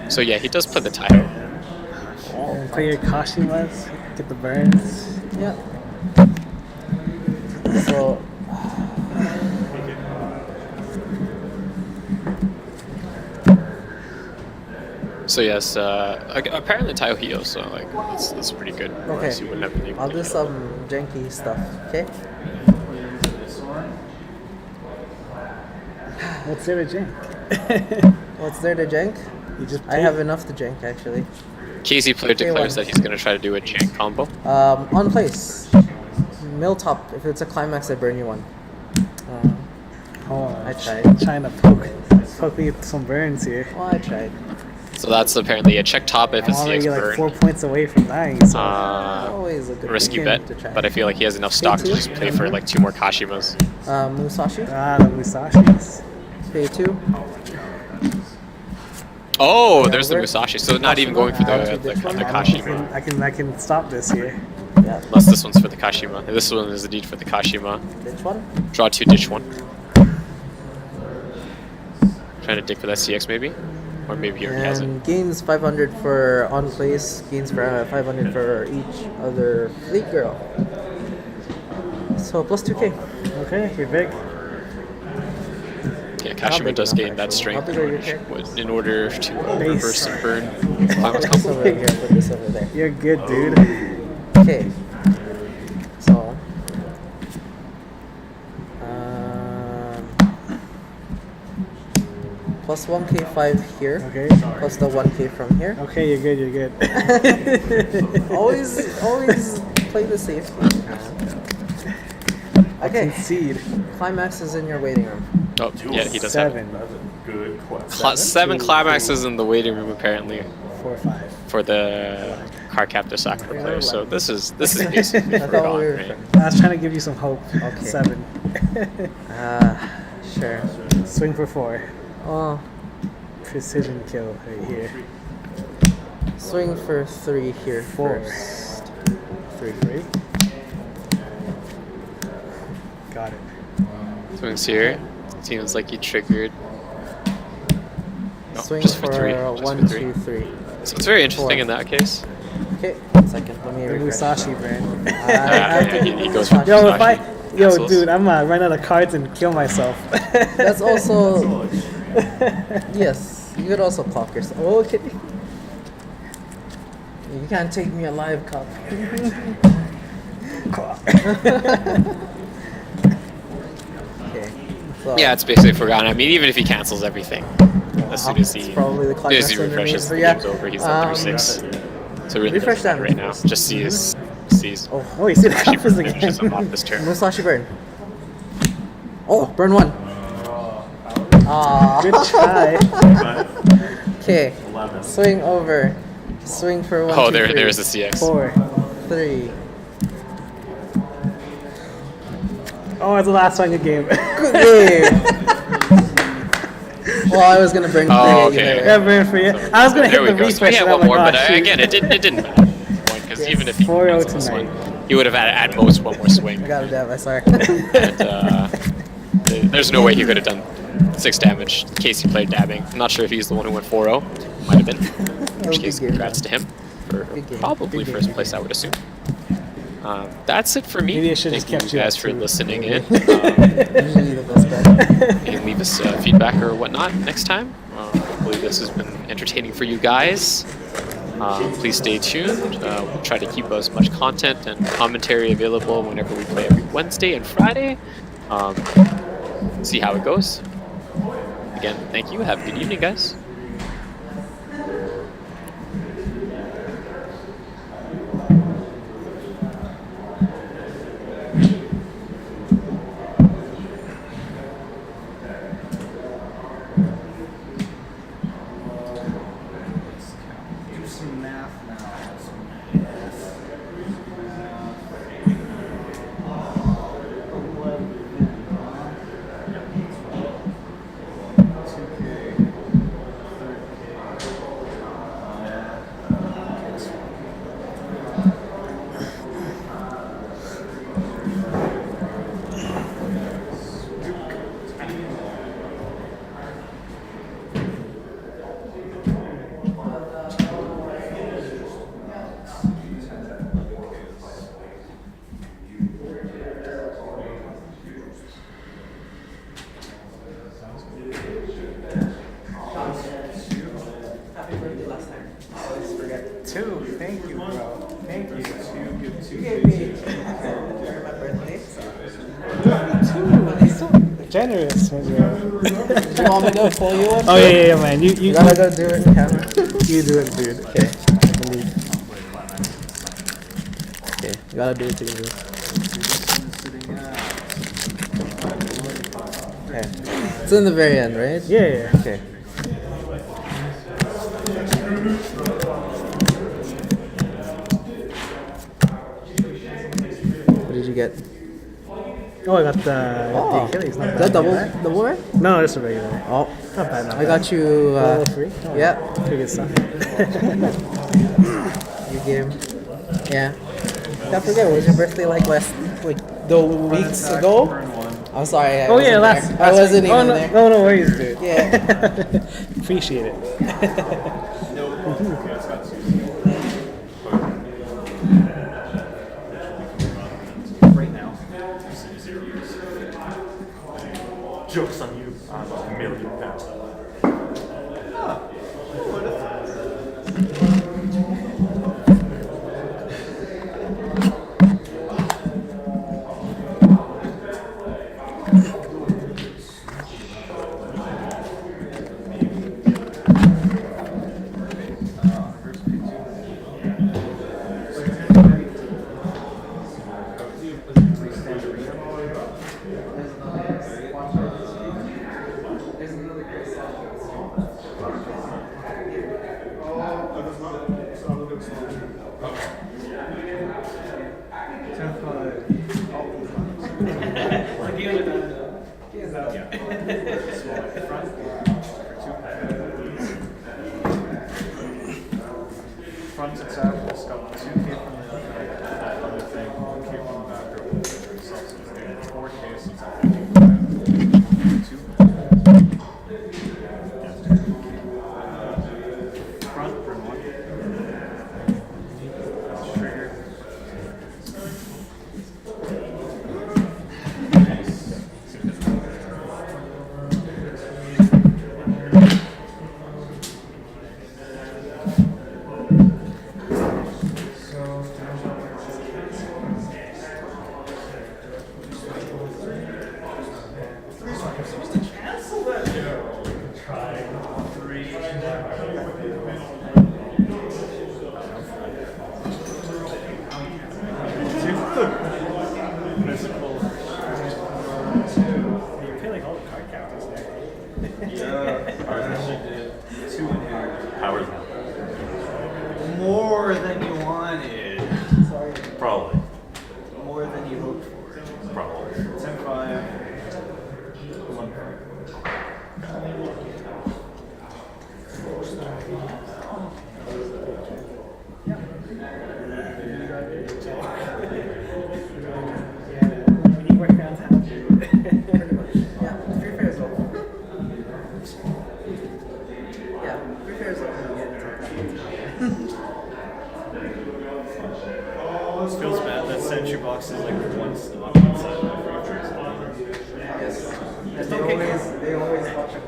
so yeah, he does play the Taiho. play your Kashimas, get the burns. Yeah. So. So yes, apparently Taihio, so like it's pretty good. Okay. So you wouldn't have been able I'll to do get it. some janky stuff. Okay. What's there to jank? What's there to jank? You just I have enough to jank actually. Casey player Okay, declares one. that he's going to try to do a jank combo. On place. Mill top. If it's a climax, I burn you one. Hold on. I tried. Trying to poke me with some burns here. Well, I tried. So that's apparently a check top if I'm it's already CX like burn. 4 points away from dying. So Always a good Risky thing bet, to try. but I feel like he has enough stock to two. just play for like 2 more Kashimas. Musashi. the Musashis. Pay 2. Oh, there's the over. Musashi. So not even going for the Kashima. I can stop this here. Yeah. Unless this one's for the Kashima. This one is indeed for the Kashima. Which one? Draw 2, ditch 1. Trying to dig for that CX maybe? Or maybe he already has it. And gains 500 for on place. Gains for 500 for each other fleet girl. So plus 2k. Okay, you're big. Yeah, Not Kashima big does enough, gain that actually. strength How big are your characters? in order to reverse and burn Climax Put this combo. over here. Put this over there. You're good, dude. Okay. So. Plus 1k5 here. Okay. Plus the 1k from here. Okay, you're good. You're good. always play the safe. I Okay. concede. Climax is in your waiting room. Oh, yeah, he does have it. 7, That's a good question. 7 climaxes in the waiting room apparently 4, 5. for the car captor soccer player. So this is basically I thought we forgotten, were right? I was trying to give you some hope. Okay. 7. Sure. Swing for 4. Oh, Precision kill right here. swing for 3 here 4. first. 3. Got it. Swings here. Seems like he triggered. No, Swing just for 3. for Just 1, for 3. 2, 3. So it's very interesting 4. in that case. Okay, 1 second. Let me The refresh. Musashi brand. I have to he do goes for Musashi. Yo, if Musashi. yo, Castles. dude, I'm gonna run out of cards and kill myself. That's also. Yes, you could also clock yourself. Oh, okay. You can't take me alive, cop. Okay. So, Yeah, it's basically forgotten. I mean, even if he cancels everything, as soon as it's he, probably the as soon as he climax refreshes, the underneath, game's over. He's at 36. So really refresh doesn't matter that. right now. Just sees. Oh, Oh, you see the Actually, compass finishes him again. off this turn. Musashi burn. Oh, burn 1. Good try. Okay. Swing over. Swing for 1. Oh, 2, 3. there's the CX. 4. 3. Oh, it's the last one in the game. Good game. Well, I was gonna bring 3 Oh, at you okay. there. Yeah, burn for you. I was gonna There hit we the go. So refresh. he had and I'm one more, like, but oh, shoot. again, it didn't matter. Because Yes. even if he 4-0 cancels this tonight. one, he would have had at most one more swing. I got a dab, I sorry. And there's no way he could have done 6 damage in case he played dabbing. I'm not sure if he's the one who went 4-0. Might have been. In was which a case, good game, congrats to him for Good game. probably Good first game. place, I would assume. That's it for me. Maybe I should Thank just kept you you guys up for too. listening in. Usually the best bet. You can leave us feedback or whatnot next time. Hopefully this has been entertaining for you guys. Please stay tuned. We'll try to keep as much content and commentary available whenever we play every Wednesday and Friday. See how it goes. Again, thank you. Have a good evening, guys. Do some math now. generous, man. Do you want me to pull you up? Oh yeah, man. You gotta go do it in camera. you do it, dude. Okay. Okay, you gotta do it together. Okay. It's in the very end, right? Yeah. Okay. What did you get? Oh, I got the Achilles. Not Is bad. that double rare? No, just a regular. Oh, Not bad. Not I got you. bad. Free. Oh, Yeah, Pretty good stuff. you game. Yeah. I forget. Was your birthday like the weeks ago? I'm sorry. I wasn't there. I wasn't even there. No worries, dude. Yeah. Appreciate it. Right now. Joke's on you. I'm a million pounds. Front attack, just got 2K from that other thing, 1K from the back row. So it's doing 4K, so it's at 55. 2. Front, burn 1. Trigger. You pay like all the card counters there. Yeah, ours actually did 2 in here. Powers now. More than you wanted. Probably. More than you hoped for. Probably. 10-5. 1. We need more fans out. Yeah, 3 fairs open. Yeah, 3 fairs open. This feels bad. That Sentry box is like one stop inside of my free Yes. They always watch it.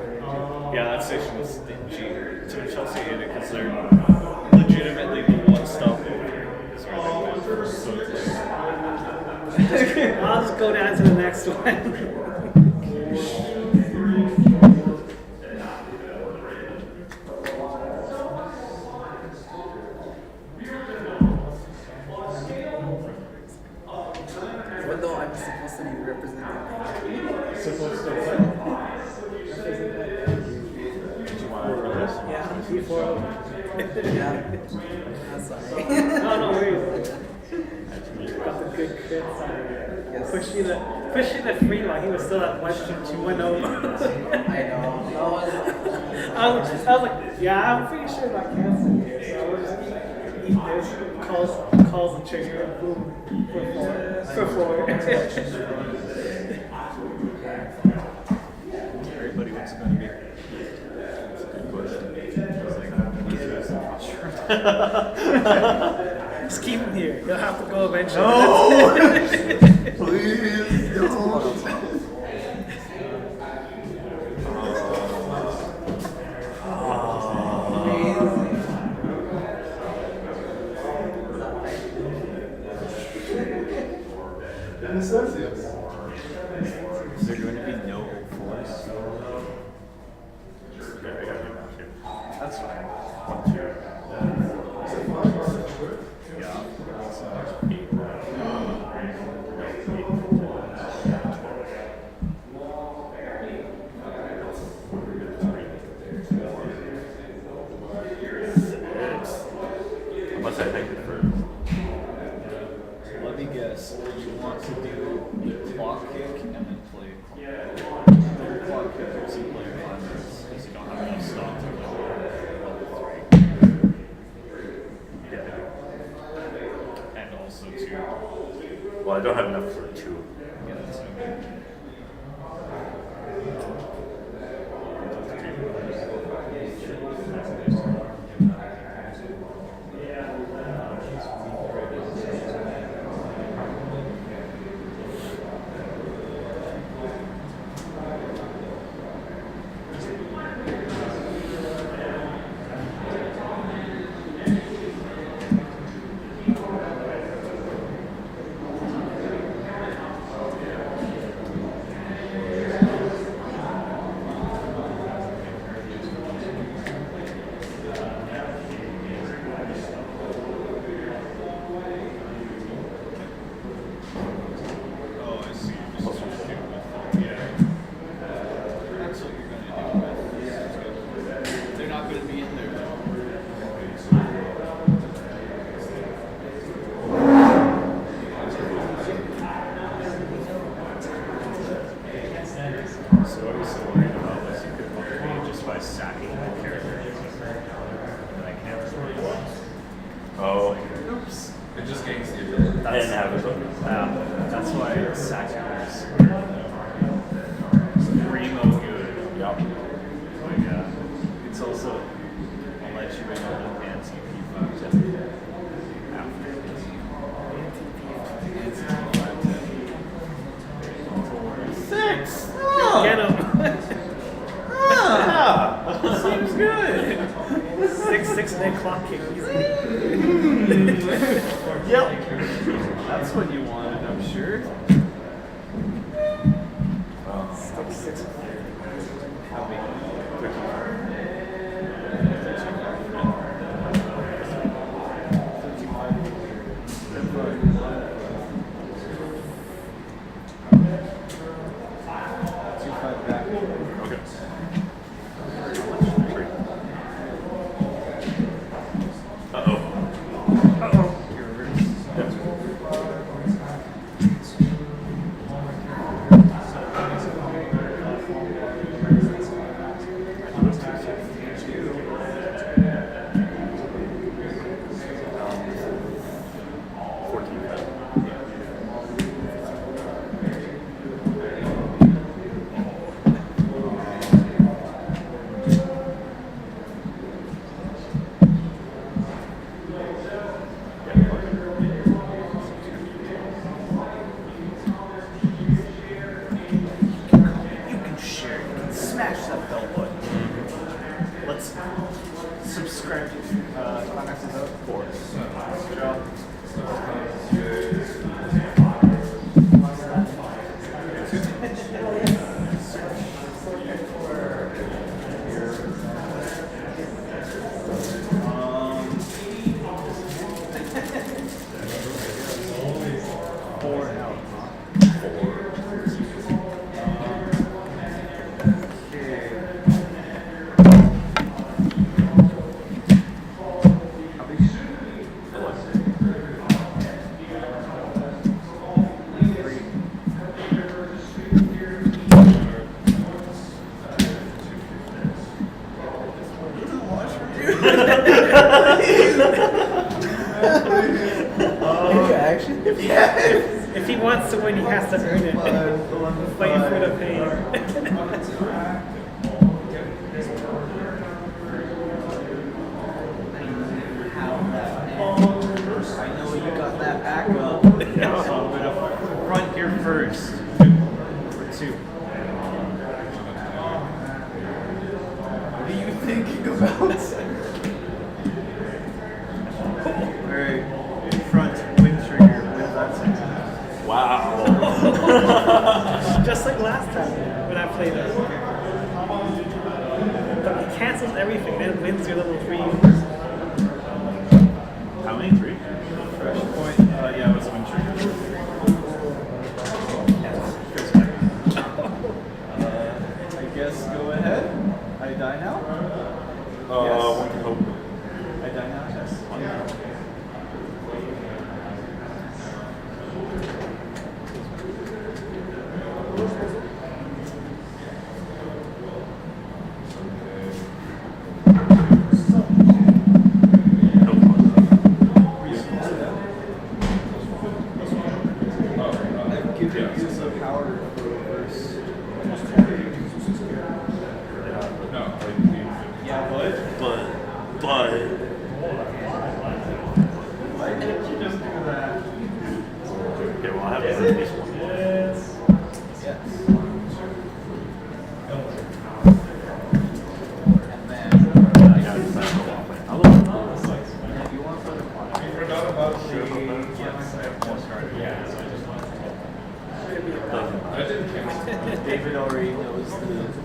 Yeah, that station was stingy. So Chelsea hate it because they're legitimately the one stop over here. Is where they went. So it's like, I'll just go down to the next one. Even though I'm supposed to be representing. supposed to Yeah, before. Yeah. I'm sorry. No worries. Got the good crits. Yes. Pushing the free while he was still at 1-2-1-0. I know. I was like, yeah, I'm pretty sure about canceling here, so I will just eat this, calls the trigger, and boom, for four. everybody wants it going to be. That's a good question. Just keep him here. You'll have to go eventually. Please don't. And it says yes. Is there going to be no gains the ability. I didn't have it. That's why Sacular's primo good. Yep. But yeah, it's also I'll let you in on the anti-P5 after Six. Get him. seems good. 6 and then clock kick. Yep. That's what you wanted, I'm sure. 6. How big? Okay. You can share. You can smash that bell button. Let's subscribe to Climax is up. 4. Good job. Four out. If he wants to win, he has to earn it. Fight for the pain. I know you got that back up. So I'm gonna front here first. For 2. What are you thinking about? Alright, front wing trigger. What does that say? Wow. Just like last time when I played it. But he cancels everything, then wins your level 3. How many? 3? Fresh point. Yeah, it was wing trigger. I guess go ahead. I die now? Yes. One can hope. I die now? Yes. I've given you some power for reverse. Yeah, but. Why didn't you just do that? Okay, well, I have to at least one. Yes. Yes. And then, I got to decide how long I play. if you want further quantity, You forgot about the yes, I have more started. Yeah, so I just want That didn't count. David already knows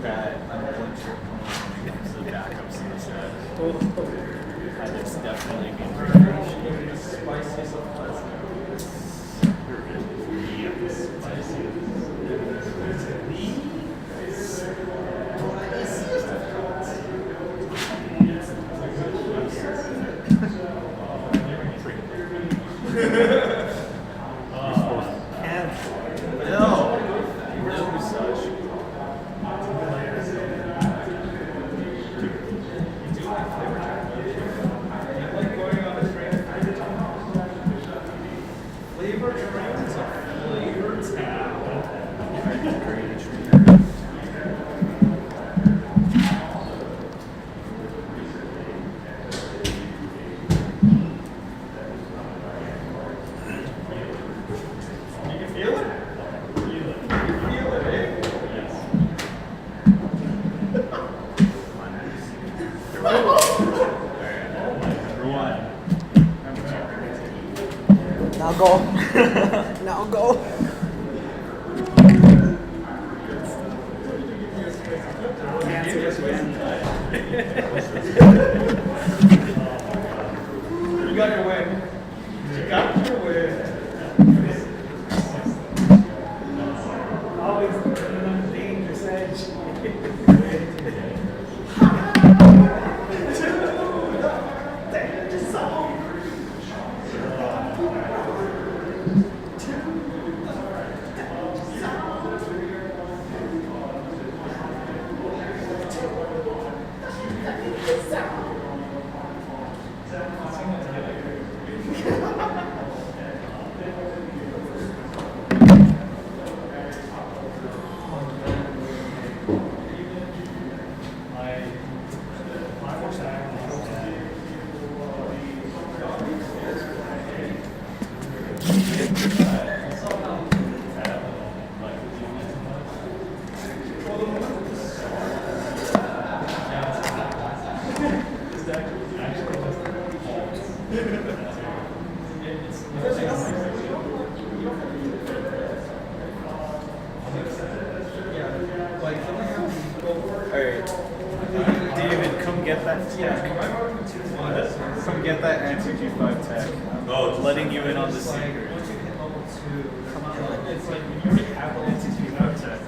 that I'm going to comes the backups in the set. And it's definitely been very spicy, so pleasant. No, no such. go. Now go. You got your win. You got your win. Always on the dangerous edge. Alright. David, come get that tech. Come get that anti-G5 tech. No, just Letting you in on the secret. Come on. You already have an anti-G5 tech.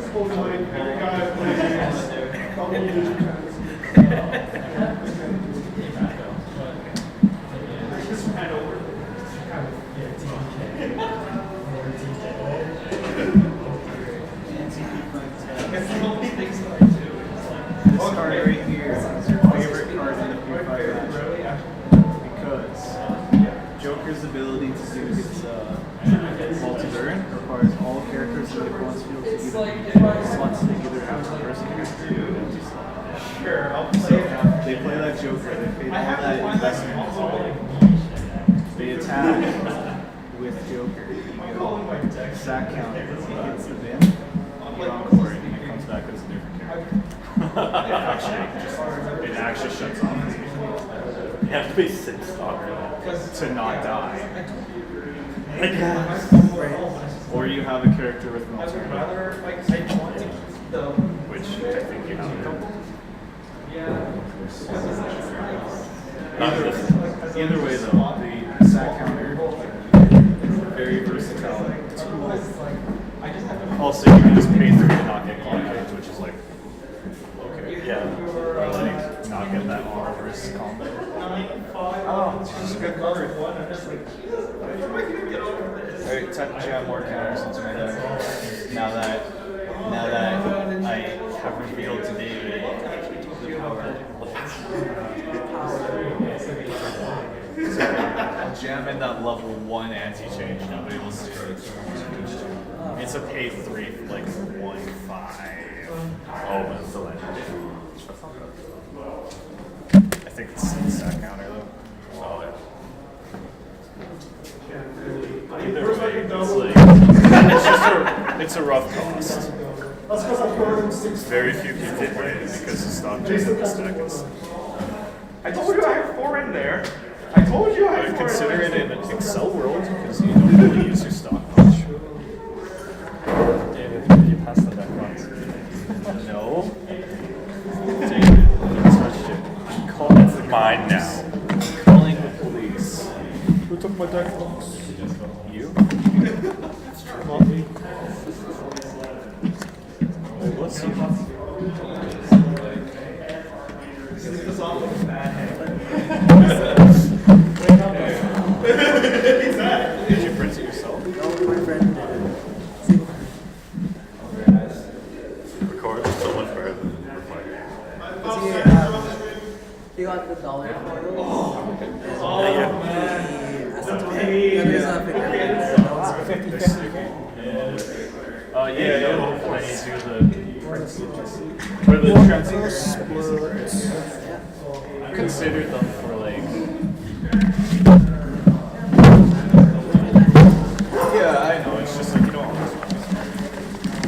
This card right here is your favorite card in the P5 matchup because Joker's ability to use multi-burn requires all characters in the opponent's field to either slots to either have reverse character or empty slot. Sure, so they play that Joker, they paid all that investment. They attack with Joker. You get sack count as he hits the bin, you get on court, and he comes back as a different character. It actually shuts off. You have to be 6 stalker To not die. Or you have a character with an alternative. Which I think you have a couple. Either way though, the sack counter, very versatile. Also, you can just pay 3 to not get clock hits, which is like, okay. Yeah. Or like, not get that armor versus combo. Oh, it's just a good card. Alright, time to jam more counters into my deck. Now that I have revealed to David the power. I'll jam in that level 1 anti-change, nobody will see it. It's a pay 3 for like 1/5. Oh, but it's the legend. I think it's that counter though. Oh, yeah. Either way, it's a rough cost. Very few people play it because the stock just in this deck is. I told you I have 4 in there. I told you I I have would 4 consider in it there. in Excel world because you don't really use your stock much. David, did you pass the deck once? No. David, you touched it. Call it Mine now. calling the police. Who took my deck box? You? Not me. Wait, what's you? Did you print it yourself? No, my friend did it. Record is so much better than recording. He got the dollar foil. Yeah. Acetone. There's a figure. That was 50-50. Yeah, when you do for the transition, consider them for like. Yeah, I know. It's just like you don't always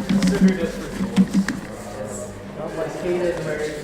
consider it for tools. Like hated wearing